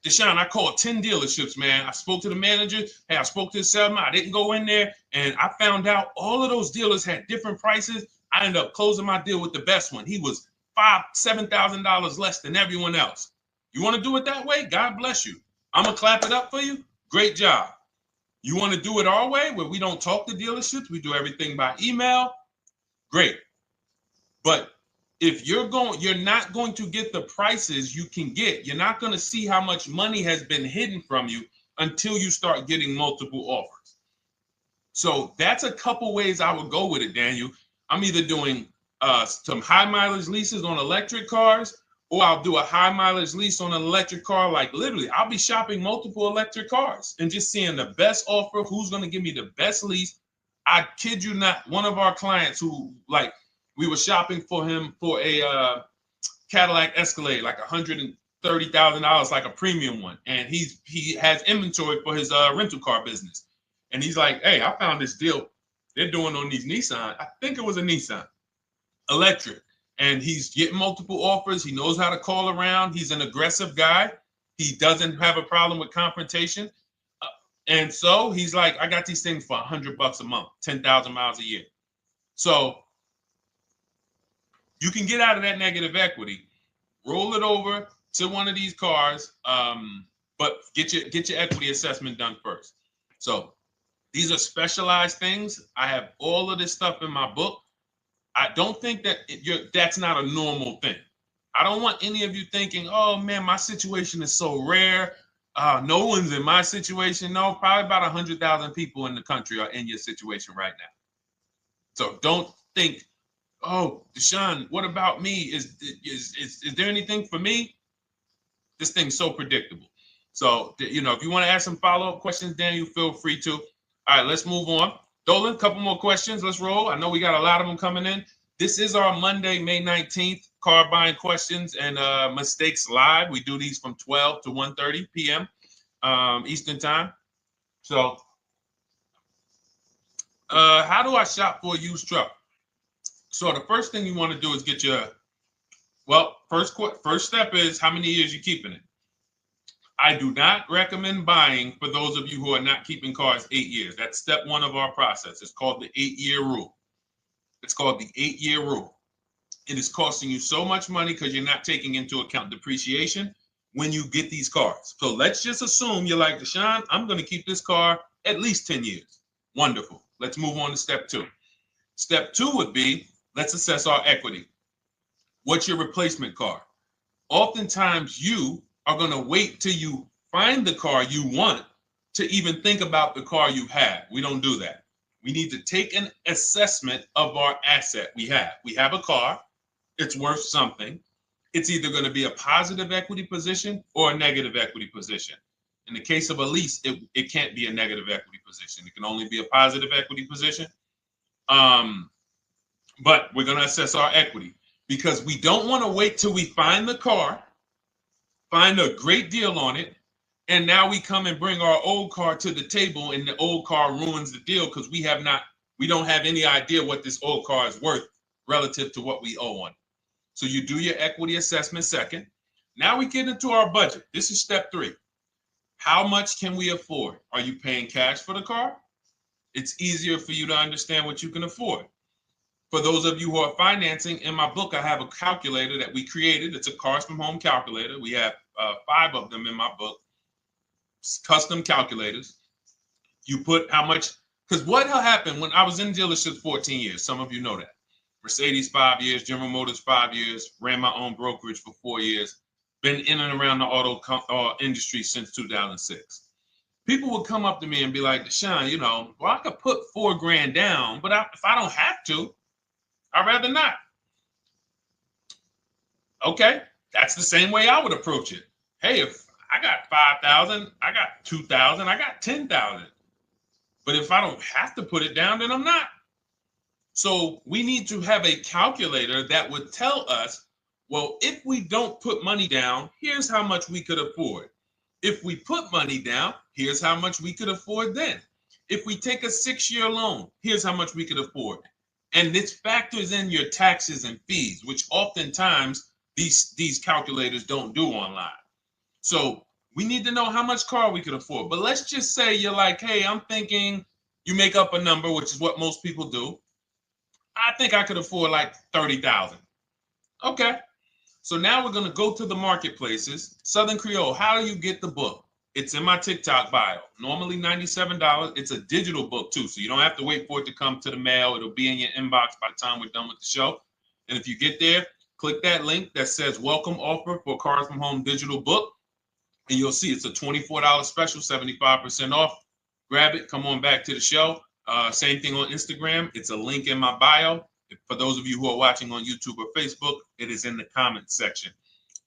Deshone, I called 10 dealerships, man. I spoke to the manager. Hey, I spoke to the salesman. I didn't go in there, and I found out all of those dealers had different prices. I ended up closing my deal with the best one. He was $5,000, $7,000 less than everyone else. You want to do it that way? God bless you. I'm going to clap it up for you. Great job. You want to do it our way, where we don't talk to dealerships? We do everything by email? Great. But if you're not going to get the prices you can get. You're not going to see how much money has been hidden from you until you start getting multiple offers. So that's a couple ways I would go with it, Daniel. I'm either doing some high mileage leases on electric cars, or I'll do a high mileage lease on an electric car. Like literally, I'll be shopping multiple electric cars and just seeing the best offer, who's going to give me the best lease. I kid you not, one of our clients who, like, we were shopping for him for a Cadillac Escalade, like $30,000, like a premium one, and he has inventory for his rental car business, and he's like, hey, I found this deal they're doing on these Nissan. I think it was a Nissan electric, and he's getting multiple offers. He knows how to call around. He's an aggressive guy. He doesn't have a problem with confrontation, and so he's like, I got these things for $100 a month, 10,000 miles a year. So you can get out of that negative equity, roll it over to one of these cars, but get your equity assessment done first. So these are specialized things. I have all of this stuff in my book. I don't think that that's not a normal thing. I don't want any of you thinking, oh man, my situation is so rare. No one's in my situation. No, probably about 100,000 people in the country are in your situation right now. So don't think, oh, Deshone, what about me? Is there anything for me? This thing's so predictable. So, if you want to ask some follow-up questions, Daniel, feel free to. All right, let's move on. Dolan, a couple more questions. Let's roll. I know we got a lot of them coming in. This is our Monday, May 19th, car buying questions and mistakes live. We do these from 12 to 1:30 p.m. Eastern time. So, how do I shop for a used truck? So the first thing you want to do is get your, first step is how many years you're keeping it. I do not recommend buying for those of you who are not keeping cars 8 years. That's step one of our process. It's called the 8-year rule. It's called the 8-year rule. It is costing you so much money because you're not taking into account depreciation when you get these cars. So let's just assume you're like, Deshone, I'm going to keep this car at least 10 years. Wonderful. Let's move on to step two. Step two would be, let's assess our equity. What's your replacement car? Oftentimes you are going to wait till you find the car you want to even think about the car you have. We don't do that. We need to take an assessment of our asset we have. We have a car. It's worth something. It's either going to be a positive equity position or a negative equity position. In the case of a lease, it can't be a negative equity position. It can only be a positive equity position. But we're going to assess our equity because we don't want to wait till we find the car, find a great deal on it, and now we come and bring our old car to the table and the old car ruins the deal because we don't have any idea what this old car is worth relative to what we owe on it. So you do your equity assessment second. Now we get into our budget. This is step three. How much can we afford? Are you paying cash for the car? It's easier for you to understand what you can afford. For those of you who are financing, in my book, I have a calculator that we created. It's a Cars from Home calculator. We have 5 of them in my book, custom calculators. You put how much, because what happened when I was in dealerships 14 years, some of you know that. Mercedes 5 years, General Motors 5 years, ran my own brokerage for 4 years, been in and around the auto industry since 2006. People would come up to me and be like, Deshone, I could put $4,000 down, but if I don't have to, I'd rather not. Okay, that's the same way I would approach it. Hey, if I got 5,000, I got 2,000, I got 10,000. But if I don't have to put it down, then I'm not. So we need to have a calculator that would tell us, well, if we don't put money down, here's how much we could afford. If we put money down, here's how much we could afford then. If we take a 6-year loan, here's how much we could afford. And this factors in your taxes and fees, which oftentimes these calculators don't do online. So we need to know how much car we could afford. But let's just say you're like, hey, I'm thinking, you make up a number, which is what most people do. I think I could afford like 30,000. Okay. So now we're going to go to the marketplaces. Southern Creole, how do you get the book? It's in my TikTok bio. Normally $97. It's a digital book too, so you don't have to wait for it to come to the mail. It'll be in your inbox by the time we're done with the show. And if you get there, click that link that says welcome offer for Cars from Home digital book. And you'll see it's a $24 special, 75% off. Grab it. Come on back to the show. Same thing on Instagram. It's a link in my bio. For those of you who are watching on YouTube or Facebook, it is in the comments section.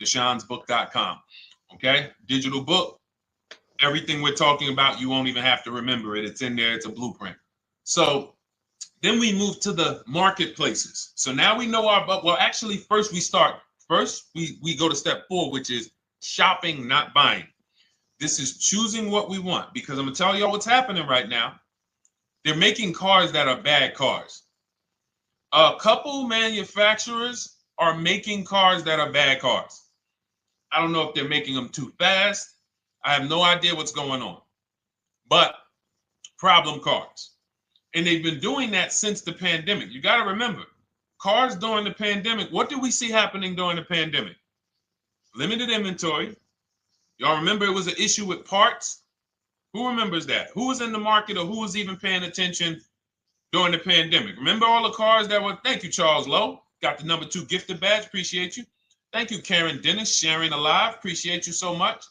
DeshonesBook.com. Okay? Digital book. Everything we're talking about, you won't even have to remember it. It's in there. It's a blueprint. So then we move to the marketplaces. So now we know actually first we go to step 4, which is shopping, not buying. This is choosing what we want, because I'm gonna tell y'all what's happening right now. They're making cars that are bad cars. A couple manufacturers are making cars that are bad cars. I don't know if they're making them too fast. I have no idea what's going on, but problem cars. And they've been doing that since the pandemic. You got to remember, cars during the pandemic, what did we see happening during the pandemic? Limited inventory. Y'all remember it was an issue with parts? Who remembers that? Who was in the market or who was even paying attention during the pandemic? Remember all the cars that were, thank you, Charles Lowe. Got the #2 gifted badge, appreciate you. Thank you, Karen Dennis, sharing alive, appreciate you so much.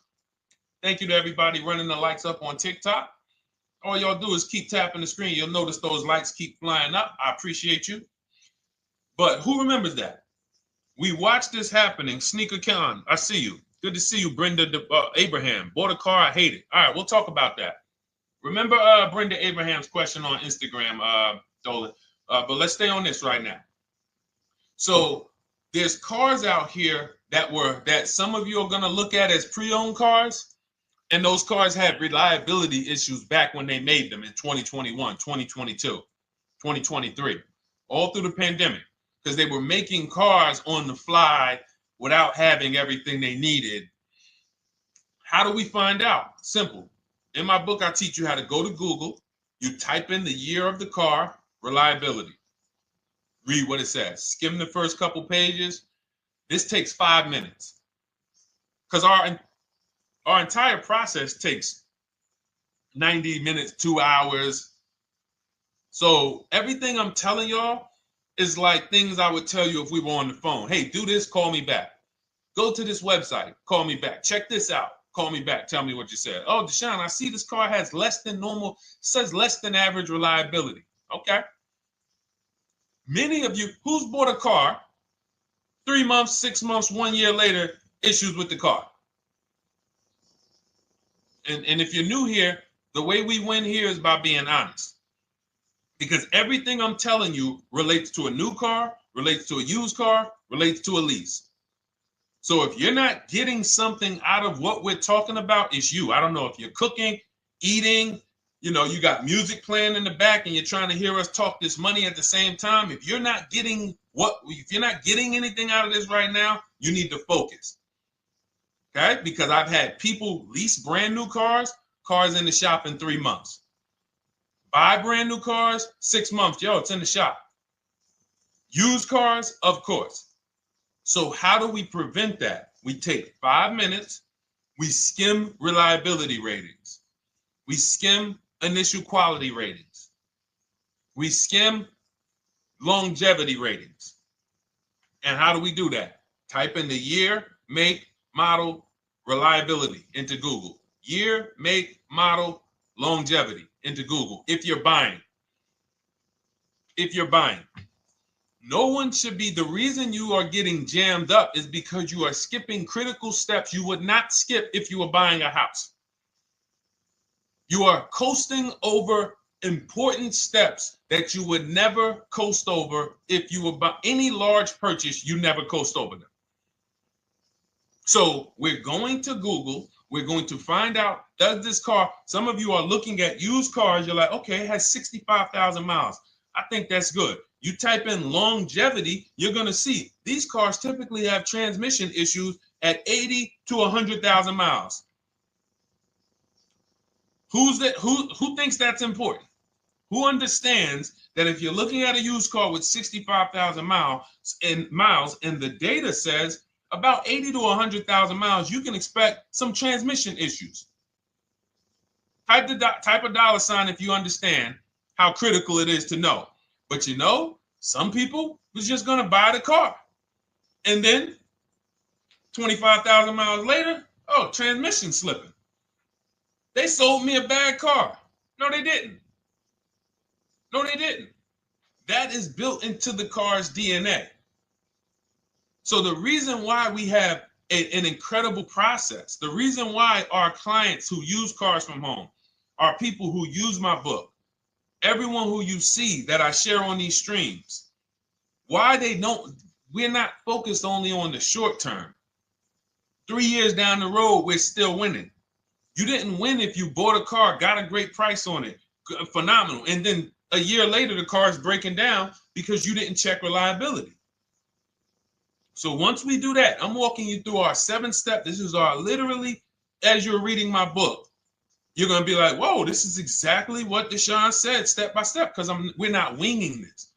Thank you to everybody running the likes up on TikTok. All y'all do is keep tapping the screen. You'll notice those likes keep flying up. I appreciate you. But who remembers that? We watched this happening. Sneaker Khan, I see you. Good to see you, Brenda Abraham. Bought a car, I hate it. All right, we'll talk about that. Remember Brenda Abraham's question on Instagram, Dolan. But let's stay on this right now. So there's cars out here that some of you are going to look at as pre-owned cars. And those cars had reliability issues back when they made them in 2021, 2022, 2023, all through the pandemic, because they were making cars on the fly without having everything they needed. How do we find out? Simple. In my book, I teach you how to go to Google. You type in the year of the car, reliability. Read what it says. Skim the first couple pages. This takes 5 minutes. Because our entire process takes 90 minutes, 2 hours. So everything I'm telling y'all is like things I would tell you if we were on the phone. Hey, do this, call me back. Go to this website, call me back. Check this out, call me back. Tell me what you said. Oh, Deshone, I see this car has less than normal, says less than average reliability. Okay. Many of you, who's bought a car 3 months, 6 months, 1 year later, issues with the car? And if you're new here, the way we win here is by being honest. Because everything I'm telling you relates to a new car, relates to a used car, relates to a lease. So if you're not getting something out of what we're talking about, it's you. I don't know if you're cooking, eating, you got music playing in the back and you're trying to hear us talk this money at the same time. If you're not getting anything out of this right now, you need to focus. Okay? Because I've had people lease brand new cars in the shop in 3 months. Buy brand new cars, 6 months. Yo, it's in the shop. Used cars, of course. So how do we prevent that? We take 5 minutes. We skim reliability ratings. We skim initial quality ratings. We skim longevity ratings. And how do we do that? Type in the year, make, model, reliability into Google. Year, make, model, longevity into Google. If you're buying. No one should be, the reason you are getting jammed up is because you are skipping critical steps you would not skip if you were buying a house. You are coasting over important steps that you would never coast over if you were buying any large purchase, you never coast over them. So we're going to Google, we're going to find out, does this car, some of you are looking at used cars, you're like, okay, it has 65,000 miles. I think that's good. You type in longevity, you're going to see these cars typically have transmission issues at 80 to 100,000 miles. Who thinks that's important? Who understands that if you're looking at a used car with 65,000 miles and the data says about 80 to 100,000 miles, you can expect some transmission issues. Type a dollar sign if you understand how critical it is to know. But some people was just going to buy the car. And then 25,000 miles later, transmission slipping. They sold me a bad car. No, they didn't. That is built into the car's DNA. So the reason why we have an incredible process, the reason why our clients who use cars from home are people who use my book, everyone who you see that I share on these streams, we're not focused only on the short term. 3 years down the road, we're still winning. You didn't win if you bought a car, got a great price on it, phenomenal, and then a year later the car is breaking down because you didn't check reliability. So once we do that, I'm walking you through our 7-step. This is our literally, as you're reading my book, you're going to be like, whoa, this is exactly what Deshone said step by step, because we're not winging this.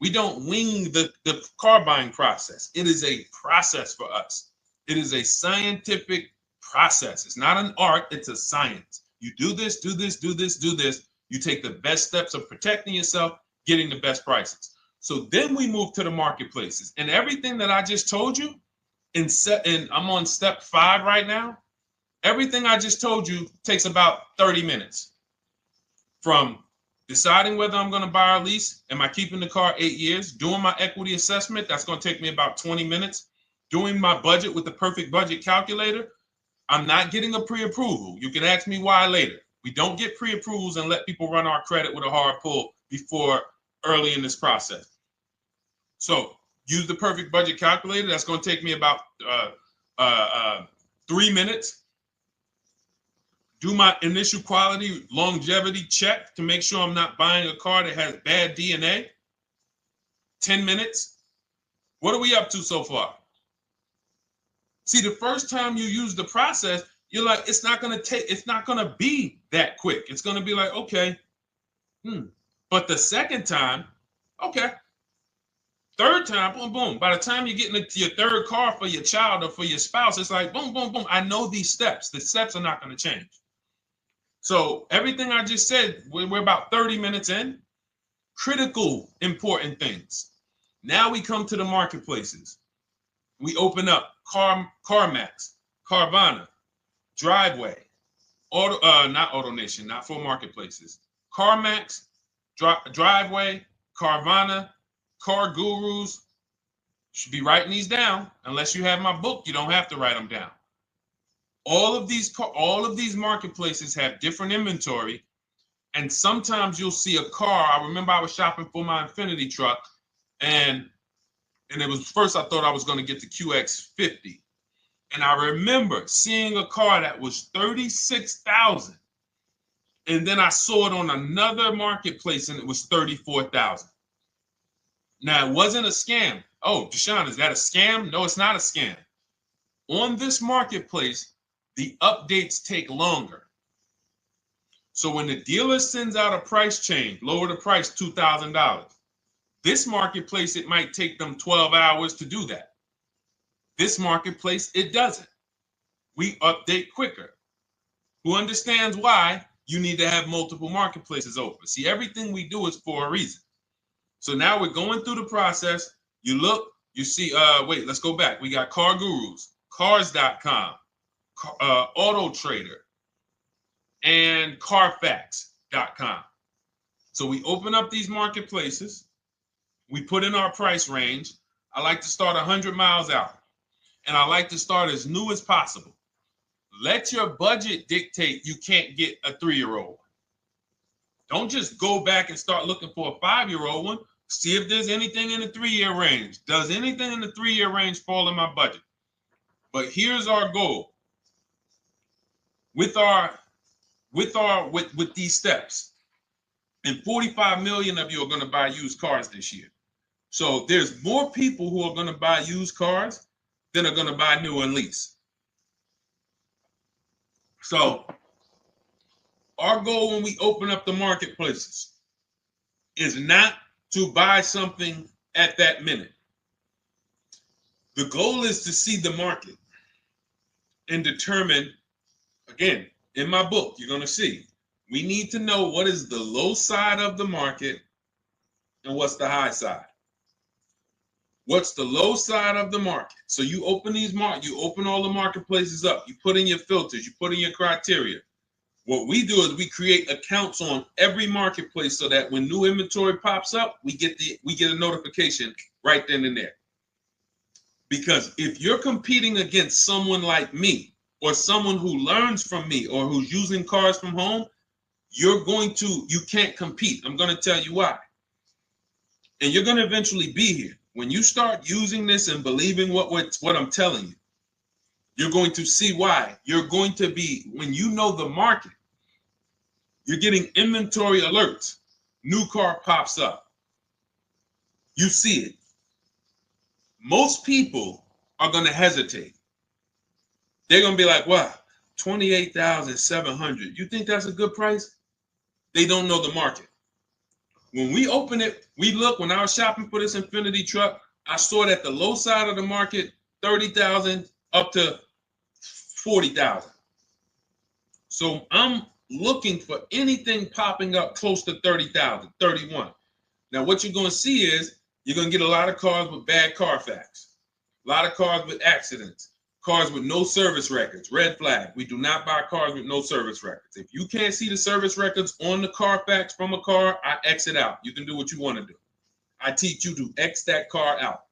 We don't wing the car buying process. It is a process for us. It is a scientific process. It's not an art, it's a science. You do this, do this, do this, do this. You take the best steps of protecting yourself, getting the best prices. So then we move to the marketplaces. And everything that I just told you, and I'm on step 5 right now, everything I just told you takes about 30 minutes. From deciding whether I'm going to buy or lease, am I keeping the car 8 years, doing my equity assessment, that's going to take me about 20 minutes, doing my budget with the perfect budget calculator. I'm not getting a pre-approval. You can ask me why later. We don't get pre-approvals and let people run our credit with a hard pull before early in this process. So use the perfect budget calculator. That's going to take me about 3 minutes. Do my initial quality longevity check to make sure I'm not buying a car that has bad DNA. 10 minutes. What are we up to so far? See, the first time you use the process, you're like, it's not going to be that quick. It's going to be like, okay. But the second time, okay. Third time, boom, boom. By the time you're getting into your third car for your child or for your spouse, it's like, boom, boom, boom. I know these steps. The steps are not going to change. So everything I just said, we're about 30 minutes in. Critical, important things. Now we come to the marketplaces. We open up CarMax, Carvana, Driveway, not AutoNation, not for marketplaces. CarMax, Driveway, Carvana, Car Gurus. Should be writing these down. Unless you have my book, you don't have to write them down. All of these marketplaces have different inventory, and sometimes you'll see a car. I remember I was shopping for my Infinity truck, and it was first I thought I was going to get the QX50, and I remember seeing a car that was $36,000, and then I saw it on another marketplace, and it was $34,000. Now it wasn't a scam. Oh, Deshone, is that a scam? No, it's not a scam. On this marketplace, the updates take longer. So when the dealer sends out a price change, lower the price $2,000. This marketplace, it might take them 12 hours to do that. This marketplace, it doesn't. We update quicker. Who understands why you need to have multiple marketplaces open? See, everything we do is for a reason. So now we're going through the process. You look, you see, wait, let's go back. We got Car Gurus, Cars.com, Auto Trader, and Carfax.com. So we open up these marketplaces. We put in our price range. I like to start 100 miles out, and I like to start as new as possible. Let your budget dictate you can't get a 3-year-old. Don't just go back and start looking for a 5-year-old one. See if there's anything in the 3-year range. Does anything in the 3-year range fall in my budget? But here's our goal. With these steps, and 45 million of you are going to buy used cars this year. So there's more people who are going to buy used cars than are going to buy new and lease. So our goal when we open up the marketplaces is not to buy something at that minute. The goal is to see the market and determine, again, in my book, you're going to see, we need to know what is the low side of the market and what's the high side. What's the low side of the market? So you open you open all the marketplaces up. You put in your filters. You put in your criteria. What we do is we create accounts on every marketplace so that when new inventory pops up, we get a notification right then and there. Because if you're competing against someone like me or someone who learns from me or who's using cars from home, you can't compete. I'm going to tell you why. And you're going to eventually be here. When you start using this and believing what I'm telling you, You're going to see why. You're going to be, when you know the market, you're getting inventory alerts. New car pops up. You see it. Most people are going to hesitate. They're going to be like, wow, 28,700. You think that's a good price? They don't know the market. When we open it, we look, when I was shopping for this Infinity truck, I saw it at the low side of the market, 30,000 up to 40,000. So I'm looking for anything popping up close to 30,000, 31. Now, what you're going to see is you're going to get a lot of cars with bad Carfax, a lot of cars with accidents, cars with no service records, red flag. We do not buy cars with no service records. If you can't see the service records on the Carfax from a car, I exit out. You can do what you want to do. I teach you to X that car out.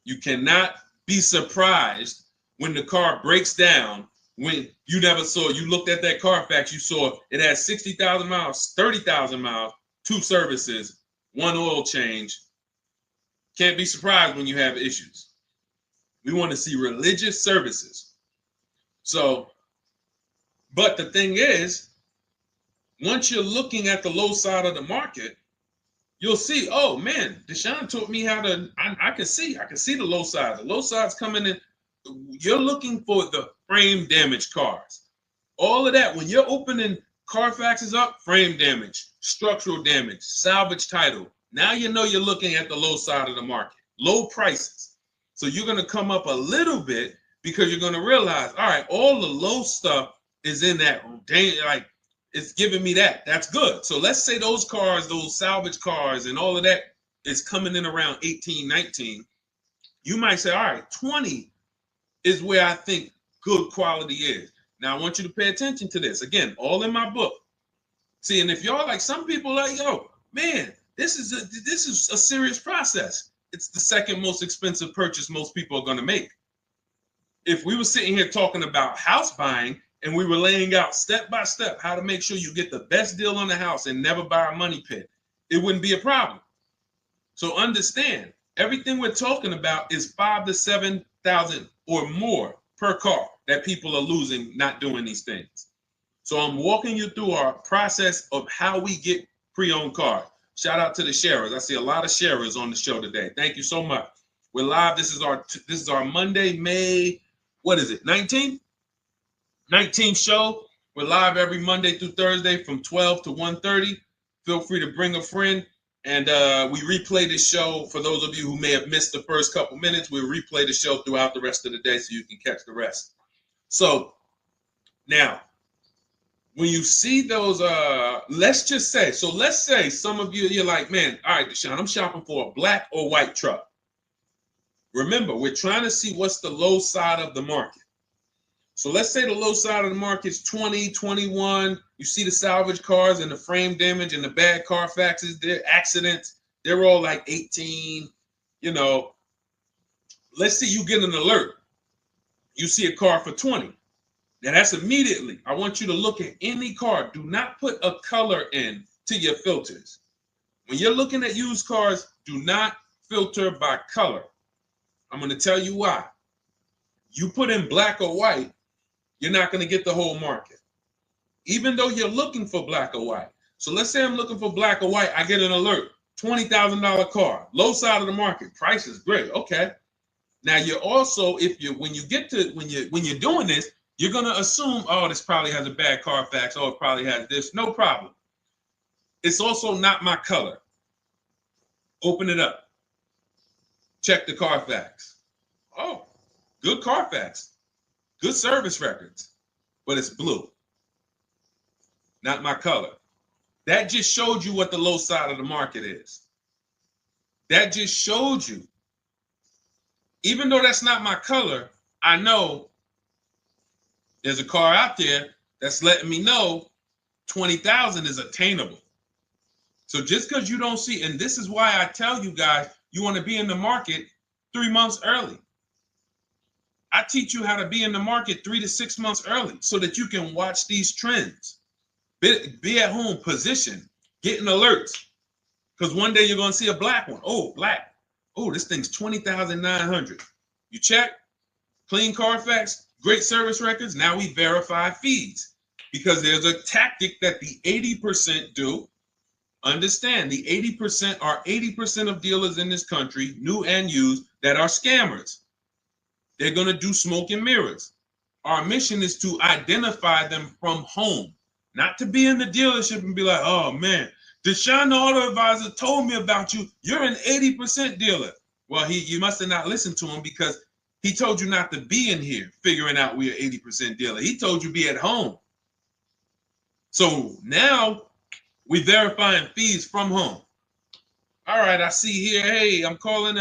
You cannot be surprised when the car breaks down, when you never saw, you looked at that Carfax, you saw it had 60,000 miles, 30,000 miles, 2 services, 1 oil change. Can't be surprised when you have issues. We want to see religious services. So, but the thing is, once you're looking at the low side of the market, you'll see, oh man, Deshone taught me how to, I can see the low side. The low side's coming in. You're looking for the frame damage cars. All of that, when you're opening Carfaxes up, frame damage, structural damage, salvage title. Now you know you're looking at the low side of the market, low prices. So you're going to come up a little bit because you're going to realize, all right, all the low stuff is in that, like, it's giving me that. That's good. So let's say those cars, those salvage cars and all of that is coming in around 18, 19. You might say, all right, 20 is where I think good quality is. Now, I want you to pay attention to this. Again, all in my book. See, and if y'all like, some people like, yo, man, this is a serious process. It's the second most expensive purchase most people are going to make. If we were sitting here talking about house buying and we were laying out step by step how to make sure you get the best deal on the house and never buy a money pit, it wouldn't be a problem. So understand, everything we're talking about is 5,000 to 7,000 or more per car that people are losing not doing these things. So I'm walking you through our process of how we get pre-owned cars. Shout out to the sharers. I see a lot of sharers on the show today. Thank you so much. We're live. This is our Monday, May, what is it, 19th? 19th show. We're live every Monday through Thursday from 12 to 1:30. Feel free to bring a friend. And we replay this show. For those of you who may have missed the first couple minutes, we'll replay the show throughout the rest of the day so you can catch the rest. So now, when you see those, let's say some of you, you're like, man, all right, Deshone, I'm shopping for a black or white truck. Remember, we're trying to see what's the low side of the market. So let's say the low side of the market is 20, 21. You see the salvage cars and the frame damage and the bad Carfaxes, their accidents, they're all like 18, you know. Let's say you get an alert. You see a car for 20. Now that's immediately, I want you to look at any car. Do not put a color in to your filters. When you're looking at used cars, do not filter by color. I'm going to tell you why. You put in black or white, you're not going to get the whole market, even though you're looking for black or white. So let's say I'm looking for black or white. I get an alert, $20,000 car, low side of the market. Price is great. Okay. Now you're also, when you're doing this, you're going to assume, oh, this probably has a bad Carfax. Oh, it probably has this. No problem. It's also not my color. Open it up. Check the Carfax. Oh, good Carfax. Good service records, but it's blue. Not my color. That just showed you what the low side of the market is. That just showed you. Even though that's not my color, I know there's a car out there that's letting me know 20,000 is attainable. So just because you don't see, and this is why I tell you guys, you want to be in the market 3 months early. I teach you how to be in the market 3 to 6 months early so that you can watch these trends. Be at home, position, getting alerts. Because one day you're going to see a black one. Oh, black. Oh, this thing's 20,900. You check. clean Carfax, great service records. Now we verify fees because there's a tactic that the 80% do. Understand, the 80% are 80% of dealers in this country, new and used, that are scammers. They're going to do smoke and mirrors. Our mission is to identify them from home, not to be in the dealership and be like, oh man, Deshone the Auto Advisor told me about you. You're an 80% dealer. Well, you must have not listened to him because he told you not to be in here figuring out we're 80% dealer. He told you be at home. So now we verifying fees from home. All right, I see here, hey, I'm calling,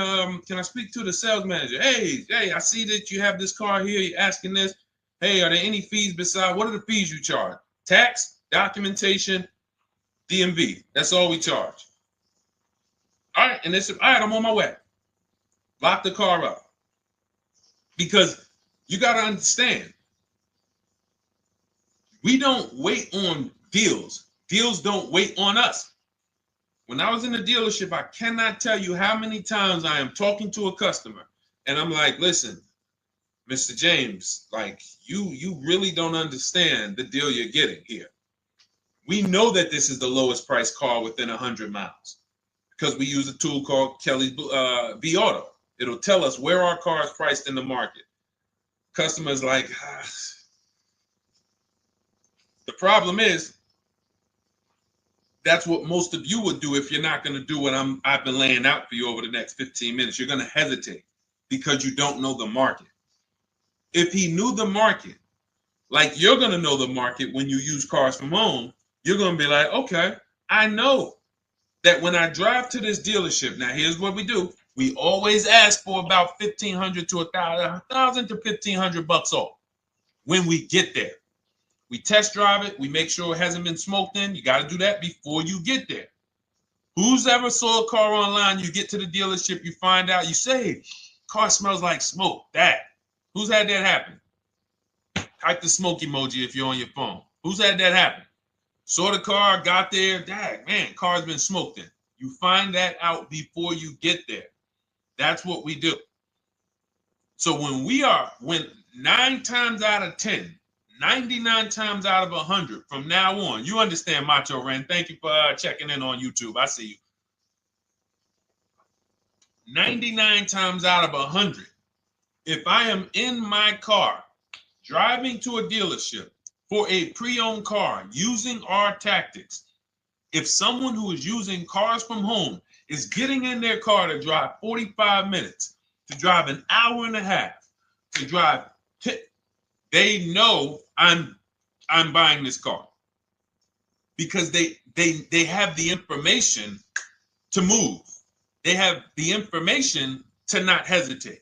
can I speak to the sales manager? Hey, I see that you have this car here, you're asking this. Hey, are there any fees besides, what are the fees you charge? Tax, documentation, DMV. That's all we charge. All right, and they said, all right, I'm on my way. Lock the car up. Because you got to understand, we don't wait on deals. Deals don't wait on us. When I was in the dealership, I cannot tell you how many times I am talking to a customer and I'm like, listen, Mr. James, like you really don't understand the deal you're getting here. We know that this is the lowest price car within 100 miles because we use a tool called Kelly's V Auto. It'll tell us where our car is priced in the market. Customers like, the problem is, that's what most of you would do if you're not going to do what I've been laying out for you over the next 15 minutes. You're going to hesitate because you don't know the market. If he knew the market, like you're going to know the market when you use cars from home, you're going to be like, okay, I know that when I drive to this dealership, now here's what we do. We always ask for about $1,500 to $1,000 to $1,500 off when we get there. We test drive it. We make sure it hasn't been smoked in. You got to do that before you get there. Who's ever saw a car online? You get to the dealership, you find out, you say, car smells like smoke. That. Who's had that happen? Type the smoke emoji if you're on your phone. Who's had that happen? Saw the car, got there, dang, man, car's been smoked in. You find that out before you get there. That's what we do. So when 9 times out of 10, 99 times out of 100 from now on, you understand, Macho Ren. Thank you for checking in on YouTube. I see you. 99 times out of 100, if I am in my car driving to a dealership for a pre-owned car using our tactics, if someone who is using cars from home is getting in their car to drive 45 minutes, to drive an hour and a half, to drive, they know I'm buying this car because they have the information to move. They have the information to not hesitate.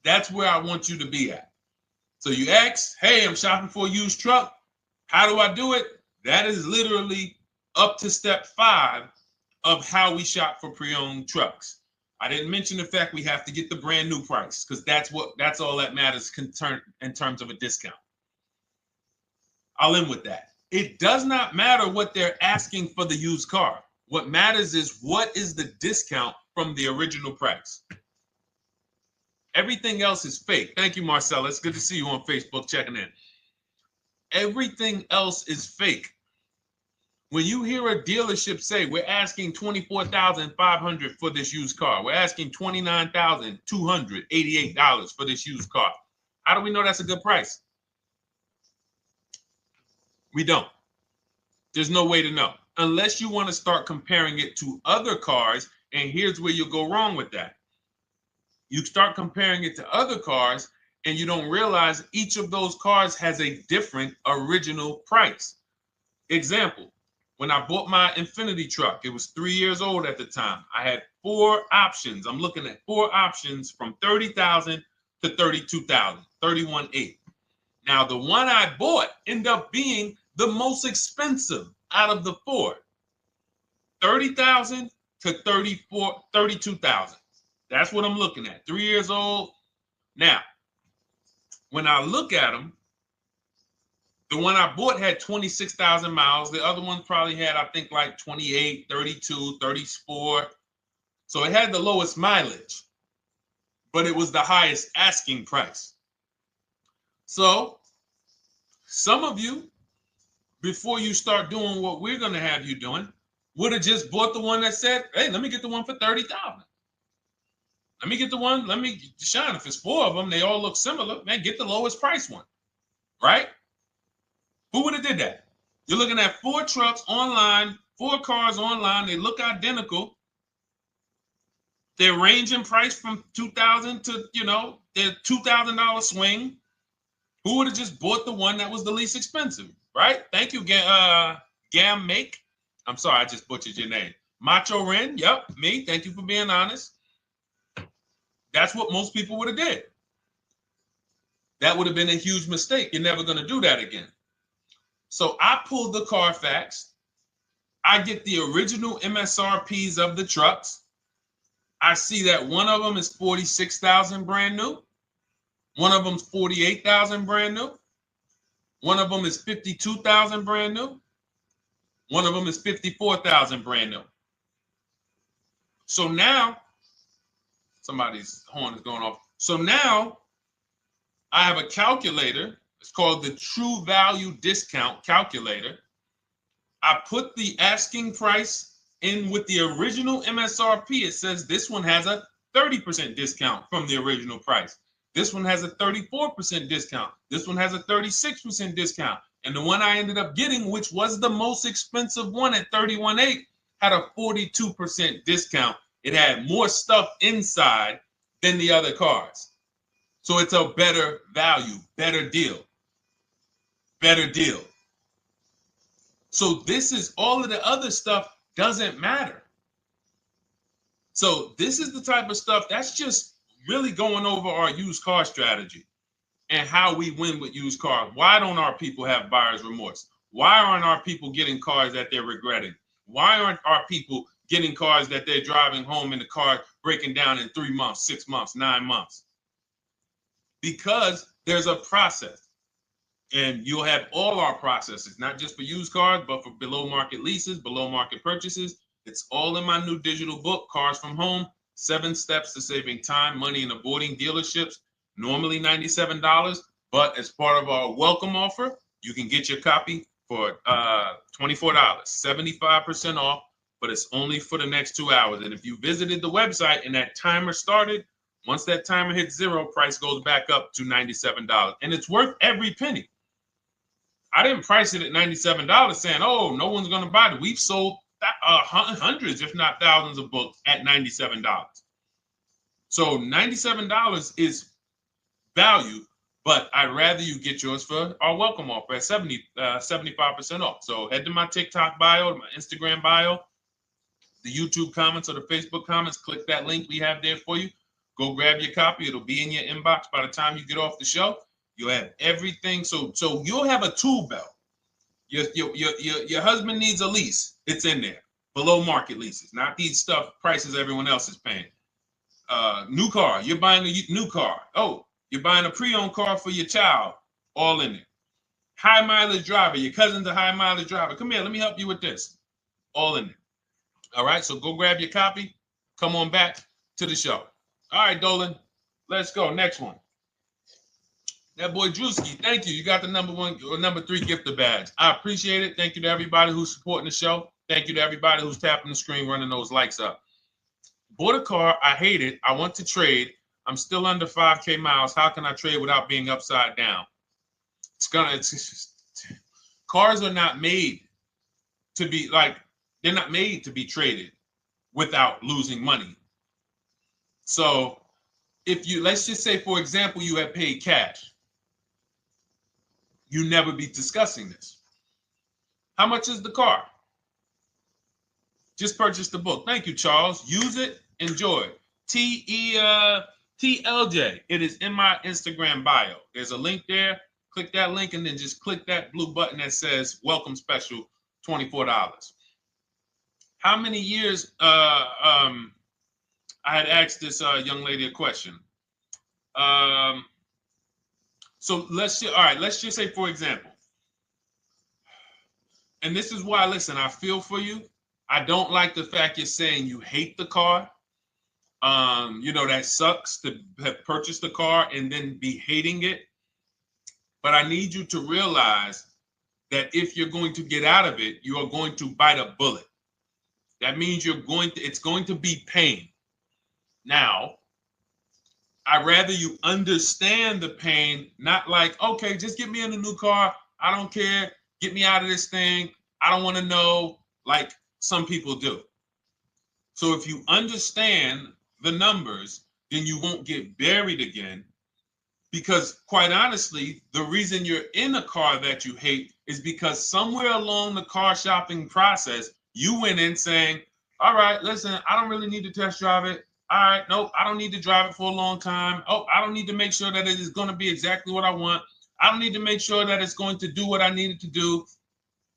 That's where I want you to be at. So you ask, hey, I'm shopping for a used truck. How do I do it? That is literally up to step 5 of how we shop for pre-owned trucks. I didn't mention the fact we have to get the brand new price because that's all that matters in terms of a discount. I'll end with that. It does not matter what they're asking for the used car. What matters is what is the discount from the original price. Everything else is fake. Thank you, Marcella. It's good to see you on Facebook checking in. Everything else is fake. When you hear a dealership say, we're asking $24,500 for this used car, we're asking $29,288 for this used car, how do we know that's a good price? We don't. There's no way to know. Unless you want to start comparing it to other cars, and here's where you'll go wrong with that. You start comparing it to other cars, and you don't realize each of those cars has a different original price. Example. When I bought my Infinity truck, it was 3 years old at the time. I had 4 options. I'm looking at 4 options from $30,000 to $32,000, $31,800. Now, the one I bought ended up being the most expensive out of the 4. $30,000 to $32,000. That's what I'm looking at. 3 years old. Now, when I look at them, the one I bought had 26,000 miles. The other one probably had, I think, like 28, 32, 34. So it had the lowest mileage. but it was the highest asking price. So some of you, before you start doing what we're going to have you doing, would have just bought the one that said, hey, let me get the one for $30,000. Let me get the one, Deshone, if it's 4 of them, they all look similar, man, get the lowest price one, right? Who would have did that? You're looking at 4 trucks online, 4 cars online, they look identical. They're ranging price from $2,000 to, their $2,000 swing. Who would have just bought the one that was the least expensive, right? Thank you, Gam Make. I'm sorry, I just butchered your name. Macho Ren, yep, me. Thank you for being honest. That's what most people would have did. That would have been a huge mistake. You're never going to do that again. So I pulled the Carfax. I get the original MSRPs of the trucks. I see that one of them is 46,000 brand new. One of them's 48,000 brand new. One of them is 52,000 brand new. One of them is 54,000 brand new. So now, somebody's horn is going off. So now I have a calculator. It's called the True Value Discount Calculator. I put the asking price in with the original MSRP. It says this one has a 30% discount from the original price. This one has a 34% discount. This one has a 36% discount. And the one I ended up getting, which was the most expensive one at $31,800, had a 42% discount. It had more stuff inside than the other cars. So it's a better value, better deal. Better deal. So this is all of the other stuff doesn't matter. So this is the type of stuff that's just really going over our used car strategy and how we win with used cars. Why don't our people have buyer's remorse? Why aren't our people getting cars that they're regretting? Why aren't our people getting cars that they're driving home and the car breaking down in 3 months, 6 months, 9 months? Because there's a process. And you'll have all our processes, not just for used cars, but for below market leases, below market purchases. It's all in my new digital book, Cars from Home, 7 Steps to Saving Time, Money, and Avoiding Dealerships. Normally $97, but as part of our welcome offer, you can get your copy for $24, 75% off, but it's only for the next 2 hours. And if you visited the website and that timer started, once that timer hits 0, price goes back up to $97. And it's worth every penny. I didn't price it at $97 saying, oh, no one's going to buy it. We've sold hundreds, if not thousands of books at $97. So $97 is value, but I'd rather you get yours for our welcome offer at 75% off. So head to my TikTok bio, my Instagram bio, the YouTube comments or the Facebook comments, click that link we have there for you. Go grab your copy. It'll be in your inbox by the time you get off the show. You'll have everything. So you'll have a tool belt. Your husband needs a lease. It's in there. Below market leases, not these stuff prices everyone else is paying. New car. You're buying a new car. Oh, you're buying a pre-owned car for your child. All in there. High mileage driver. Your cousin's a high mileage driver. Come here. Let me help you with this. All in there. All right. So go grab your copy. Come on back to the show. All right, Dolan. Let's go. Next one. That boy Drewski, thank you. You got the number 1 or number 3 gifter badge. I appreciate it. Thank you to everybody who's supporting the show. Thank you to everybody who's tapping the screen, running those likes up. Bought a car. I hate it. I want to trade. I'm still under 5K miles. How can I trade without being upside down? Cars are not made to be they're not made to be traded without losing money. So if you, let's just say, for example, you have paid cash, you never be discussing this. How much is the car? Just purchase the book. Thank you, Charles. Use it, enjoy it. TLJ. It is in my Instagram bio. There's a link there. Click that link and then just click that blue button that says welcome special, $24. How many years I had asked this young lady a question. So let's just say, for example, and this is why, listen, I feel for you. I don't like the fact you're saying you hate the car. That sucks to have purchased a car and then be hating it. But I need you to realize that if you're going to get out of it, you are going to bite a bullet. That means it's going to be pain. Now, I'd rather you understand the pain, not like, okay, just get me in a new car. I don't care. Get me out of this thing. I don't want to know, like some people do. So if you understand the numbers, then you won't get buried again. Because quite honestly, the reason you're in a car that you hate is because somewhere along the car shopping process, you went in saying, all right, listen, I don't really need to test drive it. All right, nope, I don't need to drive it for a long time. Oh, I don't need to make sure that it is going to be exactly what I want. I don't need to make sure that it's going to do what I need it to do.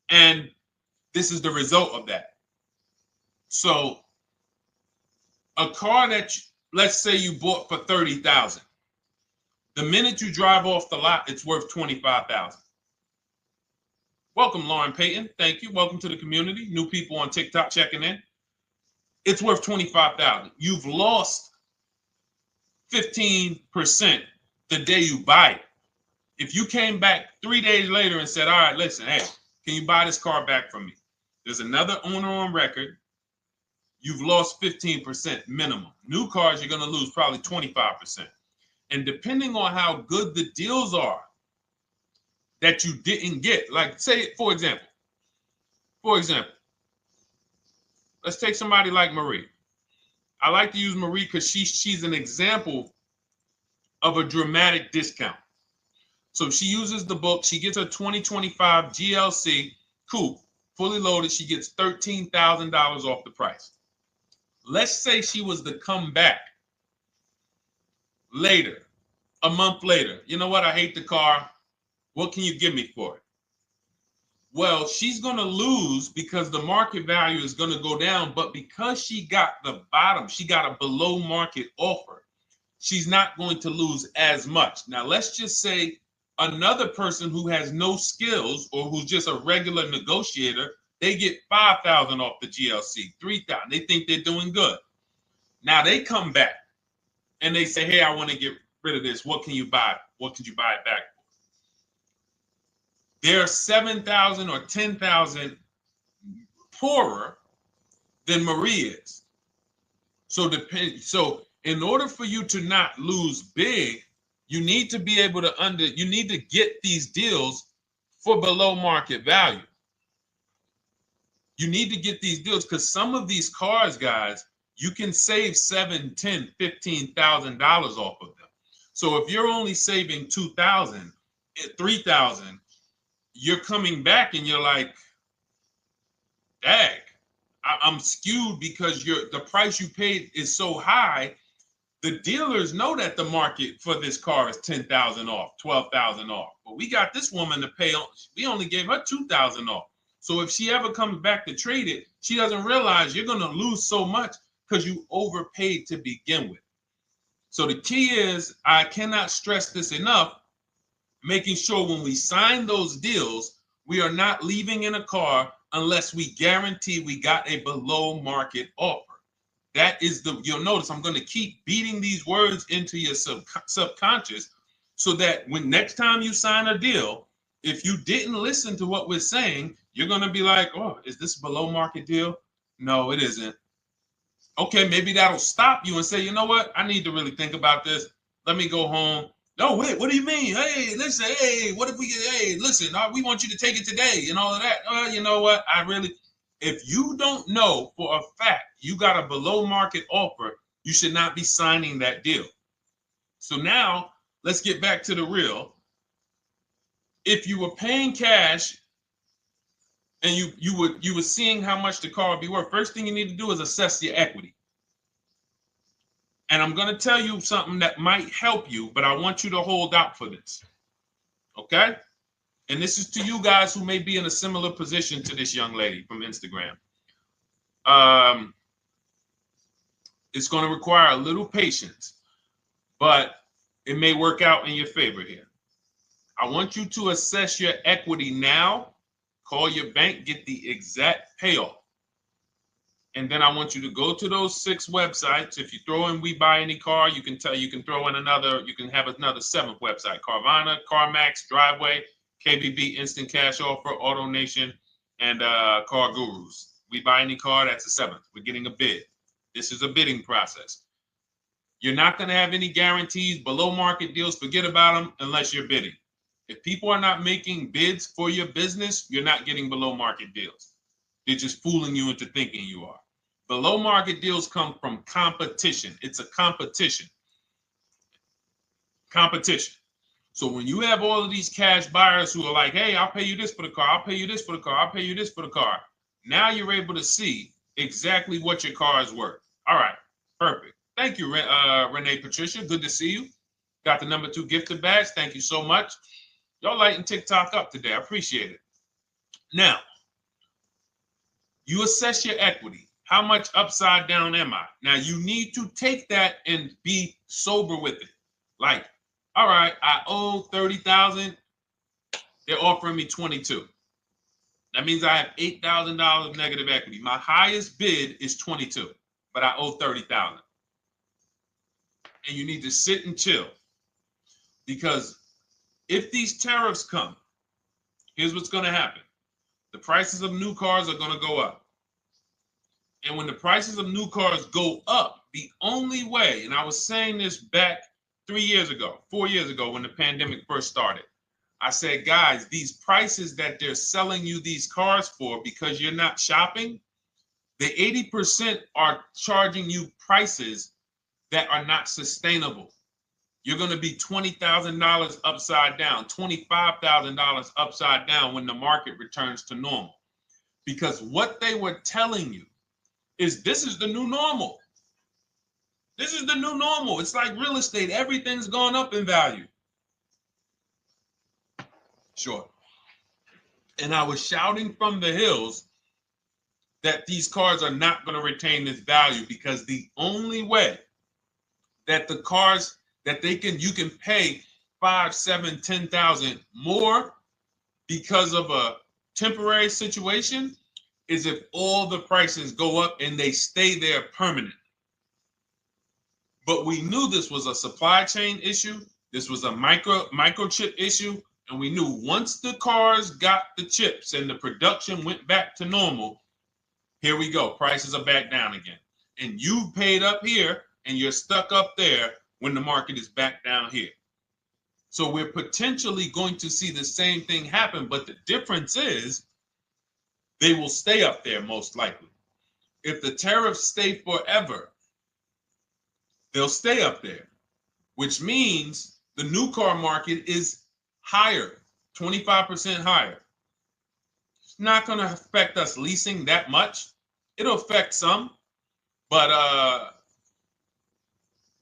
And this is the result of that. So a car that, let's say you bought for $30,000. The minute you drive off the lot, it's worth $25,000. Welcome, Lauren Payton. Thank you. Welcome to the community. New people on TikTok checking in. It's worth $25,000. You've lost 15% the day you buy it. If you came back 3 days later and said, all right, listen, hey, can you buy this car back from me? There's another owner on record. You've lost 15% minimum. New cars, you're going to lose probably 25%. And depending on how good the deals are that you didn't get, like say, for example, let's take somebody like Marie. I like to use Marie because she's an example of a dramatic discount. So she uses the book. She gets her 2025 GLC coupe, fully loaded. She gets $13,000 off the price. Let's say she was to come back later, a month later. You know what? I hate the car. What can you give me for it? Well, she's going to lose because the market value is going to go down. But because she got the bottom, she got a below market offer, she's not going to lose as much. Now, let's just say another person who has no skills or who's just a regular negotiator, they get $5,000 off the GLC, $3,000. They think they're doing good. Now they come back and they say, hey, I want to get rid of this. What can you buy? What could you buy it back for? They're 7,000 or 10,000 poorer than Marie is. So in order for you to not lose big, you need to be able to you need to get these deals for below market value. You need to get these deals because some of these cars, guys, you can save $7,000, $10,000, $15,000 off of them. So if you're only saving $2,000, $3,000, you're coming back and you're like, dang, I'm skewed because the price you paid is so high. The dealers know that the market for this car is $10,000 off, $12,000 off. But we got this woman to pay, we only gave her $2,000 off. So if she ever comes back to trade it, she doesn't realize you're going to lose so much because you overpaid to begin with. So the key is, I cannot stress this enough, making sure when we sign those deals, we are not leaving in a car unless we guarantee we got a below market offer. That is you'll notice I'm going to keep beating these words into your subconscious so that when next time you sign a deal, if you didn't listen to what we're saying, you're going to be like, oh, is this a below market deal? No, it isn't. Okay, maybe that'll stop you and say, you know what? I need to really think about this. Let me go home. No, wait, what do you mean? Hey, listen, hey, what if we get, hey, listen, we want you to take it today and all of that. You know what? If you don't know for a fact you got a below market offer, you should not be signing that deal. So now let's get back to the real. If you were paying cash and you were seeing how much the car would be worth, first thing you need to do is assess your equity. And I'm going to tell you something that might help you, but I want you to hold out for this. Okay? And this is to you guys who may be in a similar position to this young lady from Instagram. It's going to require a little patience, but it may work out in your favor here. I want you to assess your equity now. Call your bank, get the exact payoff. And then I want you to go to those 6 websites. If you throw in We Buy Any Car, you can throw in you can have another 7th website: Carvana, CarMax, Driveway, KBB, Instant Cash Offer, AutoNation, and Car Gurus. We Buy Any Car, that's the 7th. We're getting a bid. This is a bidding process. You're not going to have any guarantees, below market deals. Forget about them unless you're bidding. If people are not making bids for your business, you're not getting below market deals. They're just fooling you into thinking you are. Below market deals come from competition. It's a competition. Competition. So when you have all of these cash buyers who are like, hey, I'll pay you this for the car, I'll pay you this for the car, I'll pay you this for the car. Now you're able to see exactly what your car is worth. All right, perfect. Thank you, Renee Patricia. Good to see you. Got the number 2 gifted badge. Thank you so much. Y'all lighting TikTok up today. I appreciate it. Now, you assess your equity. How much upside down am I? Now, you need to take that and be sober with it. Like, all right, I owe $30,000. They're offering me 22. That means I have $8,000 negative equity. My highest bid is 22, but I owe 30,000. And you need to sit and chill, because if these tariffs come, here's what's going to happen. The prices of new cars are going to go up. And when the prices of new cars go up, the only way, and I was saying this back 4 years ago, when the pandemic first started, I said, guys, these prices that they're selling you these cars for, because you're not shopping, the 80% are charging you prices that are not sustainable. You're going to be $20,000 upside down, $25,000 upside down when the market returns to normal. Because what they were telling you is this is the new normal. This is the new normal. It's like real estate. Everything's gone up in value. Sure. And I was shouting from the hills that these cars are not going to retain this value, because the only way that the cars that you can pay 5, 7, 10,000 more because of a temporary situation is if all the prices go up and they stay there permanently. But we knew this was a supply chain issue. This was a microchip issue. And we knew once the cars got the chips and the production went back to normal, here we go. Prices are back down again. And you paid up here and you're stuck up there when the market is back down here. So we're potentially going to see the same thing happen. But the difference is they will stay up there most likely. If the tariffs stay forever, they'll stay up there, which means the new car market is higher, 25% higher. It's not going to affect us leasing that much. It'll affect some, but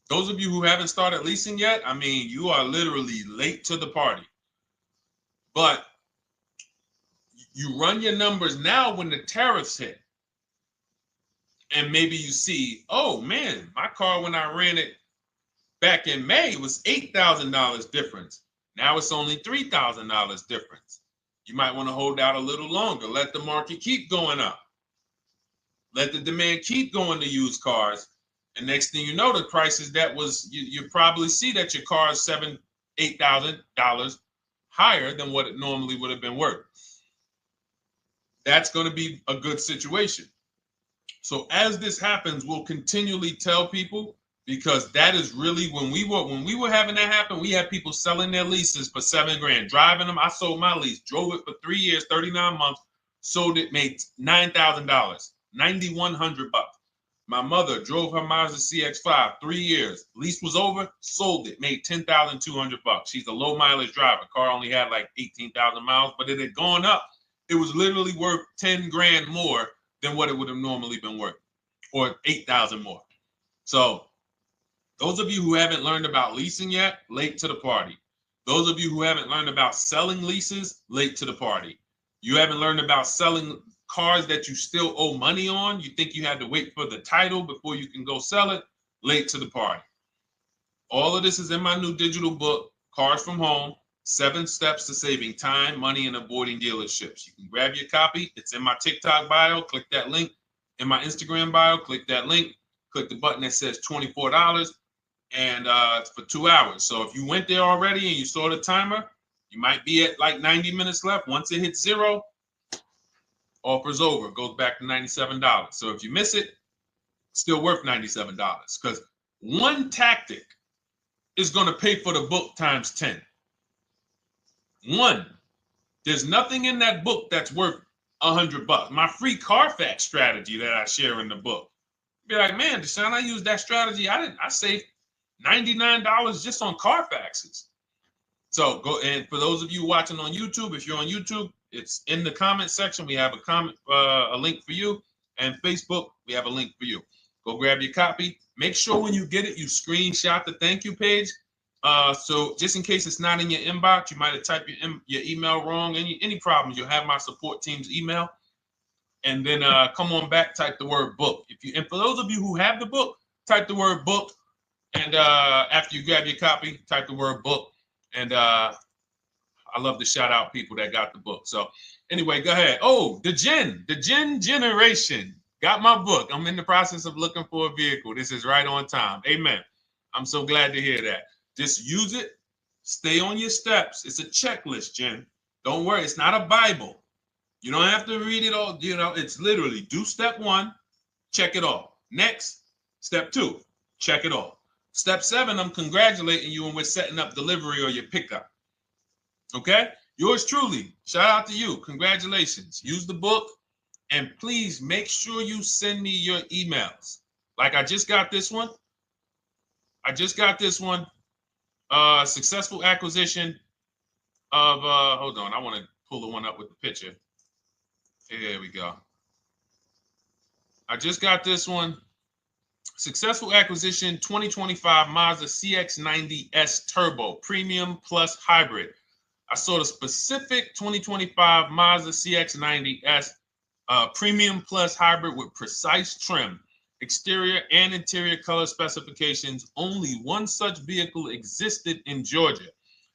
those of you who haven't started leasing yet, I mean, you are literally late to the party. But you run your numbers now when the tariffs hit. And maybe you see, oh man, my car when I ran it back in May was $8,000 difference. Now it's only $3,000 difference. You might want to hold out a little longer. Let the market keep going up. Let the demand keep going to used cars. And next thing you know, the prices that was, you probably see that your car is $7,000, $8,000 higher than what it normally would have been worth. That's going to be a good situation. So as this happens, we'll continually tell people, because that is really when we were having that happen, we had people selling their leases for $7,000, driving them. I sold my lease, drove it for 3 years, 39 months, sold it, made $9,000, $9,100. My mother drove her Mazda CX-5, 3 years, lease was over, sold it, made $10,200. She's a low mileage driver. Car only had like 18,000 miles, but it had gone up. It was literally worth $10,000 more than what it would have normally been worth, or 8,000 more. So those of you who haven't learned about leasing yet, late to the party. Those of you who haven't learned about selling leases, late to the party. You haven't learned about selling cars that you still owe money on. You think you had to wait for the title before you can go sell it, late to the party. All of this is in my new digital book, Cars from Home, 7 Steps to Saving Time, Money, and Avoiding Dealerships. You can grab your copy. It's in my TikTok bio. Click that link. in my Instagram bio. Click that link. Click the button that says $24, and it's for 2 hours. So if you went there already and you saw the timer, you might be at like 90 minutes left. Once it hits 0, offer's over. It goes back to $97. So if you miss it, still worth $97, because one tactic is going to pay for the book times 10. One. There's nothing in that book that's worth $100. My free Carfax strategy that I share in the book. Be like, man, Deshone, I used that strategy. I saved $99 just on Carfaxes. So go, and for those of you watching on YouTube, if you're on YouTube, it's in the comment section. We have a link for you, and Facebook, we have a link for you. Go grab your copy. Make sure when you get it, you screenshot the thank you page. So just in case it's not in your inbox, you might have typed your email wrong. Any problems, you'll have my support team's email. And then come on back, type the word book. And for those of you who have the book, type the word book. And after you grab your copy, type the word book. And I love to shout out people that got the book. So anyway, go ahead. Oh, the Gen Generation got my book. I'm in the process of looking for a vehicle. This is right on time. Amen. I'm so glad to hear that. Just use it. Stay on your steps. It's a checklist, Jen. Don't worry. It's not a Bible. You don't have to read it all. You know, it's literally do step 1, check it off. Next, step 2, check it off. Step 7, I'm congratulating you and we're setting up delivery or your pickup. Okay? Yours truly. Shout out to you. Congratulations. Use the book, and please make sure you send me your emails. Like I just got this one. Successful acquisition of, hold on, I want to pull the one up with the picture. Here we go. I just got this one. Successful acquisition 2025 Mazda CX-90S Turbo Premium Plus Hybrid. I saw the specific 2025 Mazda CX-90S Premium Plus Hybrid with precise trim, exterior and interior color specifications. Only one such vehicle existed in Georgia.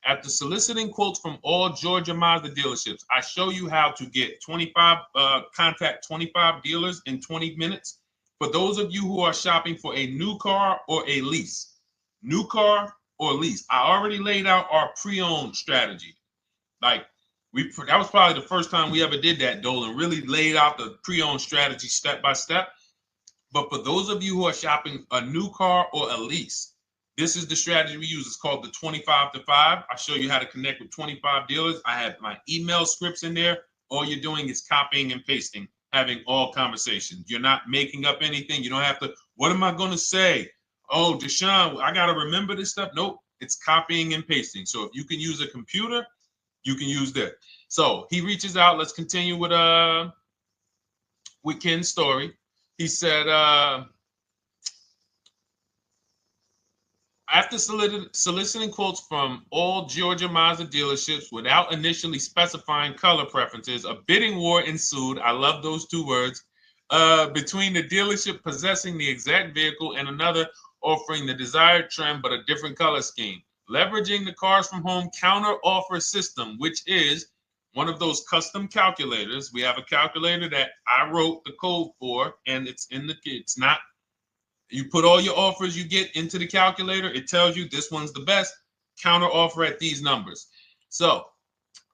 After soliciting quotes from all Georgia Mazda dealerships, I show you how to get contact 25 dealers in 20 minutes. For those of you who are shopping for a new car or a lease, new car or lease, I already laid out our pre-owned strategy. Like that was probably the first time we ever did that, Dolan, really laid out the pre-owned strategy step by step. But for those of you who are shopping a new car or a lease, this is the strategy we use. It's called the 25 to 5. I show you how to connect with 25 dealers. I have my email scripts in there. All you're doing is copying and pasting, having all conversations. You're not making up anything. You don't have to, what am I going to say? Oh, Deshone, I got to remember this stuff. Nope, it's copying and pasting. So if you can use a computer, you can use that. So he reaches out. Let's continue with Ken's story. He said, after soliciting quotes from all Georgia Mazda dealerships without initially specifying color preferences, a bidding war ensued. I love those 2 words. Between the dealership possessing the exact vehicle and another offering the desired trim but a different color scheme. Leveraging the Cars from Home counter offer system, which is one of those custom calculators. We have a calculator that I wrote the code for, and it's not. You put all your offers you get into the calculator. It tells you this one's the best. Counter offer at these numbers. So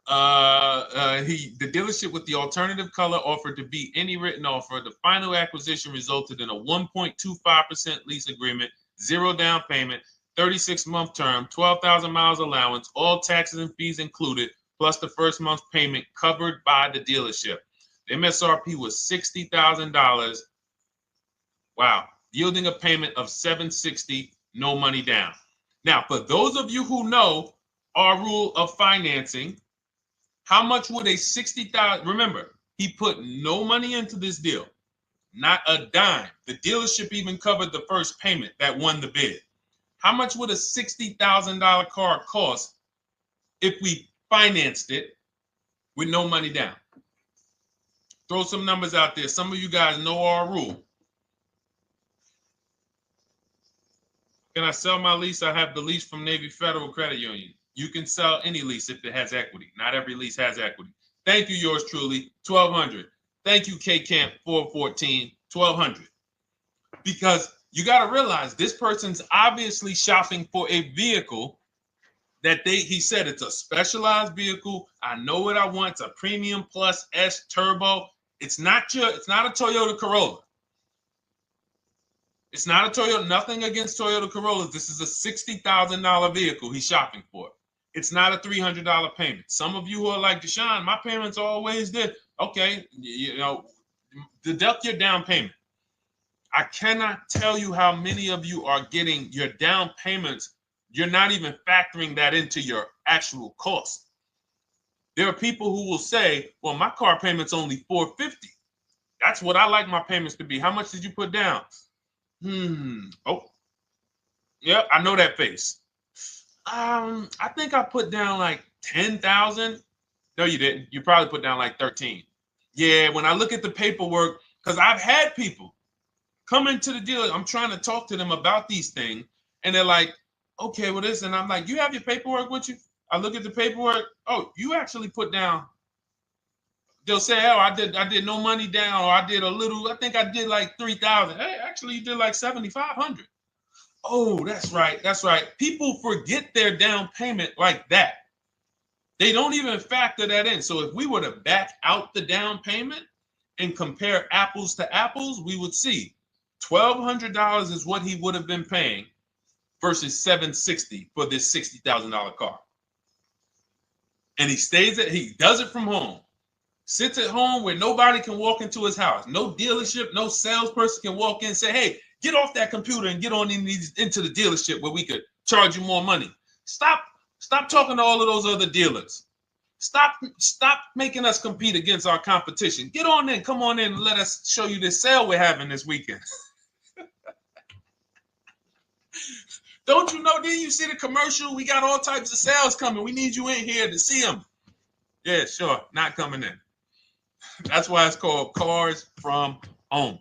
the dealership with the alternative color offered to beat any written offer. The final acquisition resulted in a 1.25% lease agreement, 0 down payment, 36-month term, 12,000 miles allowance, all taxes and fees included, plus the first month's payment covered by the dealership. The MSRP was $60,000. Wow. Yielding a payment of $760, no money down. Now, for those of you who know our rule of financing, how much would a $60,000, remember, he put no money into this deal, not a dime. The dealership even covered the first payment that won the bid. How much would a $60,000 car cost if we financed it with no money down? Throw some numbers out there. Some of you guys know our rule. Can I sell my lease? I have the lease from Navy Federal Credit Union. You can sell any lease if it has equity. Not every lease has equity. Thank you, yours truly, 1200. Thank you, K Camp 414, $1,200. Because you got to realize this person's obviously shopping for a vehicle that he said it's a specialized vehicle. I know what I want. It's a premium plus S turbo. It's not a Toyota Corolla. It's not a Toyota, nothing against Toyota Corollas. This is a $60,000 vehicle he's shopping for. It's not a $300 payment. Some of you who are like, Deshone, my payments are always there. Okay, deduct your down payment. I cannot tell you how many of you are getting your down payments. You're not even factoring that into your actual cost. There are people who will say, well, my car payment's only $450. That's what I like my payments to be. How much did you put down? Oh, yeah, I know that face. I think I put down like 10,000. No, you didn't. You probably put down like 13. Yeah, when I look at the paperwork, because I've had people come into the dealer, I'm trying to talk to them about these things, and they're like, okay, well, this, and I'm like, you have your paperwork with you? I look at the paperwork. Oh, you actually put down. They'll say, oh, I did no money down, or I did a little. I think I did like 3,000. Hey, actually, you did like 7,500. Oh, that's right. That's right. People forget their down payment like that. They don't even factor that in. So if we were to back out the down payment and compare apples to apples, we would see $1,200 is what he would have been paying versus $760 for this $60,000 car. And he does it from home. Sits at home where nobody can walk into his house. No dealership, no salesperson can walk in and say, hey, get off that computer and get on into the dealership where we could charge you more money. Stop talking to all of those other dealers. Stop making us compete against our competition. Get on in, come on in and let us show you this sale we're having this weekend. Don't you know, didn't you see the commercial? We got all types of sales coming. We need you in here to see them. Yeah, sure, not coming in. That's why it's called Cars from Home.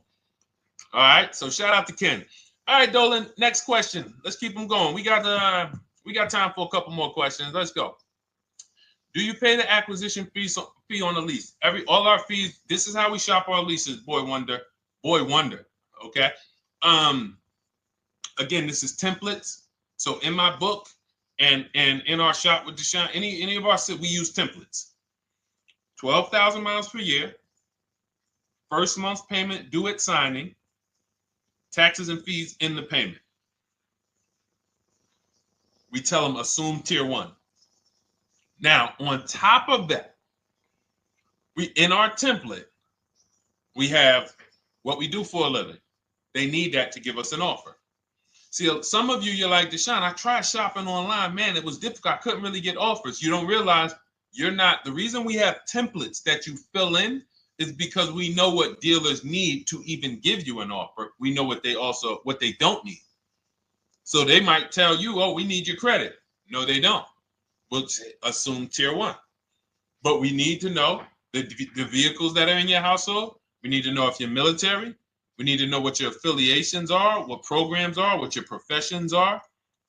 All right, so shout out to Ken. All right, Dolan, next question. Let's keep them going. We got time for a couple more questions. Let's go. Do you pay the acquisition fee on the lease? All our fees, this is how we shop our leases, boy wonder. Okay. Again, this is templates. So in my book and in our shop with Deshone, any of our we use templates. 12,000 miles per year, first month's payment due at signing, taxes and fees in the payment. We tell them assume tier 1. Now, on top of that, in our template, we have what we do for a living. They need that to give us an offer. See, some of you, you're like, Deshone, I tried shopping online. Man, it was difficult. I couldn't really get offers. You don't realize you're not. The reason we have templates that you fill in is because we know what dealers need to even give you an offer. We know what they don't need. So they might tell you, oh, we need your credit. No, they don't. We'll assume tier 1. But we need to know the vehicles that are in your household. We need to know if you're military. We need to know what your affiliations are, what programs are, what your professions are.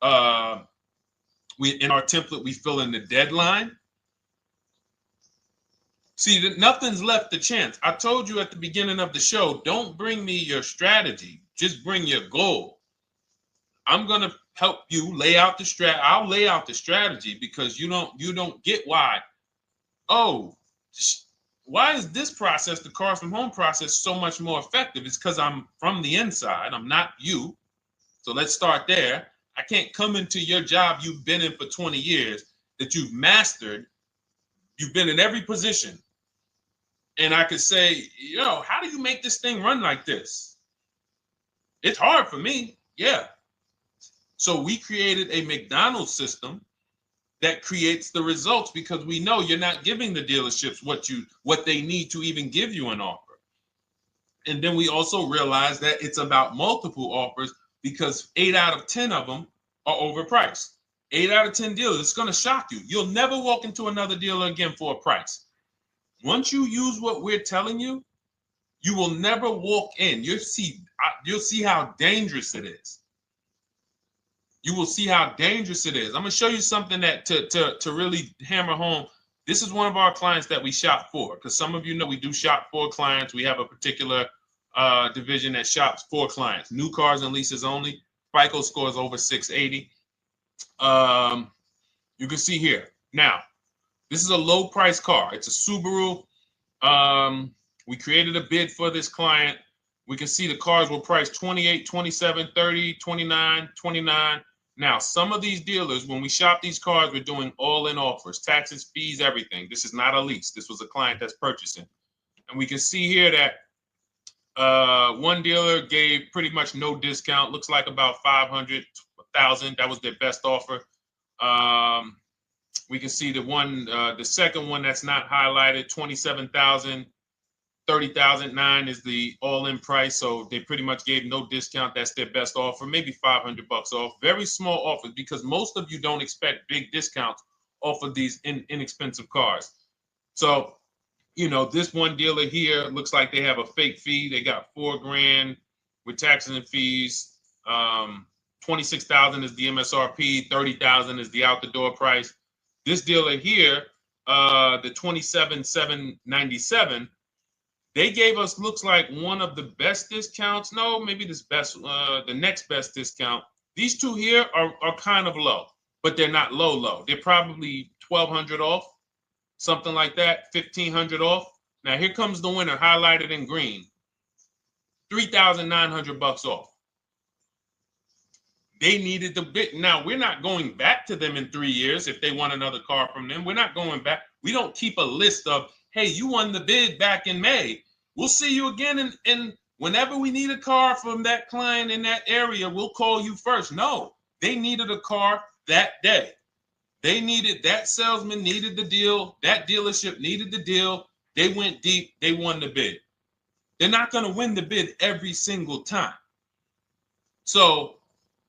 In our template, we fill in the deadline. See, nothing's left to chance. I told you at the beginning of the show, don't bring me your strategy. Just bring your goal. I'm going to help you lay out the strat. I'll lay out the strategy because you don't get why. Oh, why is this process, the Cars from Home process, so much more effective? It's because I'm from the inside. I'm not you. So let's start there. I can't come into your job you've been in for 20 years that you've mastered. You've been in every position. And I could say, how do you make this thing run like this? It's hard for me. Yeah. So we created a McDonald's system that creates the results because we know you're not giving the dealerships what they need to even give you an offer. And then we also realize that it's about multiple offers because 8 out of 10 of them are overpriced. 8 out of 10 dealers, it's going to shock you. You'll never walk into another dealer again for a price. Once you use what we're telling you, you will never walk in. You'll see how dangerous it is. You will see how dangerous it is. I'm going to show you something that to really hammer home. This is one of our clients that we shop for because some of you know we do shop for clients. We have a particular division that shops for clients. New cars and leases only. FICO scores over 680. You can see here. Now, this is a low price car. It's a Subaru. We created a bid for this client. We can see the cars were priced 28, 27, 30, 29, 29. Now, some of these dealers, when we shop these cars, we're doing all-in offers, taxes, fees, everything. This is not a lease. This was a client that's purchasing. And we can see here that one dealer gave pretty much no discount. Looks like about 500, 1,000. That was their best offer. We can see the second one that's not highlighted, 27,000. 30,009 is the all-in price, so they pretty much gave no discount. That's their best offer, maybe $500 off. Very small offers because most of you don't expect big discounts off of these inexpensive cars. So, you know, this one dealer here looks like they have a fake fee. They got $4,000 with taxes and fees. 26,000 is the MSRP. 30,000 is the out-the-door price. This dealer here, the 27,797. They gave us, looks like, one of the best discounts. No, maybe the next best discount. These two here are kind of low, but they're not low. They're probably 1,200 off, something like that, 1,500 off. Now here comes the winner, highlighted in green, 3,900 bucks off. They needed the bid. Now we're not going back to them in 3 years if they want another car from them. We're not going back. We don't keep a list of, hey, you won the bid back in May. We'll see you again. And whenever we need a car from that client in that area, we'll call you first. No, they needed a car that day. They needed, that salesman needed the deal. That dealership needed the deal. They went deep. They won the bid. They're not going to win the bid every single time. So,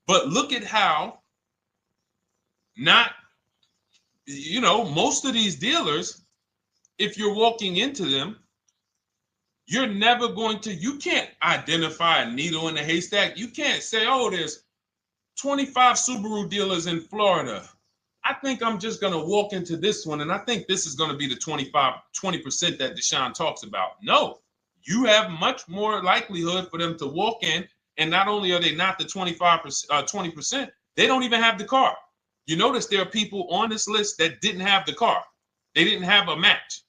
but look at how most of these dealers, if you're walking into them, you're never going to, you can't identify a needle in a haystack. You can't say, oh, there's 25 Subaru dealers in Florida. I think I'm just going to walk into this one, and I think this is going to be the 20% that Deshone talks about. No, you have much more likelihood for them to walk in, and not only are they not the 20%, they don't even have the car. You notice there are people on this list that didn't have the car. They didn't have a match.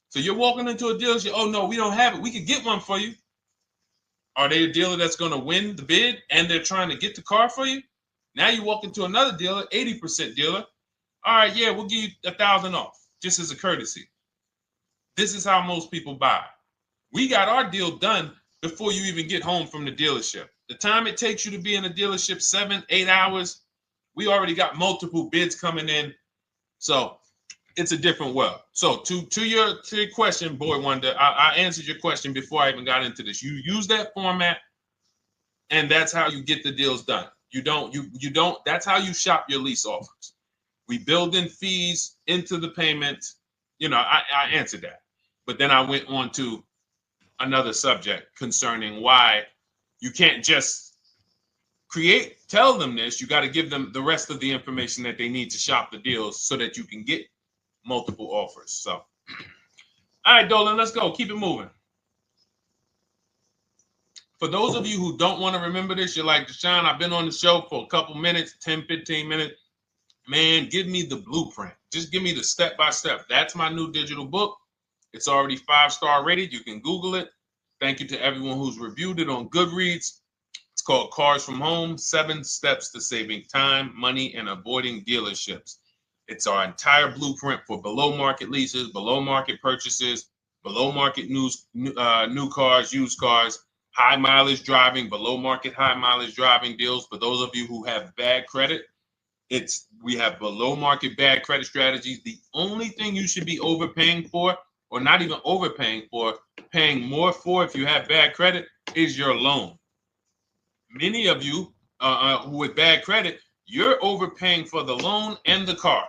So you're walking into a dealership, oh no, we don't have it. We could get one for you. Are they a dealer that's going to win the bid and they're trying to get the car for you? Now you walk into another dealer, 80% dealer. All right, yeah, we'll give you 1,000 off, just as a courtesy. This is how most people buy. We got our deal done before you even get home from the dealership. The time it takes you to be in a dealership, 7-8 hours, we already got multiple bids coming in. So it's a different world. So to your question, Boy Wonder, I answered your question before I even got into this. You use that format, and that's how you get the deals done. You don't, that's how you shop your lease offers. We build in fees into the payments. I answered that. But then I went on to another subject concerning why you can't just tell them this. You got to give them the rest of the information that they need to shop the deals so that you can get multiple offers. So, all right, Dolan, let's go. Keep it moving. For those of you who don't want to remember this, you're like, Deshone, I've been on the show for a couple minutes, 10, 15 minutes. Man, give me the blueprint. Just give me the step-by-step. That's my new digital book. It's already 5-star rated. You can Google it. Thank you to everyone who's reviewed it on Goodreads. It's called Cars from Home, 7 Steps to Saving Time, Money, and Avoiding Dealerships. It's our entire blueprint for below market leases, below market purchases, below market new cars, used cars, high mileage driving, below market high mileage driving deals. For those of you who have bad credit, we have below market bad credit strategies. The only thing you should be overpaying for, or not even overpaying for, paying more for if you have bad credit, is your loan. Many of you who with bad credit, you're overpaying for the loan and the car.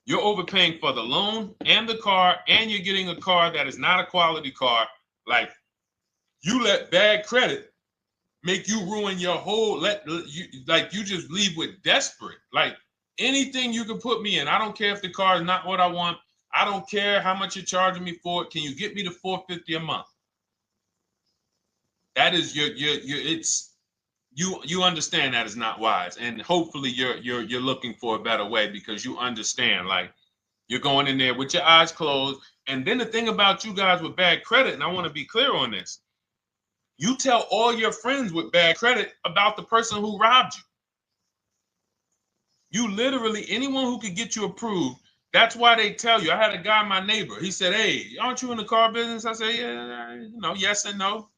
You're overpaying for the loan and the car, and you're getting a car that is not a quality car. Like, you let bad credit make you ruin your whole, you just leave with desperate. Like, anything you can put me in. I don't care if the car is not what I want. I don't care how much you're charging me for it. Can you get me to $450 a month? That is you understand that is not wise, and hopefully you're looking for a better way, because you understand, like, you're going in there with your eyes closed. And then the thing about you guys with bad credit, and I want to be clear on this, you tell all your friends with bad credit about the person who robbed you. You literally, anyone who could get you approved, that's why they tell you. I had a guy, my neighbor, he said, "Hey, aren't you in the car business?" I said, "Yeah, yes and no."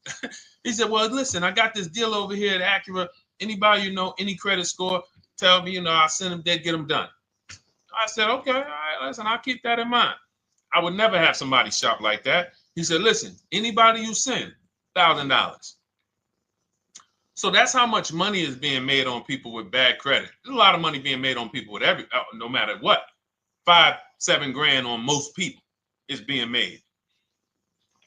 He said, "Well, listen, I got this deal over here at Acura. Anybody any credit score, tell me, I'll send them there, get them done." I said, "Okay, all right, listen, I'll keep that in mind." I would never have somebody shop like that. He said, "Listen, anybody you send, $1,000. So that's how much money is being made on people with bad credit. There's a lot of money being made on people with no matter what. 5-7 grand on most people is being made.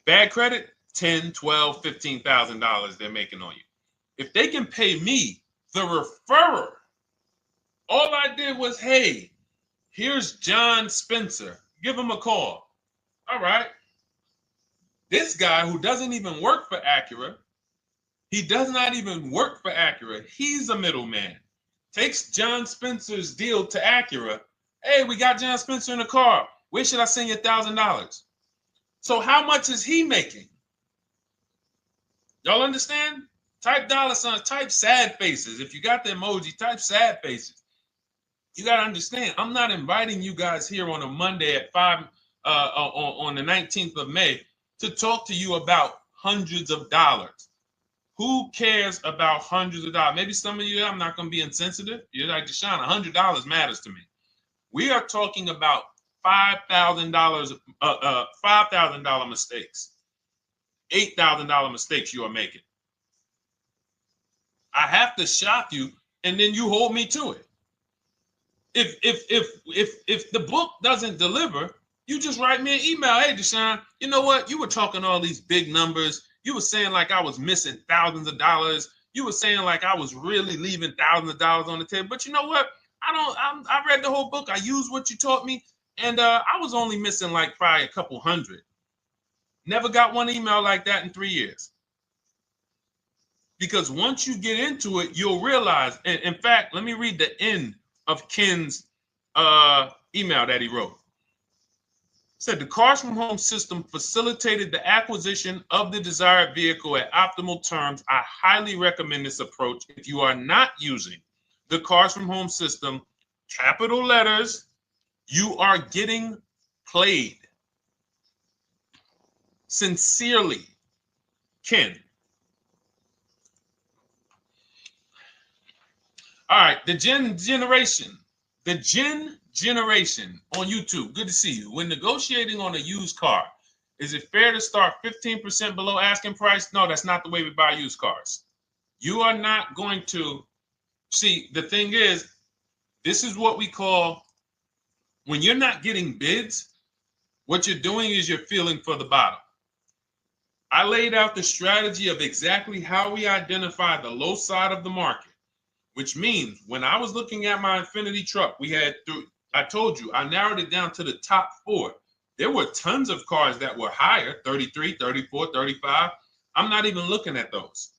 Bad credit, $10, $12, $15,000 they're making on you. If they can pay me, the referrer, all I did was, hey, here's John Spencer. Give him a call. All right. This guy who doesn't even work for Acura, he does not even work for Acura. He's a middleman. Takes John Spencer's deal to Acura. Hey, we got John Spencer in the car. Where should I send you $1,000? So how much is he making? Y'all understand? Type dollar signs, type sad faces. If you got the emoji, type sad faces. You got to understand, I'm not inviting you guys here on a Monday at 5 on the 19th of May to talk to you about hundreds of dollars. Who cares about hundreds of dollars? Maybe some of you, I'm not going to be insensitive. You're like, Deshone, $100 matters to me. We are talking about $5,000, $5,000 mistakes, $8,000 mistakes you are making. I have to shock you, and then you hold me to it. If the book doesn't deliver, you just write me an email. Hey, Deshone, you know what? You were talking all these big numbers. You were saying like I was missing thousands of dollars. You were saying like I was really leaving thousands of dollars on the table. But you know what? I read the whole book. I used what you taught me, and I was only missing like probably a couple hundred. Never got one email like that in 3 years. Because once you get into it, you'll realize. And in fact, let me read the end of Ken's email that he wrote. Said the Cars from Home system facilitated the acquisition of the desired vehicle at optimal terms. I highly recommend this approach. If you are not using the Cars from Home system, capital letters, you are getting played. Sincerely, Ken. All right, the Gen generation on YouTube. Good to see you. When negotiating on a used car, is it fair to start 15% below asking price? No, that's not the way we buy used cars. You are not going to see. The thing is, this is what we call, when you're not getting bids, what you're doing is you're feeling for the bottom. I laid out the strategy of exactly how we identify the low side of the market, which means when I was looking at my Infiniti truck, I told you, I narrowed it down to the top 4. There were tons of cars that were higher, 33, 34, 35. I'm not even looking at those.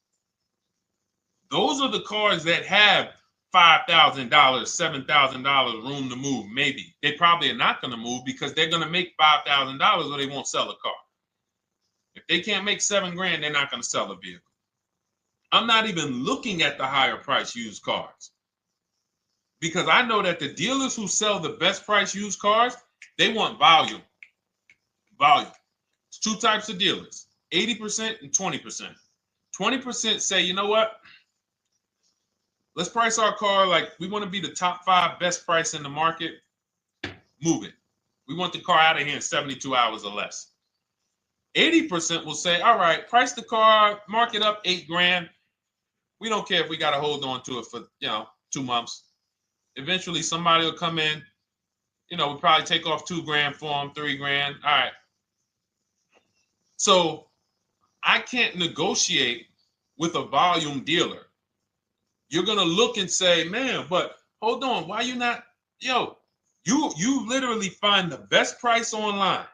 Those are the cars that have $5,000, $7,000 room to move, maybe. They probably are not going to move because they're going to make $5,000 or they won't sell a car. If they can't make $7 grand, they're not going to sell a vehicle. I'm not even looking at the higher price used cars, because I know that the dealers who sell the best price used cars, they want volume. Volume. It's 2 types of dealers, 80% and 20%. 20% say, you know what? Let's price our car like we want to be the top 5 best price in the market. Move it. We want the car out of here in 72 hours or less. 80% will say, all right, price the car, mark it up 8 grand. We don't care if we got to hold on to it for, 2 months. Eventually, somebody will come in. We'll probably take off 2 grand for them, 3 grand. All right. So I can't negotiate with a volume dealer. You're going to look and say, man, but hold on. Why you not? You literally find the best price online.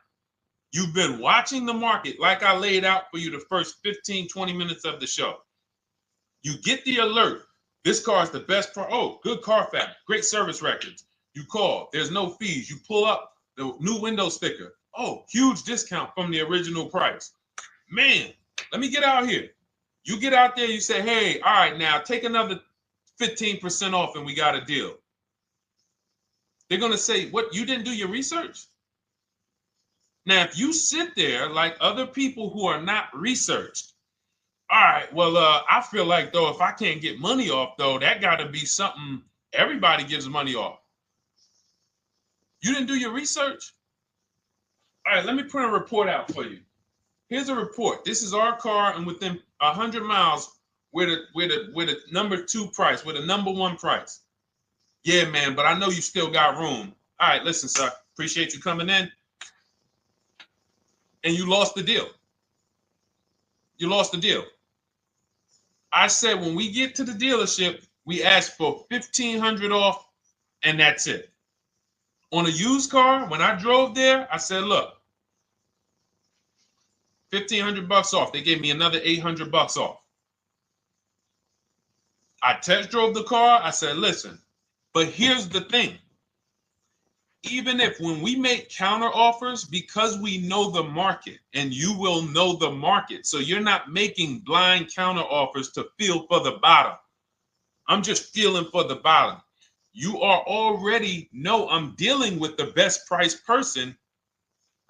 You've been watching the market like I laid out for you the first 15, 20 minutes of the show. You get the alert. This car is the best car. Oh, good Carfax, great service records. You call. There's no fees. You pull up the new window sticker. Oh, huge discount from the original price. Man, let me get out here. You get out there, you say, hey, all right, now take another 15% off and we got a deal. They're going to say, what, you didn't do your research? Now, if you sit there like other people who are not researched, all right, well, I feel like, though, if I can't get money off, though, that got to be something everybody gives money off. You didn't do your research? All right, let me print a report out for you. Here's a report. This is our car, and within 100 miles, we're the number 2 price, we're the number 1 price. Yeah, man, but I know you still got room. All right, listen, sir, appreciate you coming in. And you lost the deal. You lost the deal. I said when we get to the dealership, we ask for $1,500 off, and that's it. On a used car, when I drove there, I said, look, $1,500 off. They gave me another $800 off. I test drove the car. I said, listen, but here's the thing. Even if when we make counter offers, because we know the market, and you will know the market, so you're not making blind counter offers to feel for the bottom. I'm just feeling for the bottom. You are already know I'm dealing with the best price person.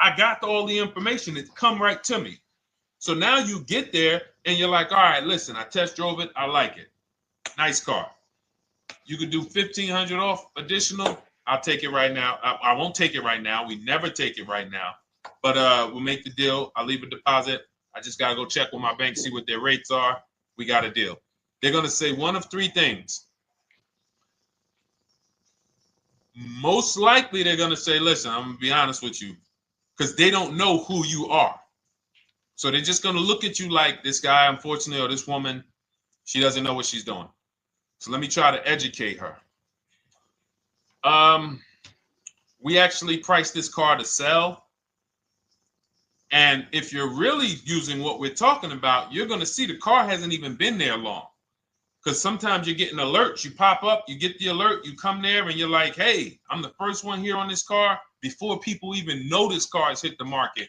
I got all the information. It come right to me. So now you get there and you're like, all right, listen, I test drove it. I like it. Nice car. You could do $1,500 off additional. I'll take it right now. I won't take it right now. We never take it right now. But we'll make the deal. I'll leave a deposit. I just got to go check with my bank, see what their rates are. We got a deal. They're going to say one of 3 things. Most likely they're going to say, listen, I'm going to be honest with you, because they don't know who you are. So they're just going to look at you like this guy, unfortunately, or this woman, she doesn't know what she's doing. So let me try to educate her. We actually priced this car to sell. And if you're really using what we're talking about, you're going to see the car hasn't even been there long. Because sometimes you're getting alerts. You pop up, you get the alert, you come there, and you're like, hey, I'm the first one here on this car. Before people even know this car has hit the market,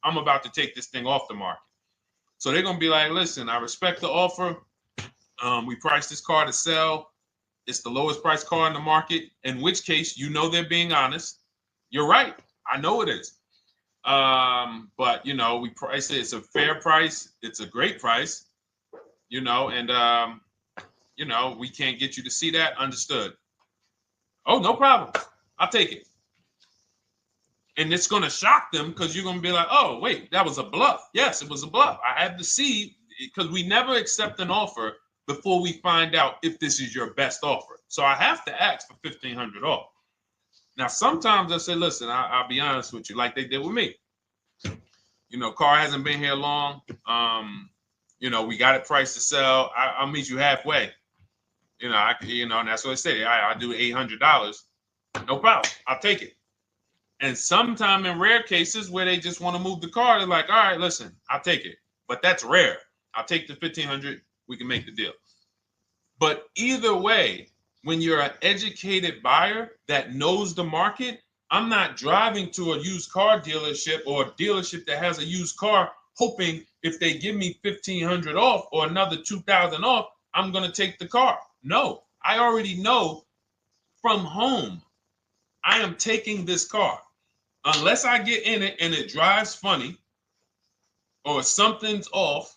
I'm about to take this thing off the market. So they're going to be like, listen, I respect the offer. We priced this car to sell. It's the lowest price car in the market, in which case, you know, they're being honest. You're right. I know it is. But, you know, we price it. It's a fair price. It's a great price, you know, and, you know, we can't get you to see that. Understood. Oh, no problem. I'll take it. And it's going to shock them because you're going to be like, oh, wait, that was a bluff. Yes, it was a bluff. I had to see, because we never accept an offer before we find out if this is your best offer. So I have to ask for $1,500 off. Now, sometimes I say, listen, I'll be honest with you, like they did with me. You know, car hasn't been here long. You know, we got it priced to sell. I'll meet you halfway. You know, and that's what I say. I do $800. No problem. I'll take it. And sometimes in rare cases where they just want to move the car, they're like, all right, listen, I'll take it. But that's rare. I'll take the $1,500. We can make the deal. But either way, when you're an educated buyer that knows the market, I'm not driving to a used car dealership or a dealership that has a used car hoping if they give me $1,500 off or another $2,000 off, I'm going to take the car. No, I already know from home, I am taking this car. Unless I get in it and it drives funny or something's off,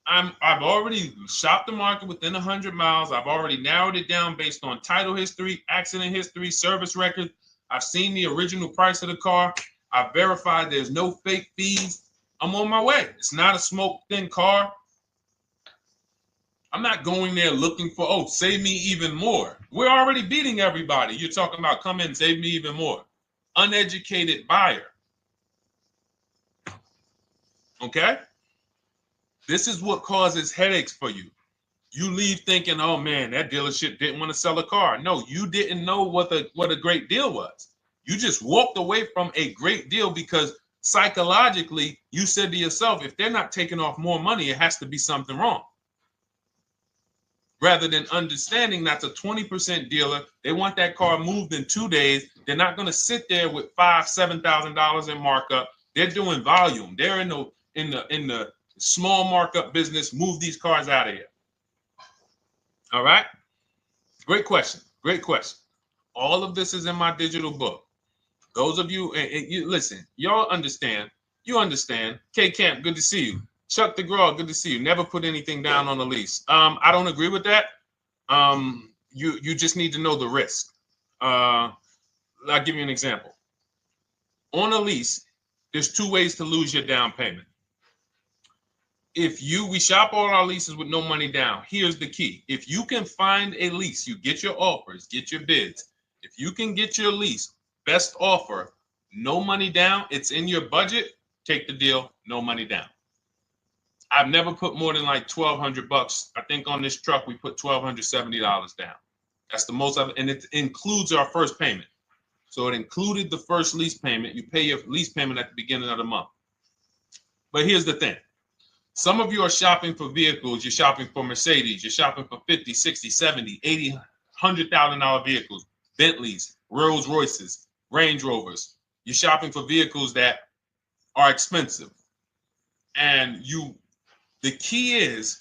I've already shopped the market within 100 miles. I've already narrowed it down based on title history, accident history, service record. I've seen the original price of the car. I've verified there's no fake fees. I'm on my way. It's not a smoke thin car. I'm not going there looking for, oh, save me even more. We're already beating everybody. You're talking about come in, save me even more. Uneducated buyer. Okay? This is what causes headaches for you. You leave thinking, oh man, that dealership didn't want to sell a car. No, you didn't know what a great deal was. You just walked away from a great deal because psychologically you said to yourself, if they're not taking off more money, it has to be something wrong. Rather than understanding that's a 20% dealer, they want that car moved in 2 days. They're not going to sit there with $5,000-$7,000 in markup. They're doing volume. They're in the small markup business. Move these cars out of here. All right. Great question. Great question. All of this is in my digital book. Those of you, and you listen, y'all understand. You understand. K Camp, good to see you. Chuck DeGraw, good to see you. Never put anything down on a lease. I don't agree with that. You just need to know the risk. I'll give you an example. On a lease, there's 2 ways to lose your down payment. We shop all our leases with no money down. Here's the key. If you can find a lease, you get your offers, get your bids. If you can get your lease, best offer, no money down, it's in your budget, take the deal, no money down. I've never put more than like $1,200. I think on this truck, we put $1,270 down. That's the most of it. And it includes our first payment. So it included the first lease payment. You pay your lease payment at the beginning of the month. But here's the thing. Some of you are shopping for vehicles. You're shopping for Mercedes. You're shopping for 50, 60, 70, 80, $100,000 vehicles, Bentleys, Rolls Royces, Range Rovers. You're shopping for vehicles that are expensive. And the key is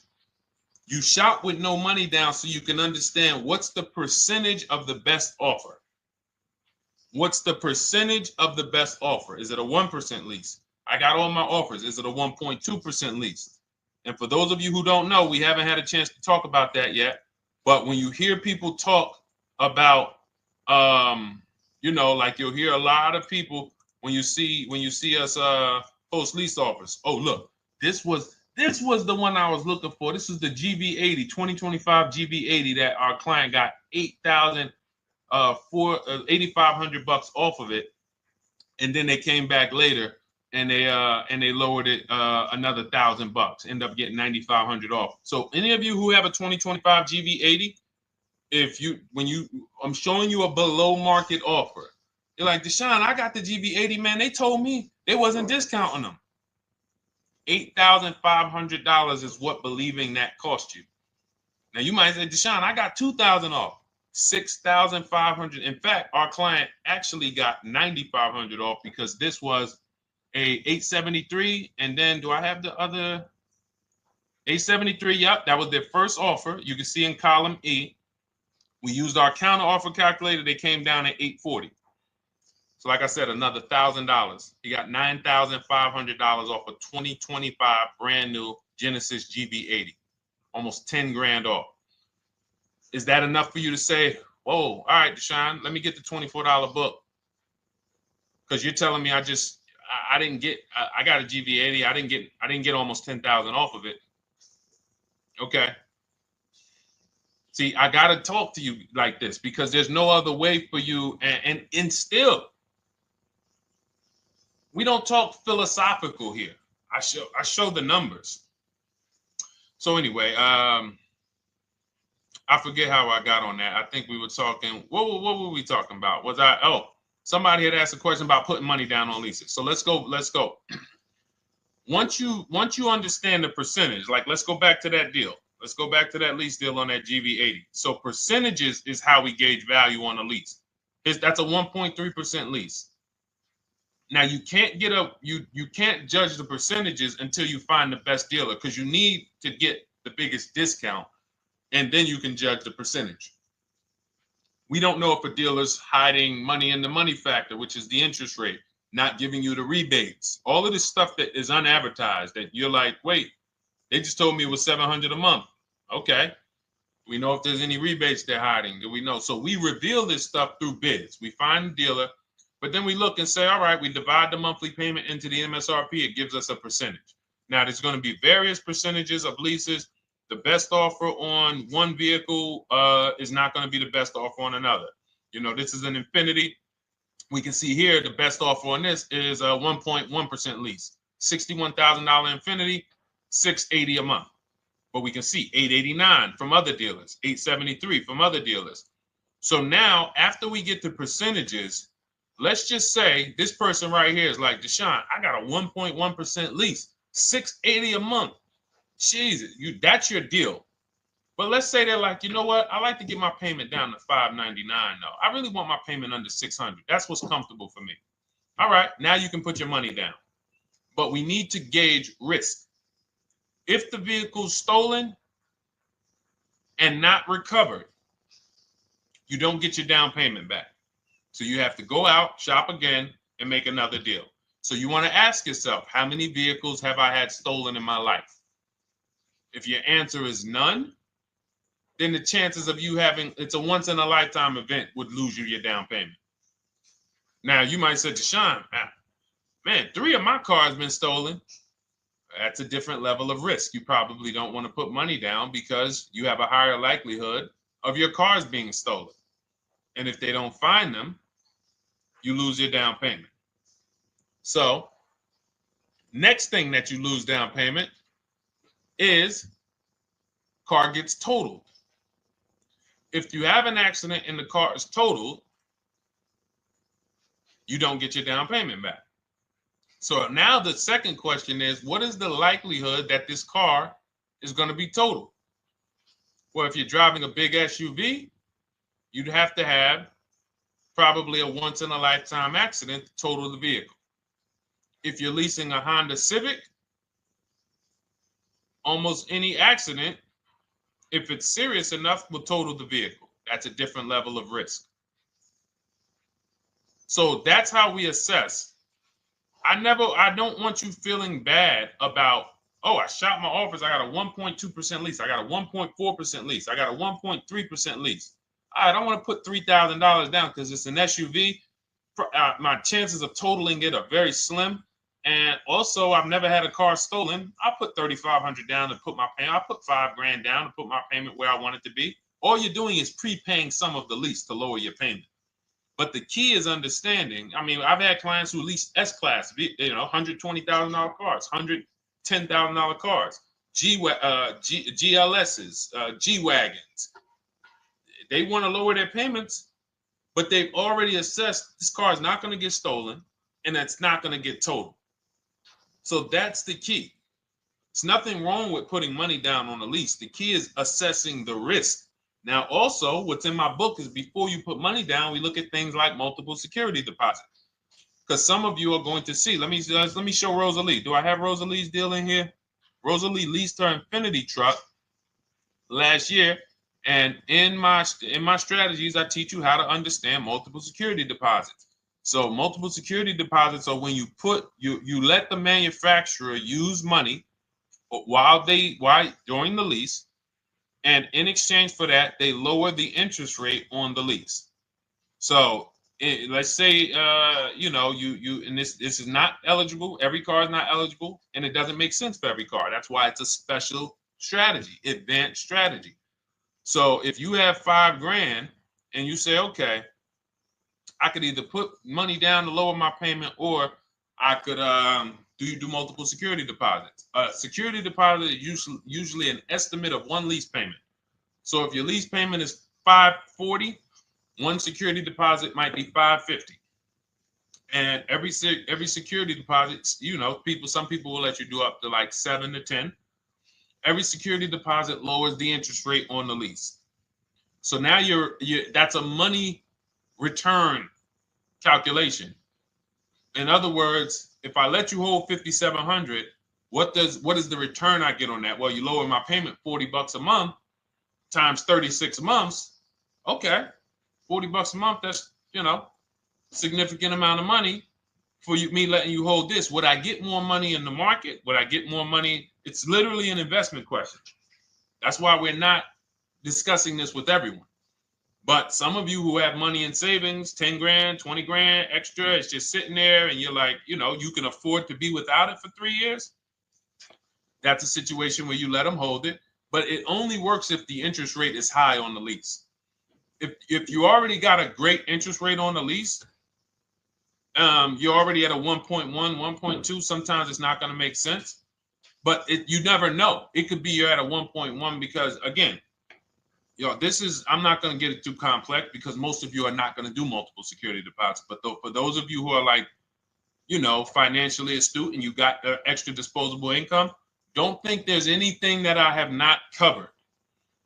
you shop with no money down so you can understand what's the percentage of the best offer. What's the percentage of the best offer? Is it a 1% lease? I got all my offers. Is it a 1.2% lease? And for those of you who don't know, we haven't had a chance to talk about that yet. But when you hear people talk about, like you'll hear a lot of people when you see us post lease offers. Oh, look, this was the one I was looking for. This is the GV80, 2025 GV80 that our client got $8,500 off of it, and then they came back later and they lowered it another $1,000. End up getting $9,500 off. So any of you who have a 2025 GV80, I'm showing you a below market offer. You're like, Deshone, I got the GV80, man. They told me they wasn't discounting them. $8,500 is what believing that cost you. Now you might say, Deshone, I got $2,000 off. $6,500. In fact, our client actually got $9,500 off because this was a 873. And then do I have the other 873? Yep, that was their first offer. You can see in column E. We used our counter offer calculator. They came down at 840. So like I said, another $1,000. He got $9,500 off a 2025 brand new Genesis GV80, almost 10 grand off. Is that enough for you to say, whoa, all right, Deshone, let me get the $24 book? Because you're telling me I got a GV80. I didn't get almost 10,000 off of it. Okay. See, I got to talk to you like this because there's no other way for you. And still, we don't talk philosophical here. I show the numbers. So anyway, I forget how I got on that. I think we were talking. What were we talking about? Somebody had asked a question about putting money down on leases. So let's go. Once you understand the percentage, like let's go back to that deal. Let's go back to that lease deal on that GV80. So percentages is how we gauge value on a lease. That's a 1.3% lease. Now you can't you can't judge the percentages until you find the best dealer because you need to get the biggest discount, and then you can judge the percentage. We don't know if a dealer's hiding money in the money factor, which is the interest rate, not giving you the rebates, all of this stuff that is unadvertised that you're like, wait, they just told me it was $700 a month. Okay. We know if there's any rebates they're hiding. Do we know? So we reveal this stuff through bids. We find the dealer, but then we look and say, all right, we divide the monthly payment into the MSRP. It gives us a percentage. Now, there's going to be various percentages of leases. The best offer on one vehicle is not going to be the best offer on another. This is an Infinity. We can see here the best offer on this is a 1.1% lease. $61,000 Infinity, $680 a month. But we can see $889 from other dealers, $873 from other dealers. So now, after we get the percentages, let's just say this person right here is like, Deshone, I got a 1.1% lease, $680 a month. Jesus, that's your deal. But let's say they're like, you know what? I like to get my payment down to $599 though. I really want my payment under $600. That's what's comfortable for me. All right, now you can put your money down. But we need to gauge risk. If the vehicle's stolen and not recovered, you don't get your down payment back. So you have to go out, shop again, and make another deal. So you want to ask yourself, how many vehicles have I had stolen in my life? If your answer is none, then the chances of you having, it's a once in a lifetime event, would lose you your down payment. Now you might say, Deshone, man, 3 of my cars been stolen. That's a different level of risk. You probably don't want to put money down because you have a higher likelihood of your cars being stolen. And if they don't find them, you lose your down payment. So next thing that you lose down payment is car gets totaled. If you have an accident and the car is totaled, you don't get your down payment back. So now the second question is, what is the likelihood that this car is going to be totaled? Well, if you're driving a big SUV, you'd have to have probably a once in a lifetime accident to total the vehicle. If you're leasing a Honda Civic, almost any accident, if it's serious enough, will total the vehicle. That's a different level of risk. So that's how we assess. I don't want you feeling bad about, oh, I shot my offers. I got a 1.2% lease. I got a 1.4% lease. I got a 1.3% lease. I don't want to put $3,000 down because it's an SUV. My chances of totaling it are very slim. And also, I've never had a car stolen. I put $3,500 down to put my payment. I put $5,000 down to put my payment where I want it to be. All you're doing is prepaying some of the lease to lower your payment. But the key is understanding. I mean, I've had clients who lease S-Class, $120,000 cars, $110,000 cars, GLSs, G-Wagons. They want to lower their payments, but they've already assessed this car is not going to get stolen and that's not going to get totaled. So that's the key. It's nothing wrong with putting money down on a lease. The key is assessing the risk. Now, also, what's in my book is before you put money down, we look at things like multiple security deposits. Because some of you are going to see, let me show Rosalie. Do I have Rosalie's deal in here? Rosalie leased her Infinity truck last year. And in my strategies, I teach you how to understand multiple security deposits. So multiple security deposits are when you let the manufacturer use money during the lease. And in exchange for that, they lower the interest rate on the lease. So let's say, and this is not eligible. Every car is not eligible, and it doesn't make sense for every car. That's why it's a special strategy, advanced strategy. So if you have $5,000 and you say, okay, I could either put money down to lower my payment, or I could do multiple security deposits. Security deposit is usually an estimate of one lease payment. So if your lease payment is $540, one security deposit might be $550. And every security deposit, some people will let you do up to like 7 to 10. Every security deposit lowers the interest rate on the lease. So now that's a money return calculation. In other words, if I let you hold $5,700, what is the return I get on that? Well, you lower my payment $40 a month times 36 months. Okay, $40 a month. That's significant amount of money for me letting you hold this. Would I get more money in the market? Would I get more money? It's literally an investment question. That's why we're not discussing this with everyone. But some of you who have money in savings, 10 grand, 20 grand extra, it's just sitting there and you're like, you can afford to be without it for 3 years. That's a situation where you let them hold it, but it only works if the interest rate is high on the lease. If you already got a great interest rate on the lease, you're already at a 1.1, 1.2. Sometimes it's not going to make sense, but you never know. It could be you're at a 1.1 because, again, this is, I'm not going to get it too complex because most of you are not going to do multiple security deposits. But for those of you who are like, financially astute and you got extra disposable income, don't think there's anything that I have not covered.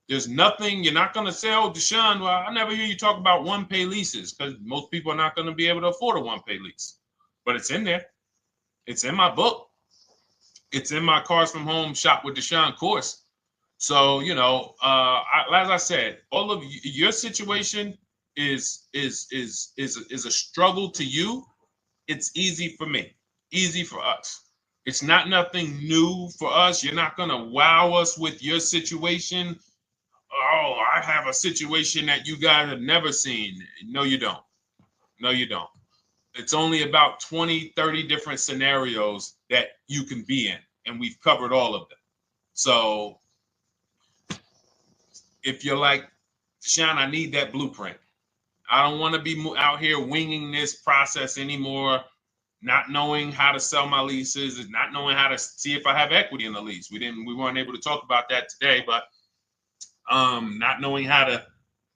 There's nothing. You're not going to say, oh, Deshone, well, I never hear you talk about one-pay leases, because most people are not going to be able to afford a one-pay lease. But it's in there. It's in my book. It's in my Cars from Home Shop with Deshone course. So, as I said, all of your situation is a struggle to you. It's easy for me, easy for us. It's not nothing new for us. You're not going to wow us with your situation. Oh, I have a situation that you guys have never seen. No, you don't. No, you don't. It's only about 20, 30 different scenarios that you can be in, and we've covered all of them. So if you're like, Deshone, I need that blueprint. I don't want to be out here winging this process anymore, not knowing how to sell my leases and not knowing how to see if I have equity in the lease. We weren't able to talk about that today, but not knowing how to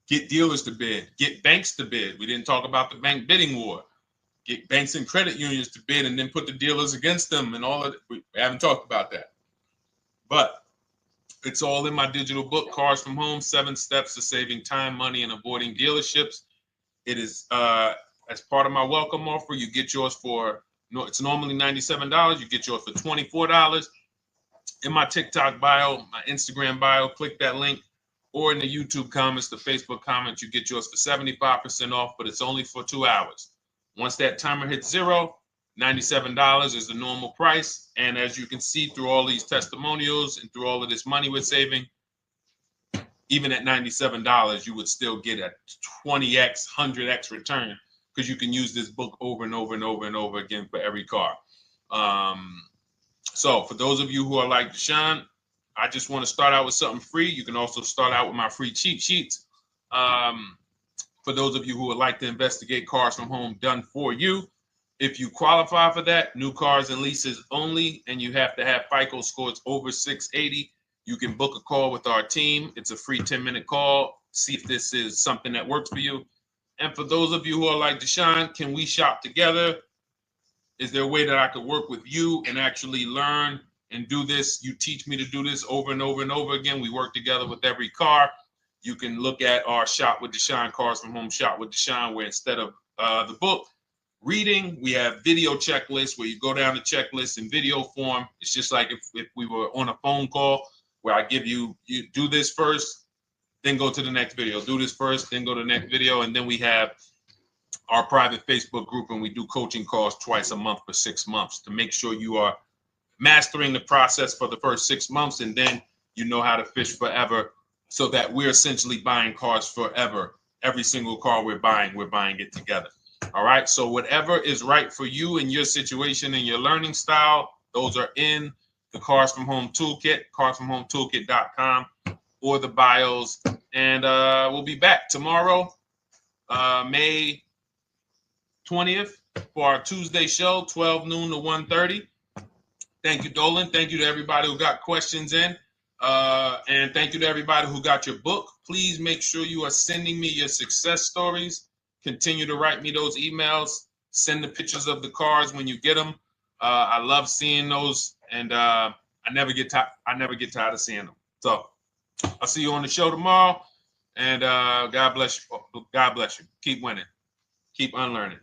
get dealers to bid, get banks to bid. We didn't talk about the bank bidding war. Get banks and credit unions to bid and then put the dealers against them and all of it. We haven't talked about that. But it's all in my digital book, Cars from Home, 7 Steps to Saving Time, Money, and Avoiding Dealerships. It is as part of my welcome offer. You get yours it's normally $97. You get yours for $24. In my TikTok bio, my Instagram bio, click that link, or in the YouTube comments, the Facebook comments, you get yours for 75% off, but it's only for 2 hours. Once that timer hits 0, $97 is the normal price. And as you can see through all these testimonials and through all of this money we're saving, even at $97, you would still get a 20x, 100x return, because you can use this book over and over and over and over again for every car. So for those of you who are like, Deshone, I just want to start out with something free. You can also start out with my free cheat sheets. For those of you who would like to investigate Cars from Home done for you, if you qualify for that, new cars and leases only, and you have to have FICO scores over 680, you can book a call with our team. It's a free 10-minute call. See if this is something that works for you. And for those of you who are like, Deshone, can we shop together? Is there a way that I could work with you and actually learn and do this? You teach me to do this over and over and over again. We work together with every car. You can look at our Shop with Deshone, Cars from Home Shop with Deshone, where instead of the book reading, we have video checklists where you go down the checklist in video form. It's just like if we were on a phone call, where I give you do this first, then go to the next video. Do this first, then go to the next video. And then we have our private Facebook group, and we do coaching calls twice a month for 6 months to make sure you are mastering the process for the first 6 months, and then you know how to fish forever, so that we're essentially buying cars forever. Every single car we're buying it together. All right. So whatever is right for you and your situation and your learning style, those are in the Cars from Home Toolkit, carsfromhometoolkit.com, or the bios. And we'll be back tomorrow, May 20th, for our Tuesday show, 12 noon to 1:30. Thank you, Dolan. Thank you to everybody who got questions in. And thank you to everybody who got your book. Please make sure you are sending me your success stories. Continue to write me those emails. Send the pictures of the cars when you get them. I love seeing those, and I never get tired of seeing them. So I'll see you on the show tomorrow, and God bless you. God bless you. Keep winning. Keep unlearning.